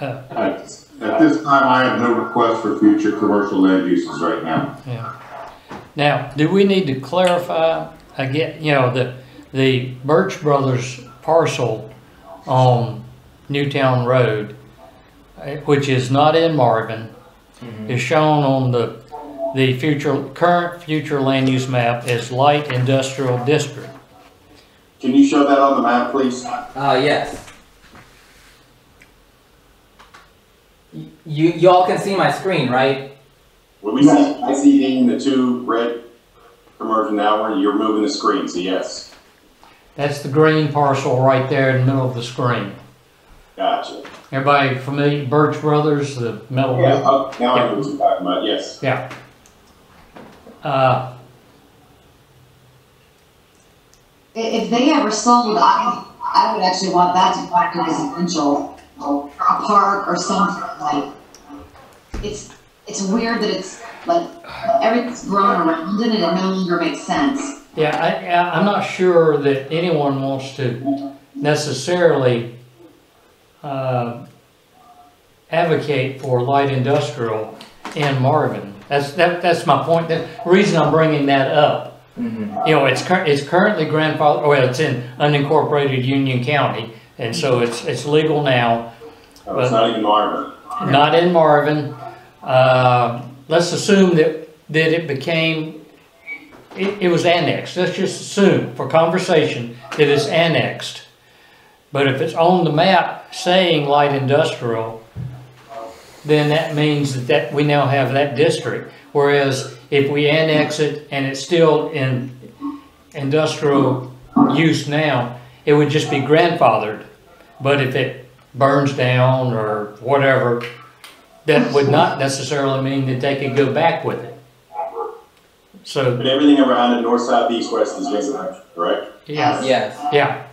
At this time, I have no request for future commercial land uses right now. Yeah. Now, do we need to clarify again, the Birch Brothers parcel on Newtown Road, which is not in Marvin, is shown on the current future land use map as light industrial district. Can you show that on the map, please? Yes. You all can see my screen, right? When we see ICD and the two red commercial now, where you're moving the screen, so yes. That's the green parcel right there in the middle of the screen. Gotcha. Everybody familiar? Birch Brothers, the metal. Yeah, now I know what you're talking about, yes. Yeah. if they ever sold, I would actually want that to go to residential, or a park or something, like, it's weird that it's, like, everything's grown around it and it no longer makes sense. Yeah, I'm not sure that anyone wants to necessarily advocate for light industrial in Marvin. That's my point. The reason I'm bringing that up. Mm-hmm. You know, it's currently grandfathered. Well, it's in unincorporated Union County, and so it's legal now. No, it's not even Marvin. Not in Marvin. Let's assume that it became. It was annexed. Let's just assume, for conversation, that it's annexed. But if it's on the map saying light industrial, then that means that we now have that district. Whereas if we annex it and it's still in industrial use now, it would just be grandfathered. But if it burns down or whatever, that would not necessarily mean that they could go back with it. So, but everything around it, north, south, east, west, is residential, correct? yeah, Yes. yeah.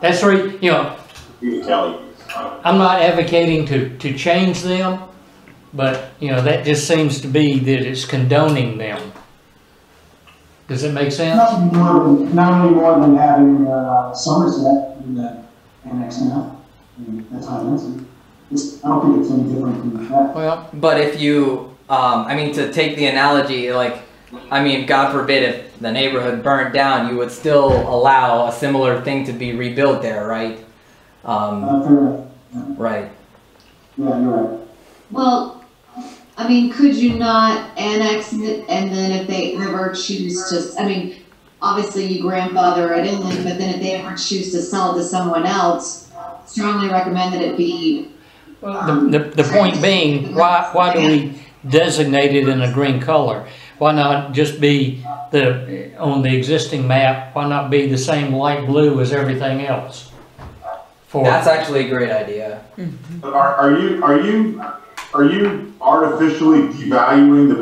That's where, you know, Kelly. I'm not advocating to change them, but, you know, that just seems to be that it's condoning them. Does it make sense? Not any more than having Somerset in the annex now. I mean, that's how it is. I don't think it's any different from that. Well, But if you, I mean, to take the analogy, like, I mean, God forbid if the neighborhood burnt down, you would still allow a similar thing to be rebuilt there, right? Fair enough. Right. Yeah, you're right. Well, I mean, could you not annex it, and then if they ever choose to, I mean, obviously you grandfather it in, but then if they ever choose to sell it to someone else, strongly recommend that it be The point being, why do we designate it in a green color? Why not just be on the existing map, why not be the same light blue as everything else? That's actually a great idea. Are you artificially devaluing the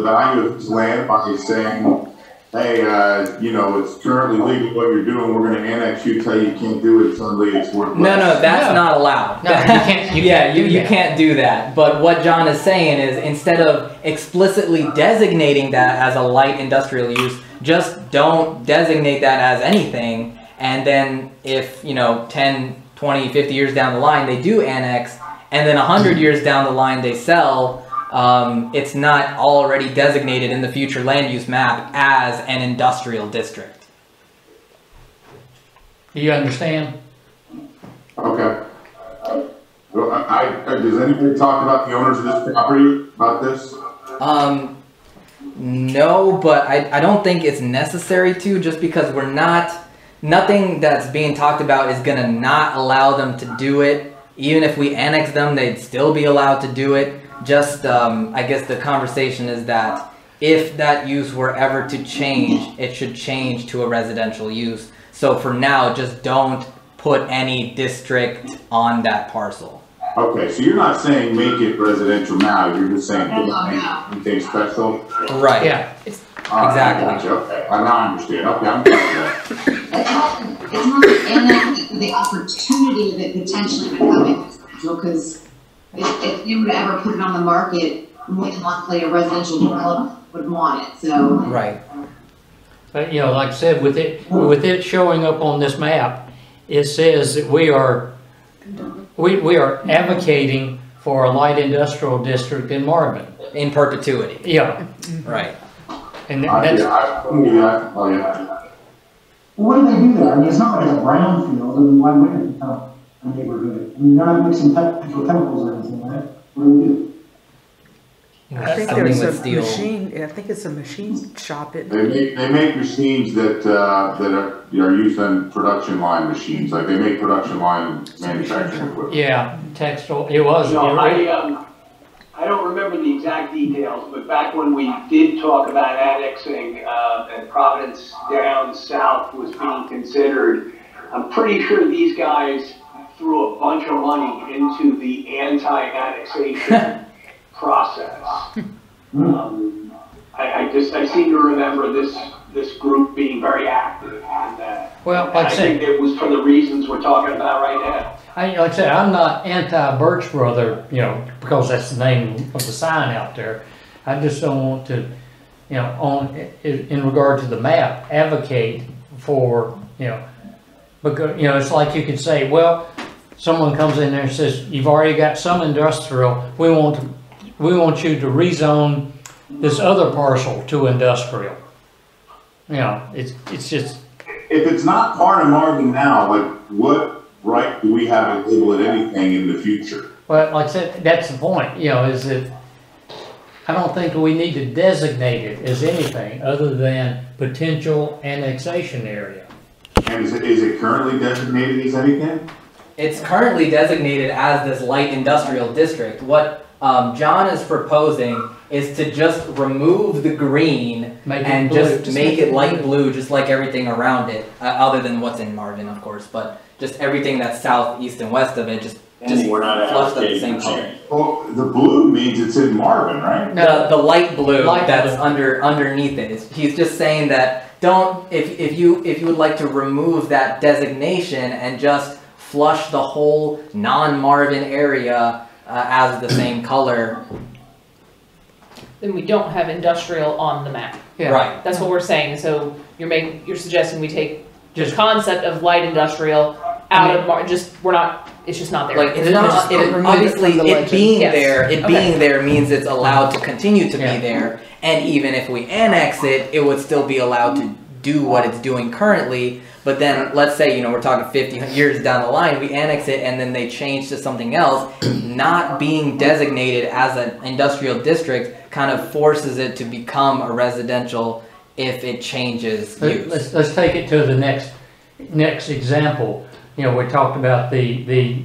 value of this land by saying, hey, you know, it's currently legal what you're doing, we're gonna annex you, tell you can't do it, suddenly it's worth less? No, that's not allowed. No, you can't. You can't do that. But what John is saying is, instead of explicitly designating that as a light industrial use, just don't designate that as anything. And then if, you know, 10, 20, 50 years down the line, they do annex, and then 100 years down the line they sell, it's not already designated in the future land use map as an industrial district. Do you understand? Okay. Well, does anybody talk about the owners of this property about this? No, but I don't think it's necessary to, just because nothing that's being talked about is gonna not allow them to do it. Even if we annex them, they'd still be allowed to do it. Just, I guess the conversation is that if that use were ever to change, it should change to a residential use. So for now, just don't put any district on that parcel. Okay, so you're not saying make it residential now, you're just saying anything special? Right. Yeah. Exactly. Okay, I now understand. Okay, I'm good with that. It's not the opportunity of it potentially becoming residential, because if you were to ever put it on the market, more than likely a residential developer would want it, so. Right. But, you know, like I said, with it showing up on this map, it says that we are advocating for a light industrial district in Marvin. In perpetuity. Yeah. Right. And that's, Oh, yeah. What do they do there? I mean, it's not like a brownfield. I mean, why wouldn't it become a neighborhood? I mean, you're not mixing chemicals or anything, right? What do we do? I think Something there's with a steel. machine, I think it's a machine shop. They make machines that are used on production line machines, like they make production line manufacturing equipment. yeah, textile, it was. No, I don't remember the exact details, but back when we did talk about annexing, and Providence down south was being considered, I'm pretty sure these guys threw a bunch of money into the anti-annexation process. I seem to remember this group being very active, and Well, like I think it was for the reasons we're talking about right now. like I said, I'm not anti-Birch Brother, you know, because that's the name of the sign out there. I just don't want to, you know, in regard to the map, advocate for, you know, because, you know, it's like you could say, well, someone comes in there and says, you've already got some industrial, we want you to rezone this other parcel to industrial. You know, it's just. If it's not part of Marvin now, like what right do we have to label it anything in the future? Well, like I said, that's the point, you know, is that I don't think we need to designate it as anything other than potential annexation area. And is it currently designated as anything? It's currently designated as this light industrial district. What John is proposing is to just remove the green and just make it light blue, just like everything around it, other than what's in Marvin, of course, but just everything that's south, east, and west of it, just we're not flushed at the advocating same for color. change. Well, the blue means it's in Marvin, right? The light blue that's blue. underneath it. He's just saying that if you would like to remove that designation and just flush the whole non-Marvin area as the same color. Then we don't have industrial on the map. Yeah. Right. That's what we're saying. So you're suggesting we take the concept of light industrial out of it's just not there. Like it's not. Obviously, it being there means it's allowed to continue to be there. And even if we annex it, it would still be allowed to do what it's doing currently. But then let's say, you know, we're talking 50 years down the line, we annex it and then they change to something else. Not being designated as an industrial district kind of forces it to become a residential if it changes use. Let's take it to the next example. You know, we talked about the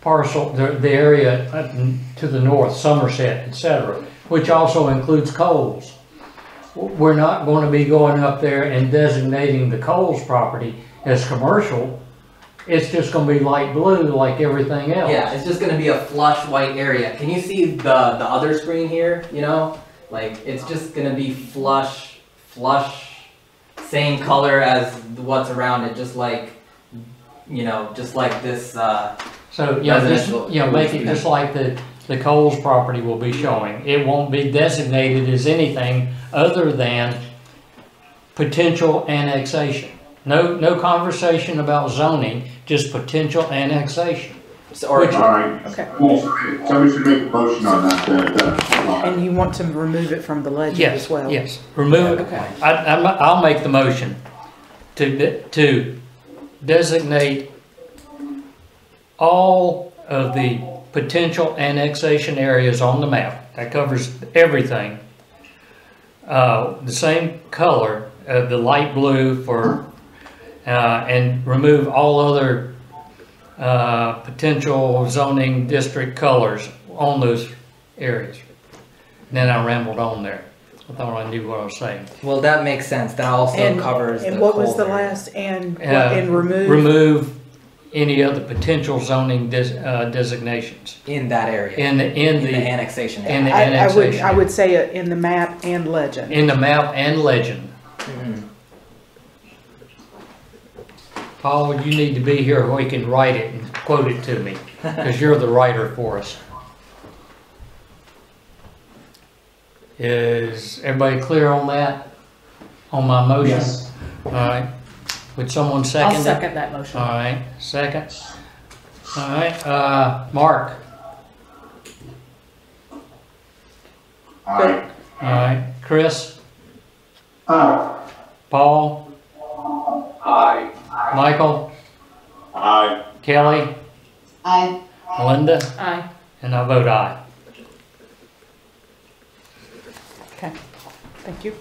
parcel, the area up to the north, Somerset, etc., which also includes Coles. We're not going to be going up there and designating the Coles property as commercial. It's just going to be light blue like everything else. Yeah, it's just gonna be a flush white area. Can you see the other screen here, you know? Like, it's just gonna be flush, same color as what's around it, just like, you know, just like this, So, yeah, make it just like the Coles property will be showing. It won't be designated as anything other than potential annexation. No conversation about zoning, just potential annexation. So, All right. Okay. Somebody should make a motion on that then. And you want to remove it from the legend as well? Yes, remove it. Okay. I'll make the motion to designate all of the potential annexation areas on the map. That covers everything. The same color, the light blue for, and remove all other potential zoning district colors on those areas. And then I rambled on there. I thought I knew what I was saying. well, that makes sense. That also covers And the what was the Coles area. last, and remove? Remove any other potential zoning designations In that area. in the annexation area. in the I annexation. would say in the map and legend. In the map and legend. Mhm. Paul, you need to be here where you can write it and quote it to me, because you're the writer for us. Is everybody clear on that? On my motion? Yes. All right. Would someone second I'll it? second that motion. All right, second. All right, Mark. All right. All right, Chris, Aye. Paul, Aye. Michael, Aye. Kelly, I, Melinda, Aye. and I vote aye. Okay, thank you.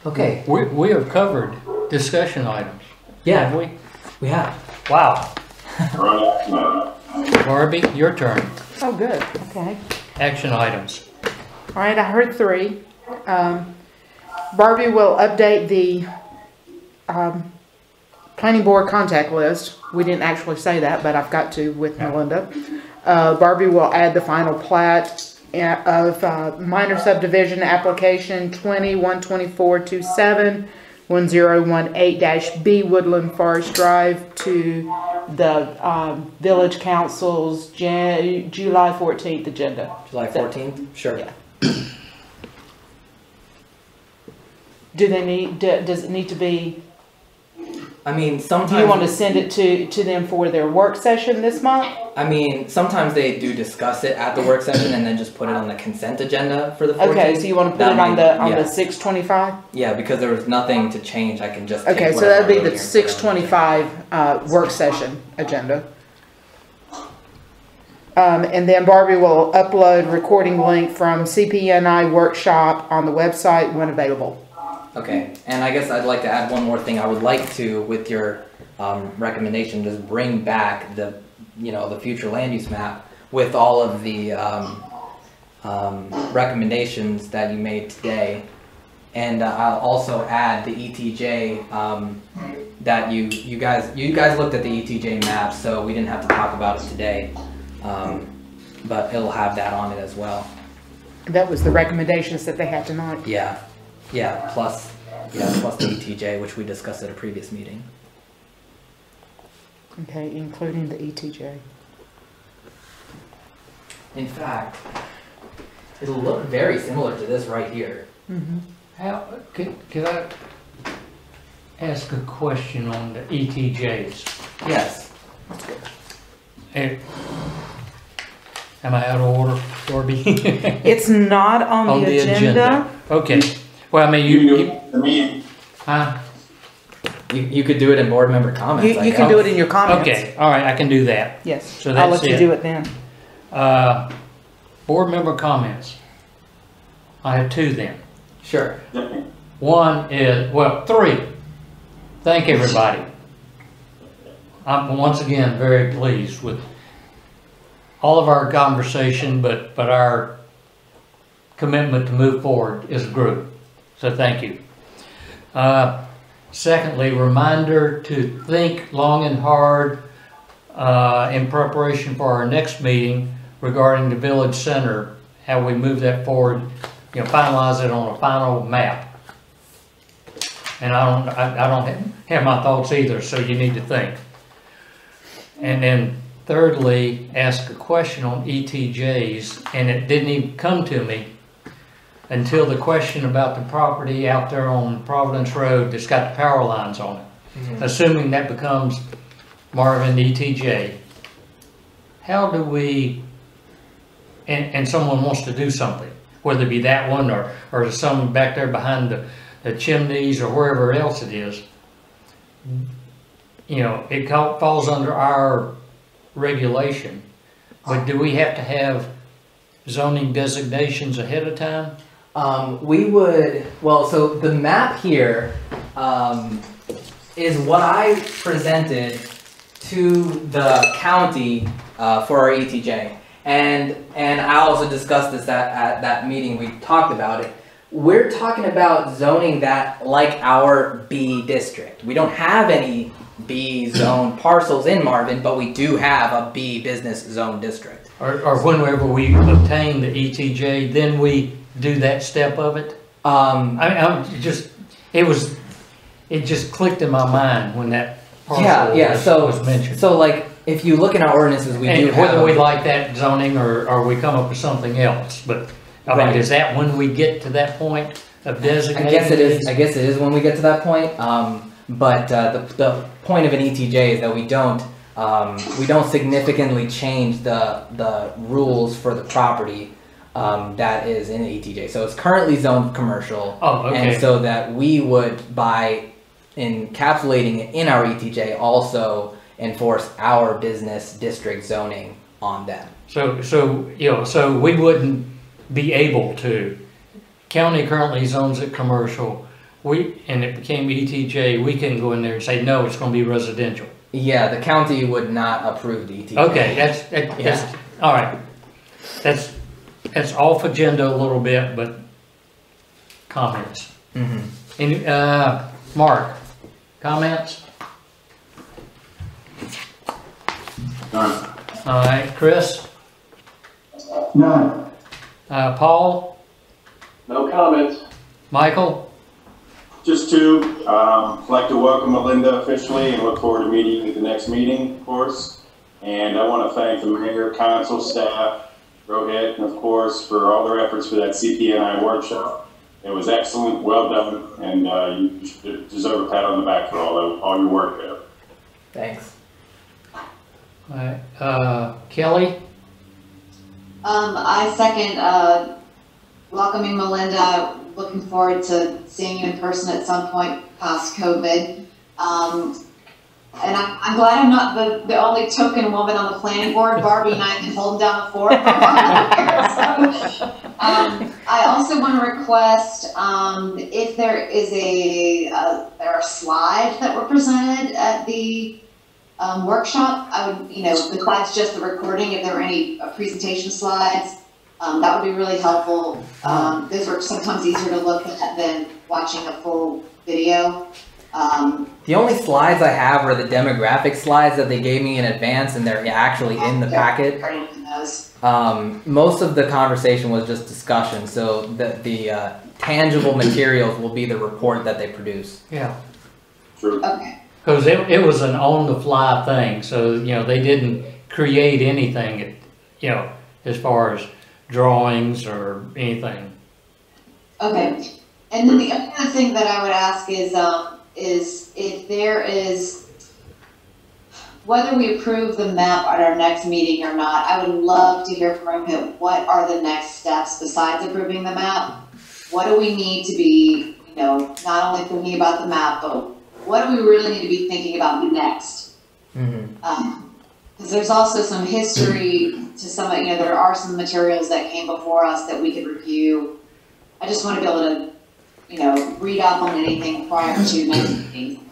Okay. We have covered discussion items. Yeah, Have we? we have. Wow. We're on action item. Barbie, your turn. Oh, good, okay. Action items. All right, I heard 3. Barbie will update the planning board contact list. We didn't actually say that, but I've got to with Melinda. Barbie will add the final plat of minor subdivision application 20-124-27 1018-B Woodland Forest Drive to the Village Council's July 14th agenda. July 14th? Sure. Yeah. Do they need, does it need to be, I mean, do sometimes. you want to send it to them for their work session this month? I mean, sometimes they do discuss it at the work session and then just put it on the consent agenda for the 14th. Okay, so you want to put That it on may- the yeah. 625? Yeah, because there was nothing to change. I can just. take Okay, so whatever that'd be I wrote the here and put it on the 625 work session agenda. And then Barbie will upload recording link from CPNI workshop on the website when available. Okay, and I guess I'd like to add one more thing. I would like to, with your recommendation, just bring back the, the future land use map with all of the recommendations that you made today. And I'll also add the ETJ that you guys looked at the ETJ map, so we didn't have to talk about it today. But it'll have that on it as well. That was the recommendations that they had tonight. Yeah, plus the ETJ, which we discussed at a previous meeting. Okay, including the ETJ. In fact, it'll look very similar to this right here. Mm-hmm. How, could I ask a question on the ETJs? Yes. Am I out of order, Darby? It's not on the agenda. Okay. Well, I mean, You could do it in board member comments. You can do it in your comments. Okay, all right, I can do that. Yes, So I'll that's let you do it then. Board member comments. I have 2 then. Sure. One is, well, 3. Thank everybody. I'm once again very pleased with all of our conversation, but our commitment to move forward as a group. So thank you. Secondly, reminder to think long and hard in preparation for our next meeting regarding the village center, how we move that forward, finalize it on a final map. And I don't have my thoughts either, so you need to think. And then thirdly, ask a question on ETJs, and it didn't even come to me until the question about the property out there on Providence Road that's got the power lines on it. Mm-hmm. Assuming that becomes Marvin ETJ, how do we, and someone wants to do something, whether it be that one or some back there behind the chimneys or wherever else it is, it falls under our regulation. But do we have to have zoning designations ahead of time? We would, so the map here is what I presented to the county for our ETJ. And I also discussed this at that meeting. We talked about it. We're talking about zoning that like our B district. We don't have any B zone parcels in Marvin, but we do have a B business zone district. Or whenever we obtain the ETJ, then we do that step of it? It just clicked in my mind when that parcel was mentioned. So like, if you look in our ordinances, we do have... Whether we like that zoning or we come up with something else, but I mean, is that when we get to that point of designating? I guess it is when we get to that point. But the point of an ETJ is that we don't significantly change the rules for the property that is in the ETJ. So it's currently zoned commercial. Oh, okay. And so that we would, by encapsulating it in our ETJ, also enforce our business district zoning on them. So we wouldn't be able to. County currently zones it commercial. And it became ETJ. We can go in there and say no, it's going to be residential. Yeah, the county would not approve the ETJ. Okay, that's all right. That's off agenda a little bit, but comments. Mm-hmm. And Mark, comments? None. All right, Chris? None. Paul? No comments. Michael? Just to like to welcome Melinda officially and look forward to meeting you at the next meeting, of course. And I want to thank the mayor, council, staff, Rohit, and of course for all their efforts for that CPNI workshop. It was excellent, well done, and you deserve a pat on the back for all your work there. Thanks. All right, Kelly? I second welcoming Melinda. Looking forward to seeing you in person at some point past COVID. And I'm glad I'm not the only token woman on the planning board. Barbie and I have been holding down the fort for I also want to request if there is there are slides that were presented at the workshop. I would, besides just the recording, if there were any presentation slides, that would be really helpful. Those are sometimes easier to look at than watching a full video. The only slides I have are the demographic slides that they gave me in advance, and they're actually in the packet. Most of the conversation was just discussion, so the tangible materials will be the report that they produce. Yeah. True. Okay. Because it was an on-the-fly thing, so they didn't create anything, as far as drawings or anything. Okay. And then the other thing that I would ask is if there is, whether we approve the map at our next meeting or not, I would love to hear from him. What are the next steps besides approving the map? What do we need to be, not only thinking about the map, but what do we really need to be thinking about next? Mm-hmm. Because there's also some history to some, there are some materials that came before us that we could review. I just want to be able to read up on anything prior to next meeting.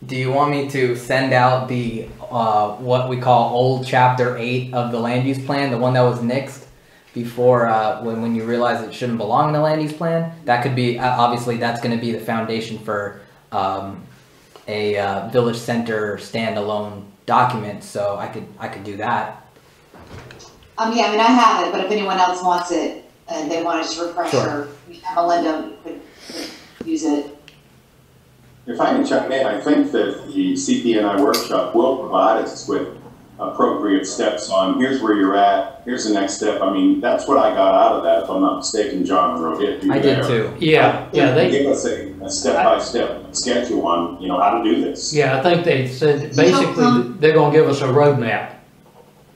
Do you want me to send out the what we call old chapter 8 of the land use plan, the one that was nixed before when you realize it shouldn't belong in the land use plan? That could be obviously that's going to be the foundation for a village center standalone document. So I could do that. Yeah, I mean, I have it, but if anyone else wants it and they want to just refresh Sure. her, Melinda could use it. If I can chime in, I think that the CPNI workshop will provide us with appropriate steps on here's where you're at, here's the next step. I mean, that's what I got out of that, if I'm not mistaken, John Monroe. I did too. Yeah, They give us a step-by-step schedule on, how to do this. Yeah, I think they said basically they're gonna give us a roadmap.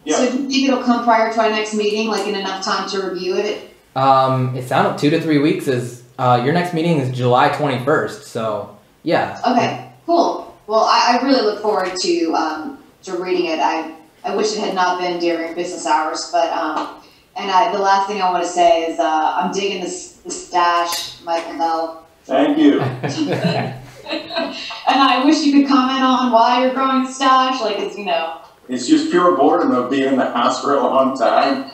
Yeah. So do you think it'll come prior to our next meeting, like in enough time to review it? It sounded 2 to 3 weeks is your next meeting is July 21st. So yeah. Okay, cool. Well, I really look forward to reading it. I wish it had not been during business hours, but the last thing I want to say is I'm digging the stash, Michael Bell. Thank you. And I wish you could comment on why you're growing the stash, like it's It's just pure boredom of being in the house for a long time.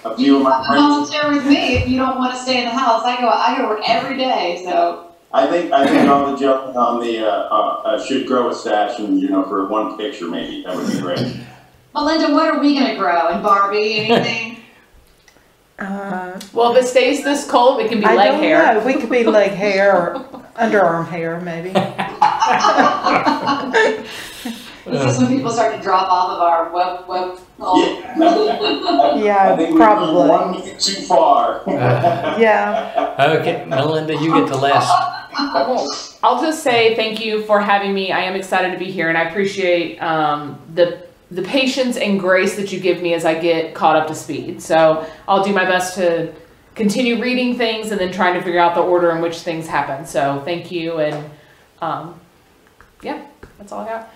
A few of my friends. Volunteer with me if you don't want to stay in the house. I go to work every day, so. I think all the junk on the should grow a stash and for one picture maybe that would be great. Melinda, what are we gonna grow? And Barbie, anything? Well, if it stays this cold, it can be leg hair. We could be leg hair or underarm hair, maybe. This is when people start to drop off of our web. Yeah, I think probably. We've gone 1 minute too far. Yeah. Okay, Melinda, you get the last. Well, I'll just say thank you for having me. I am excited to be here, and I appreciate the patience and grace that you give me as I get caught up to speed. So I'll do my best to continue reading things and then trying to figure out the order in which things happen. So thank you, and yeah, that's all I got.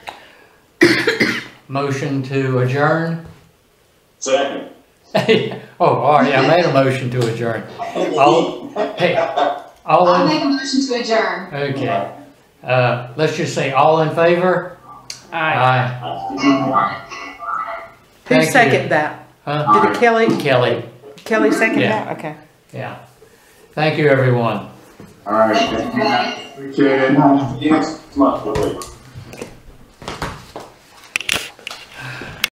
Motion to adjourn. Second. All right, I made a motion to adjourn. I'll make a motion to adjourn. Okay. Let's just say all in favor? Aye. Who Thank you. seconded that? Huh? Did it Kelly? Kelly, second Yeah. that? Okay. yeah. Thank you, everyone. All right, Thank you, guys. appreciate it. See you next month, hopefully.